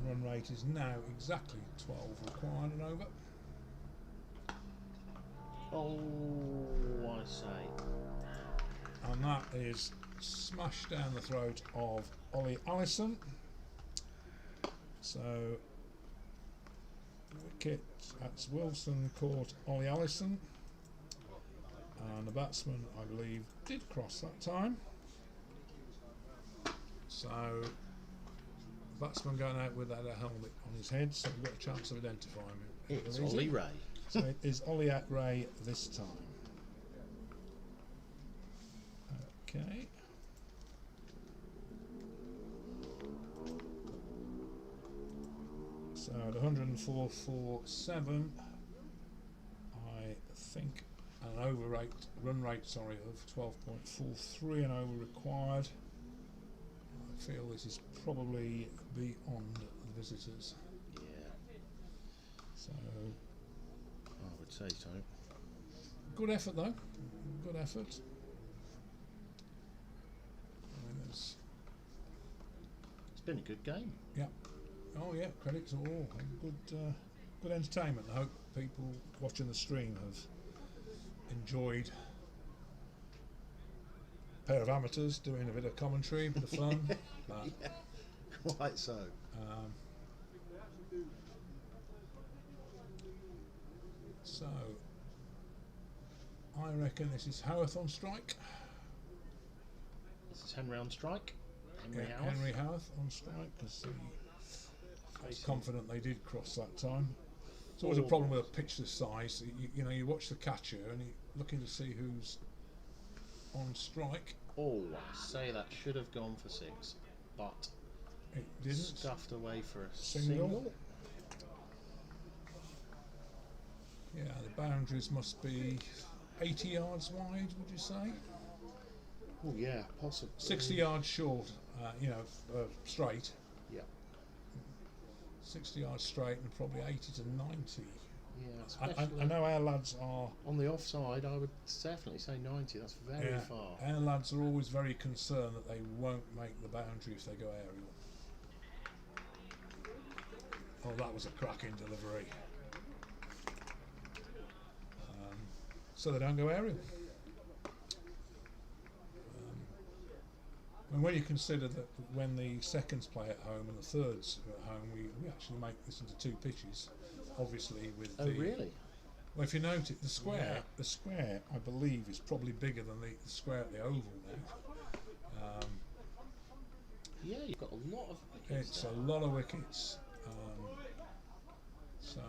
Run rate is now exactly 12 required and over. Oh, I say. And that is smashed down the throat of Ollie Allison. So wicket, that's Wilson caught Ollie Allison. And the batsman, I believe, did cross that time. So the batsman going out without a helmet on his head, so we've got a chance of identifying him. It's Ollie Ray. So it is Ollie Ray this time. Okay. So at 104.47, I think an run rate of 12.43 and over required. I feel this is probably beyond the visitors. Yeah. So I would say so. good effort though. Good effort. I mean, it's been a good game. Yeah. Oh yeah, credit to all. Good entertainment. I hope people watching the stream have enjoyed a pair of amateurs doing a bit of commentary, a bit of fun. Yeah, quite so. So I reckon this is Howarth on strike. This is Henry on strike. Henry Howarth on strike because I was confident they did cross that time. It's always a problem with a pitch this size. You know, you watch the catcher and you're looking to see who's on strike. Oh, I say that should have gone for 6, but it didn't. Stuffed away for a single. Yeah, the boundaries must be 80 yards wide, would you say? Oh yeah, possibly. 60 yards short, straight. Yeah. 60 yards straight and probably 80 to 90. Yeah, I know our lads are... On the offside, I would definitely say 90, that's very far. Our lads are always very concerned that they won't make the boundary if they go aerial. Oh, that was a cracking delivery. So they don't go aerial. And when you consider that when the seconds play at home and the thirds are at home, we actually make this into 2 pitches, obviously with the... Oh really? Well, if you note it, the square, I believe, is probably bigger than the square at the oval now. Yeah, you've got a lot of wickets. It's a lot of wickets. So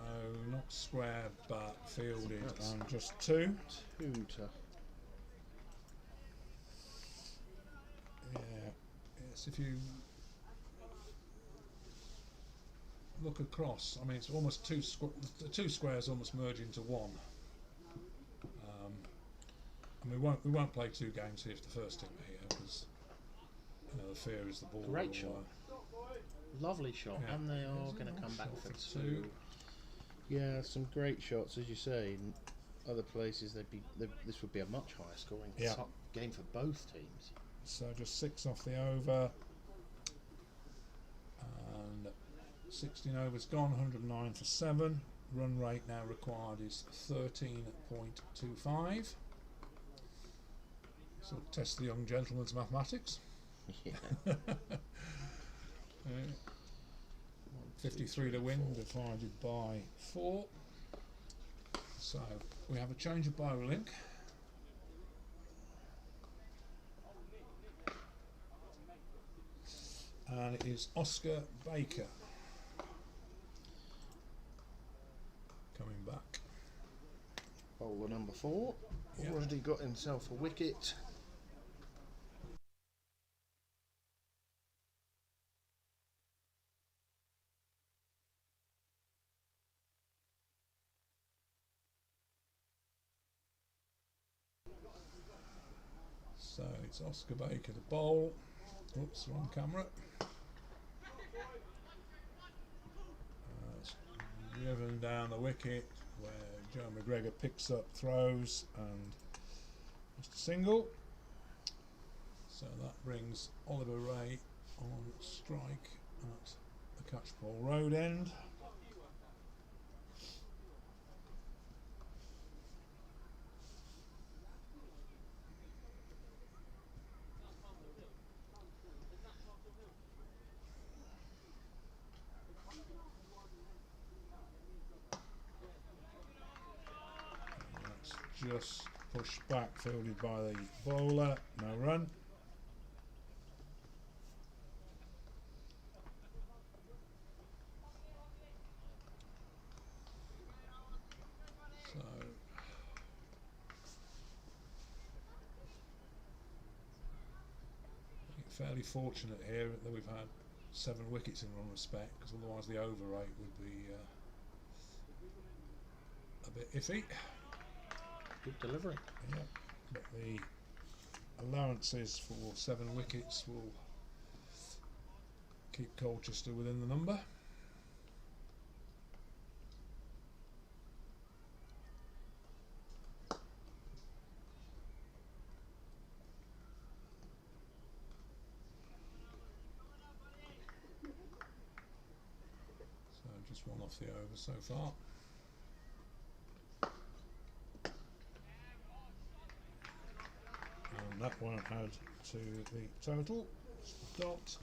not square, but fielded, and just 2. 2 to... Yeah, yes, if you look across, I mean, it's almost the 2 squares almost merge into 1. And we won't play 2 games here if the first team are here, because the fear is the ball. Great shot. Lovely shot, Yeah. and they are going to come back for 2. Yeah, some great shots, as you say. In other places, this would be a much higher scoring game for both teams. So just 6 off the over, and 16 overs gone, 109 for 7. Run rate now required is 13.25. So test the young gentleman's mathematics. Yeah. 53 to win divided by 4. So we have a change of bowler link. And it is Oscar Baker coming back. Bowler number 4 Yep. already got himself a wicket. So it's Oscar Baker the bowl. Oops, wrong camera. It's driven down the wicket where Joe McGregor picks up, throws, and just a single. So that brings Oliver Ray on strike at the Catchpole Road end. Just pushed back, fielded by the bowler, no run. So fairly fortunate here that we've had 7 wickets in one respect, because otherwise the over rate would be a bit iffy. Good delivery. Yeah, but the allowances for 7 wickets will keep Colchester within the number. So just 1 off the over so far. And that won't add to the total. It's the dot.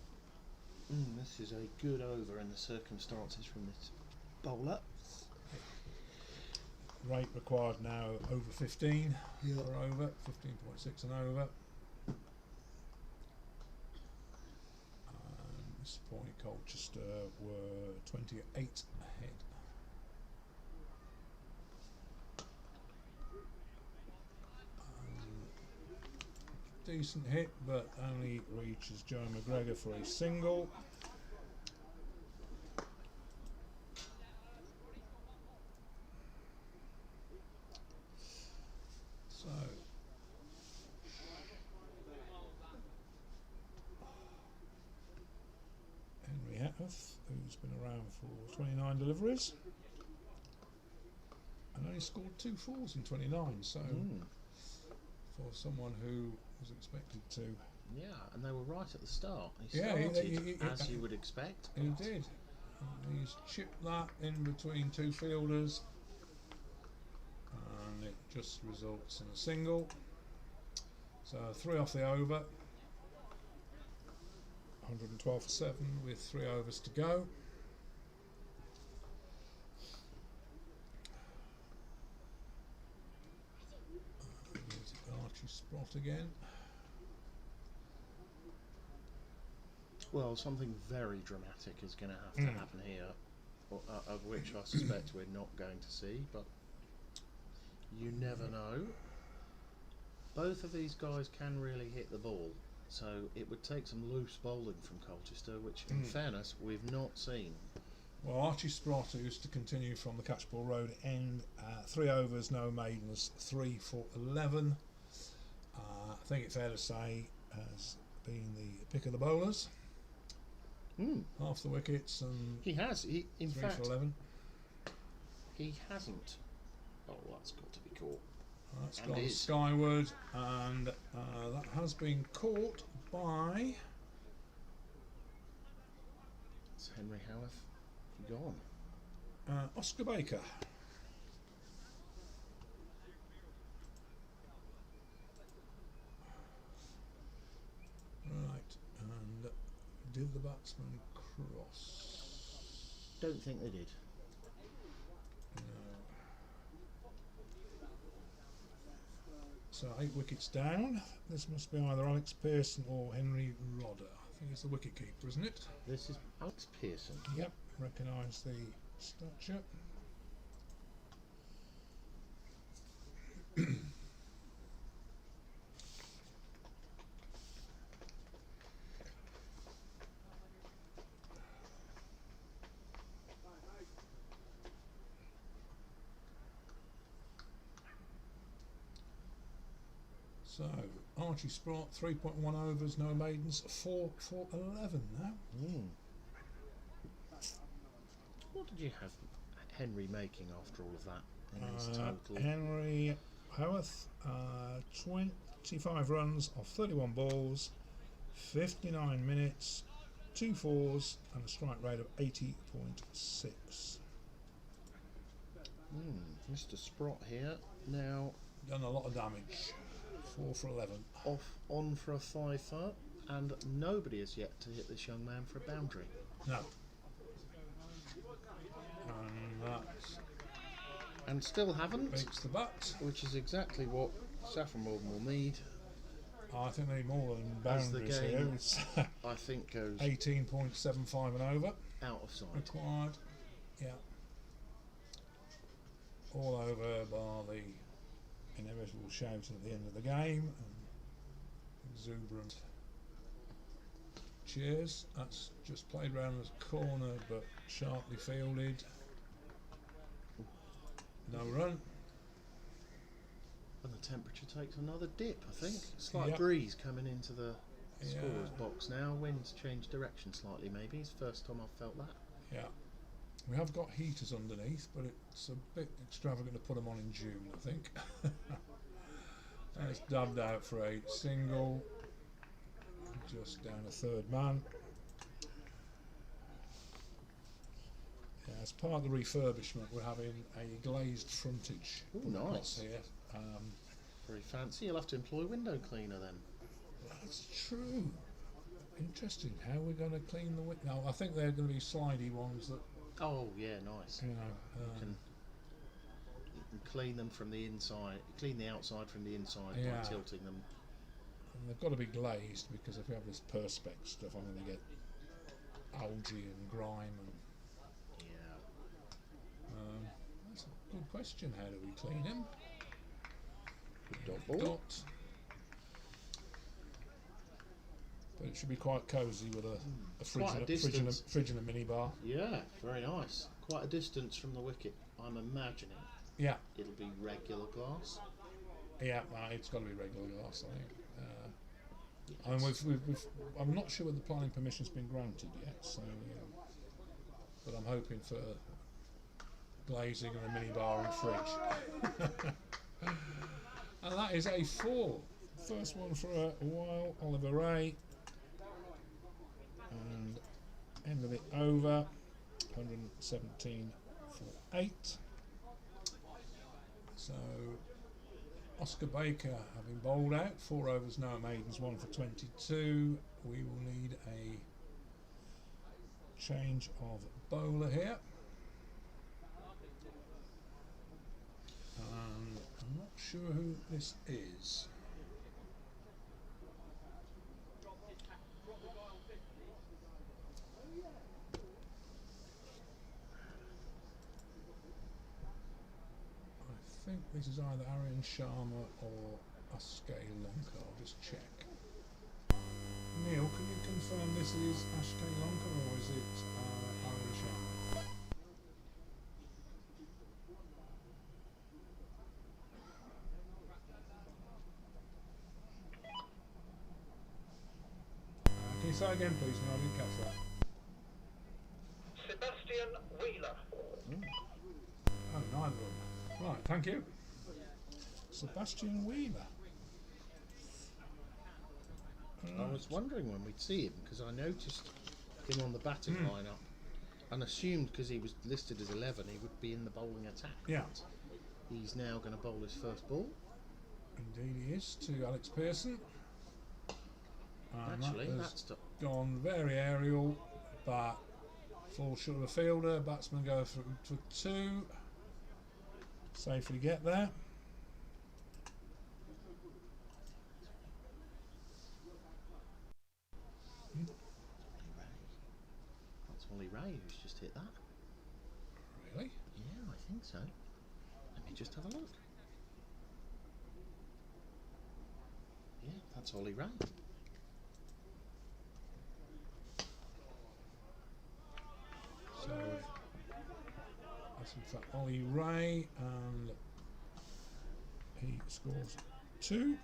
This is a good over in the circumstances from this bowler. Rate required now over 15 for over, 15.6 and over. And this point Colchester were 28 ahead. Decent hit, but only reaches Joe McGregor for a single. So Henry Hatworth, who's been around for 29 deliveries and only scored 2 fours in 29, so for someone who was expected to. Yeah, and they were right at the start. He Yeah, started as you would expect. He did. He's chipped that in between 2 fielders, and it just results in a single. So 3 off the over, 112 for 7 with 3 overs to go. Here's Archie Sprott again. Well, something very dramatic is going to have to happen here, of which I suspect we're not going to see, but you never know. Both of these guys can really hit the ball, so it would take some loose bowling from Colchester, which in fairness we've not seen. Well, Archie Sprott, who's to continue from the Catchpole Road end, 3 overs, no maidens, 3 for 11. I think it's fair to say has been the pick of the bowlers. Half the wickets, and He has. In 3 fact, for 11. he hasn't. Oh, that's got to be caught. That's And gone is. skyward, and that has been caught by. It's Henry Howarth gone. Oscar Baker. Right, and did the batsman cross? Don't think they did. No. So 8 wickets down. This must be either Alex Pearson or Henry Rodder. I think it's the wicket keeper, isn't it? This is Alex Pearson. Yep, recognise the stature. So Archie Sprott, 3.1 overs, no maidens, 4 for 11 now. What did you have Henry making after all of that in his total? Henry Howarth, 25 runs off 31 balls, 59 minutes, 2 fours and a strike rate of 80.6. Mr. Sprott here now Done a lot of damage. 4 for 11. on for a 5-fer, and nobody has yet to hit this young man for a boundary. No. And that And still haven't, beats the bat. which is exactly what Saffron Walden will need. I think they need more than As the boundaries game- here. It's I think goes 18.75 and over out of sight. required. Yeah. All over bar the inevitable shout at the end of the game and exuberant cheers. That's just played round the corner but sharply fielded. No run. And the temperature takes another dip, I think. Slight Yep. breeze coming into the scorer's Yeah. box now. Wind's changed direction slightly, maybe. It's the first time I've felt that. Yeah. We have got heaters underneath, but it's a bit extravagant to put them on in June, I think. And it's dubbed out for a single, just down a third man. Yeah, as part of the refurbishment, we're having a glazed frontage. Ooh, nice. Here. Very fancy. You'll have to employ window cleaner then. That's true. Interesting. How we're going to clean the window? No, I think they're going to be slidey ones that, Oh, yeah, nice. you know. You can clean them from the inside, clean the outside from the inside Yeah. by tilting them. And they've got to be glazed because if we have this perspex stuff, I'm going to get algae and grime. And Yeah. that's a good question. How do we clean him? Good dot ball. Dot. But it should be quite cosy with a fridge, Quite a and a distance. fridge and a mini bar. Yeah, very nice. Quite a distance from the wicket. I'm imagining Yeah, it'll be regular glass. yeah. It's got to be regular glass, I think. Yes. And I'm not sure whether the planning permission's been granted yet. So, but I'm hoping for glazing and a mini bar and fridge. And that is a 4. First one for a while, Oliver Ray. And end of it over, 117 for 8. So Oscar Baker having bowled out, 4 overs, no maidens, 1 for 22. We will need a change of bowler here. And I'm not sure who this is. I think this is either Aryan Sharma or Askay Lonka. I'll just check. Neil, can you confirm this is Askay Lonka or is it Aryan Sharma? Can you say again, please? No, I didn't catch that. Sebastian Wheeler. Oh, neither of them. Right, thank you. Sebastian Wheeler. I was wondering when we'd see him because I noticed him on the batting lineup and assumed because he was listed as 11 he would be in the bowling attack. Yeah. He's now going to bowl his first ball. Indeed he is, to Alex Pearson. And Actually, that has that's gone very aerial, but falls short of a fielder. Batsman go for 2. Safely get there. That's Ollie Ray who's just hit that. Really? Yeah, I think so. Let me just have a look. Yeah, that's Ollie Ray. So that's in fact Ollie Ray, and he scores 2.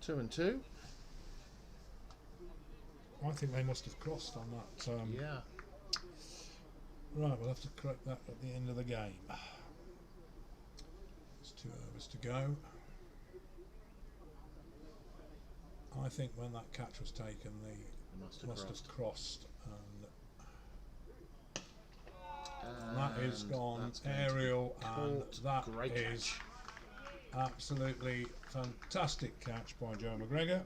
2 and 2. I think they must have crossed on that. Yeah. Right, we'll have to correct that at the end of the game. There's 2 overs to go. I think when that catch was taken, they must have crossed, and that is gone aerial, and that is absolutely fantastic catch by Joe McGregor.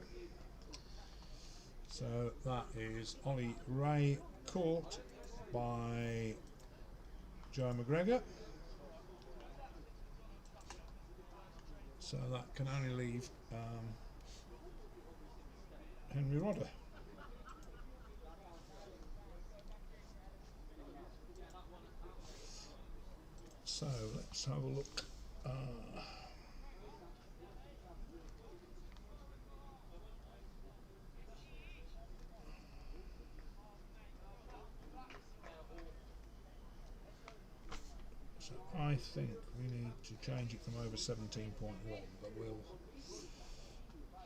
So that is Ollie Ray caught by Joe McGregor. So that can only leave Henry Rodder. So let's have a look. So I think we need to change it from over 17.1, but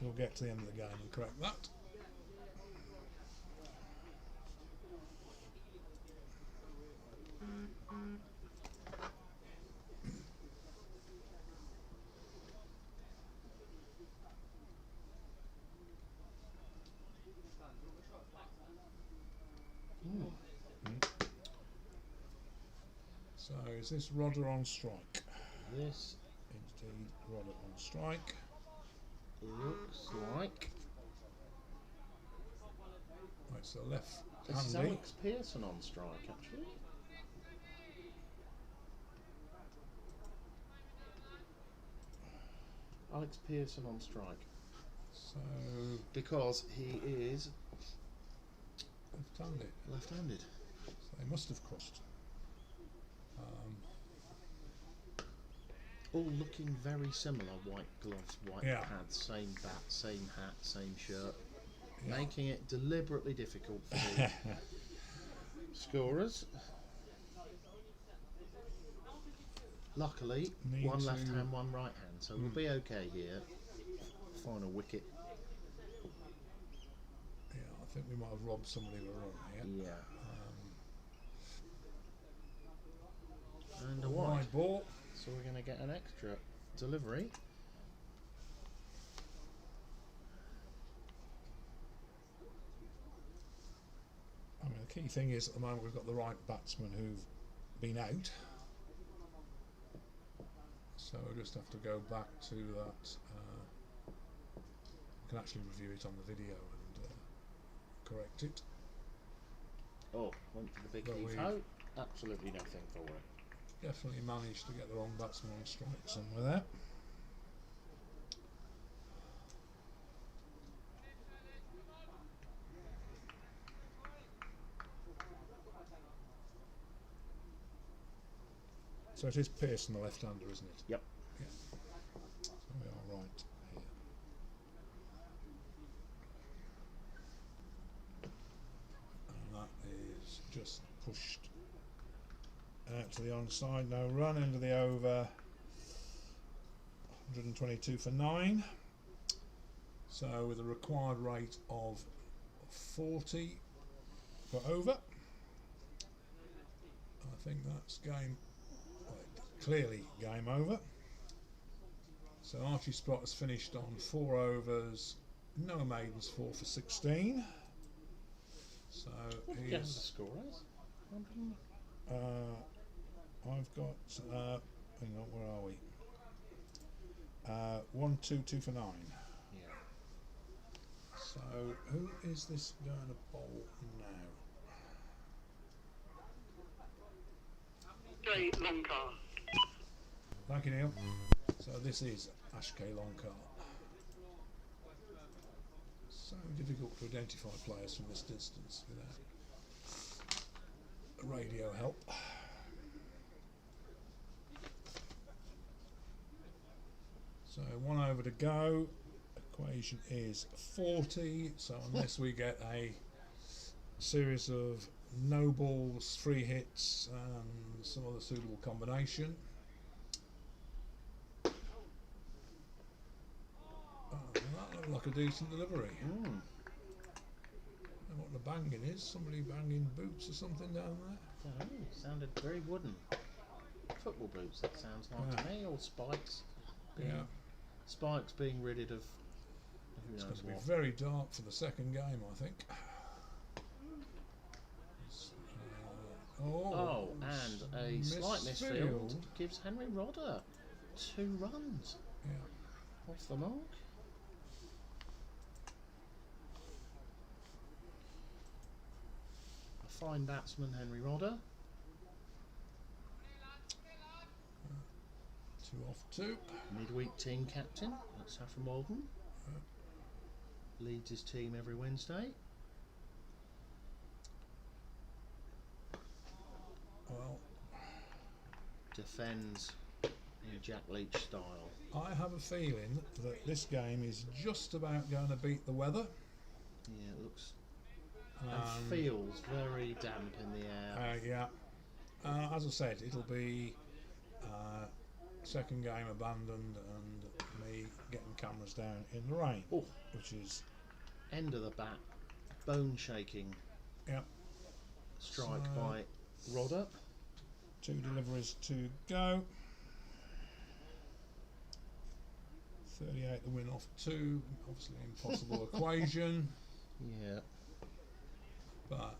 we'll get to the end of the game and correct that. So is this Rodder on strike? This Indeed, Rodder on strike. Looks like It's the left this is handy. Alex Pearson on strike, actually. Alex Pearson on strike. So Because he is left-handed. left-handed. So they must have crossed. All looking very similar. White gloves, white Yeah. pads, same bat, same hat, same shirt. Yeah. Making it deliberately difficult for the scorers. Luckily, Need one to- left hand, one right hand, so we'll be okay here. Final wicket. Yeah, I think we might have robbed somebody of a run here. Yeah. And a Wide wide. ball. So we're going to get an extra delivery. I mean, the key thing is at the moment we've got the right batsmen who've been out. So we'll just have to go back to that. We can actually review it on the video and correct it. Oh, went for the big But heave we- ho. Absolutely nothing for it. Definitely managed to get the wrong batsman on strike somewhere there. So it is Pearson, the left-hander, isn't it? Yep. Yeah. So we are right here. And that is just pushed out to the onside. No run, end of the over. 122 for 9. So with a required rate of 40 for over. I think that's clearly game over. So Archie Sprott has finished on 4 overs, no maidens, 4 for 16. So What he's the score is? I've got hang on, where are we? 122 for 9. Yeah. So who is this going to bowl now? Jay Longcar. Thank you, Neil. So this is Ashkay Longcar. So difficult to identify players from this distance without radio help. So 1 over to go. Equation is 40. So unless we get a series of no balls, free hits, and some other suitable combination. That looked like like a decent delivery. Mm. And what the banging is, somebody banging boots or something down there. Oh, sounded very wooden. Football boots, that sounds like to me, or spikes. Spikes being ridded of who It's knows going to what. be very dark for the second game, I think. And a slight misfield gives Henry Rodder 2 runs. Yeah. Off the mark. A fine batsman, Henry Rodder. 2 off 2. Midweek team captain at Saffron Walden. Leads his team every Wednesday. Well, Defends in Jack Leach style. I have a feeling that this game is just about going to beat the weather. Yeah, it looks and feels very damp in the air. Yeah. As I said, it'll be second game abandoned and me getting cameras down in the rain, which is end of the bat, bone shaking. Yeah. Strike by Rodder. 2 deliveries to go. 38 the win off 2. Obviously impossible equation. Yeah. But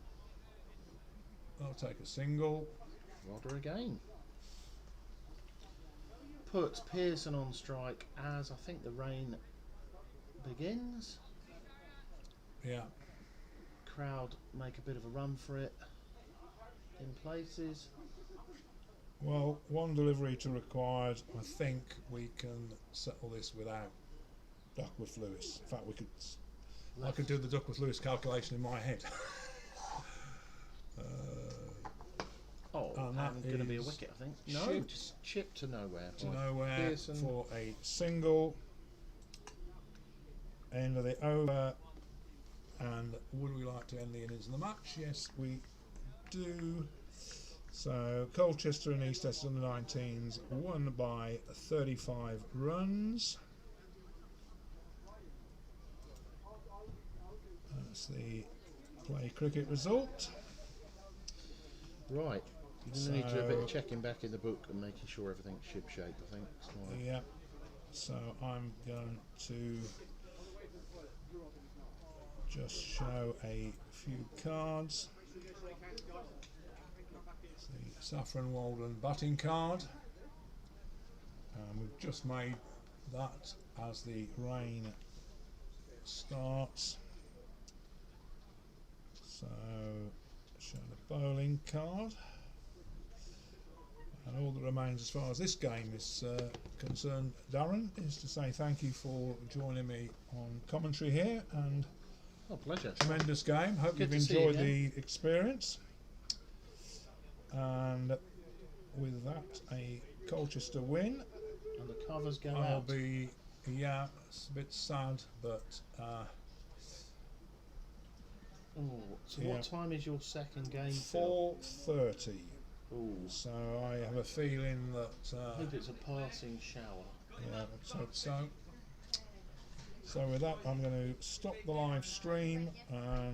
I'll take a single. Rodder again. Puts Pearson on strike as I think the rain begins. Yeah. Crowd make a bit of a run for it in places. Well, 1 delivery to required. I think we can settle this without Duckworth-Lewis. In fact, I could do the Duckworth-Lewis calculation in my head. And going to be a wicket, I think. No, just chip to nowhere. To nowhere Pearson. For a single. End of the over. And would we like to end the innings of the match? Yes, we do. So Colchester and East Essex under 19s won by 35 runs. That's the play cricket result. Right. You need to do a bit of checking back in the book and making sure everything's ship shape, I think. Yeah. So I'm going to just show a few cards. It's the Saffron Walden batting card. We've just made that as the rain starts. So show the bowling card. And all that remains as far as this game is concerned, Darren, is to say thank you for joining me on commentary here, and pleasure. Tremendous game. Hope you've enjoyed the experience. And with that, a Colchester win. And the covers go I'll out. It's a bit sad, but so what time is your second game? 4:30. So I have a feeling that I think it's a passing shower. Yeah, let's hope so. So with that, I'm going to stop the live stream and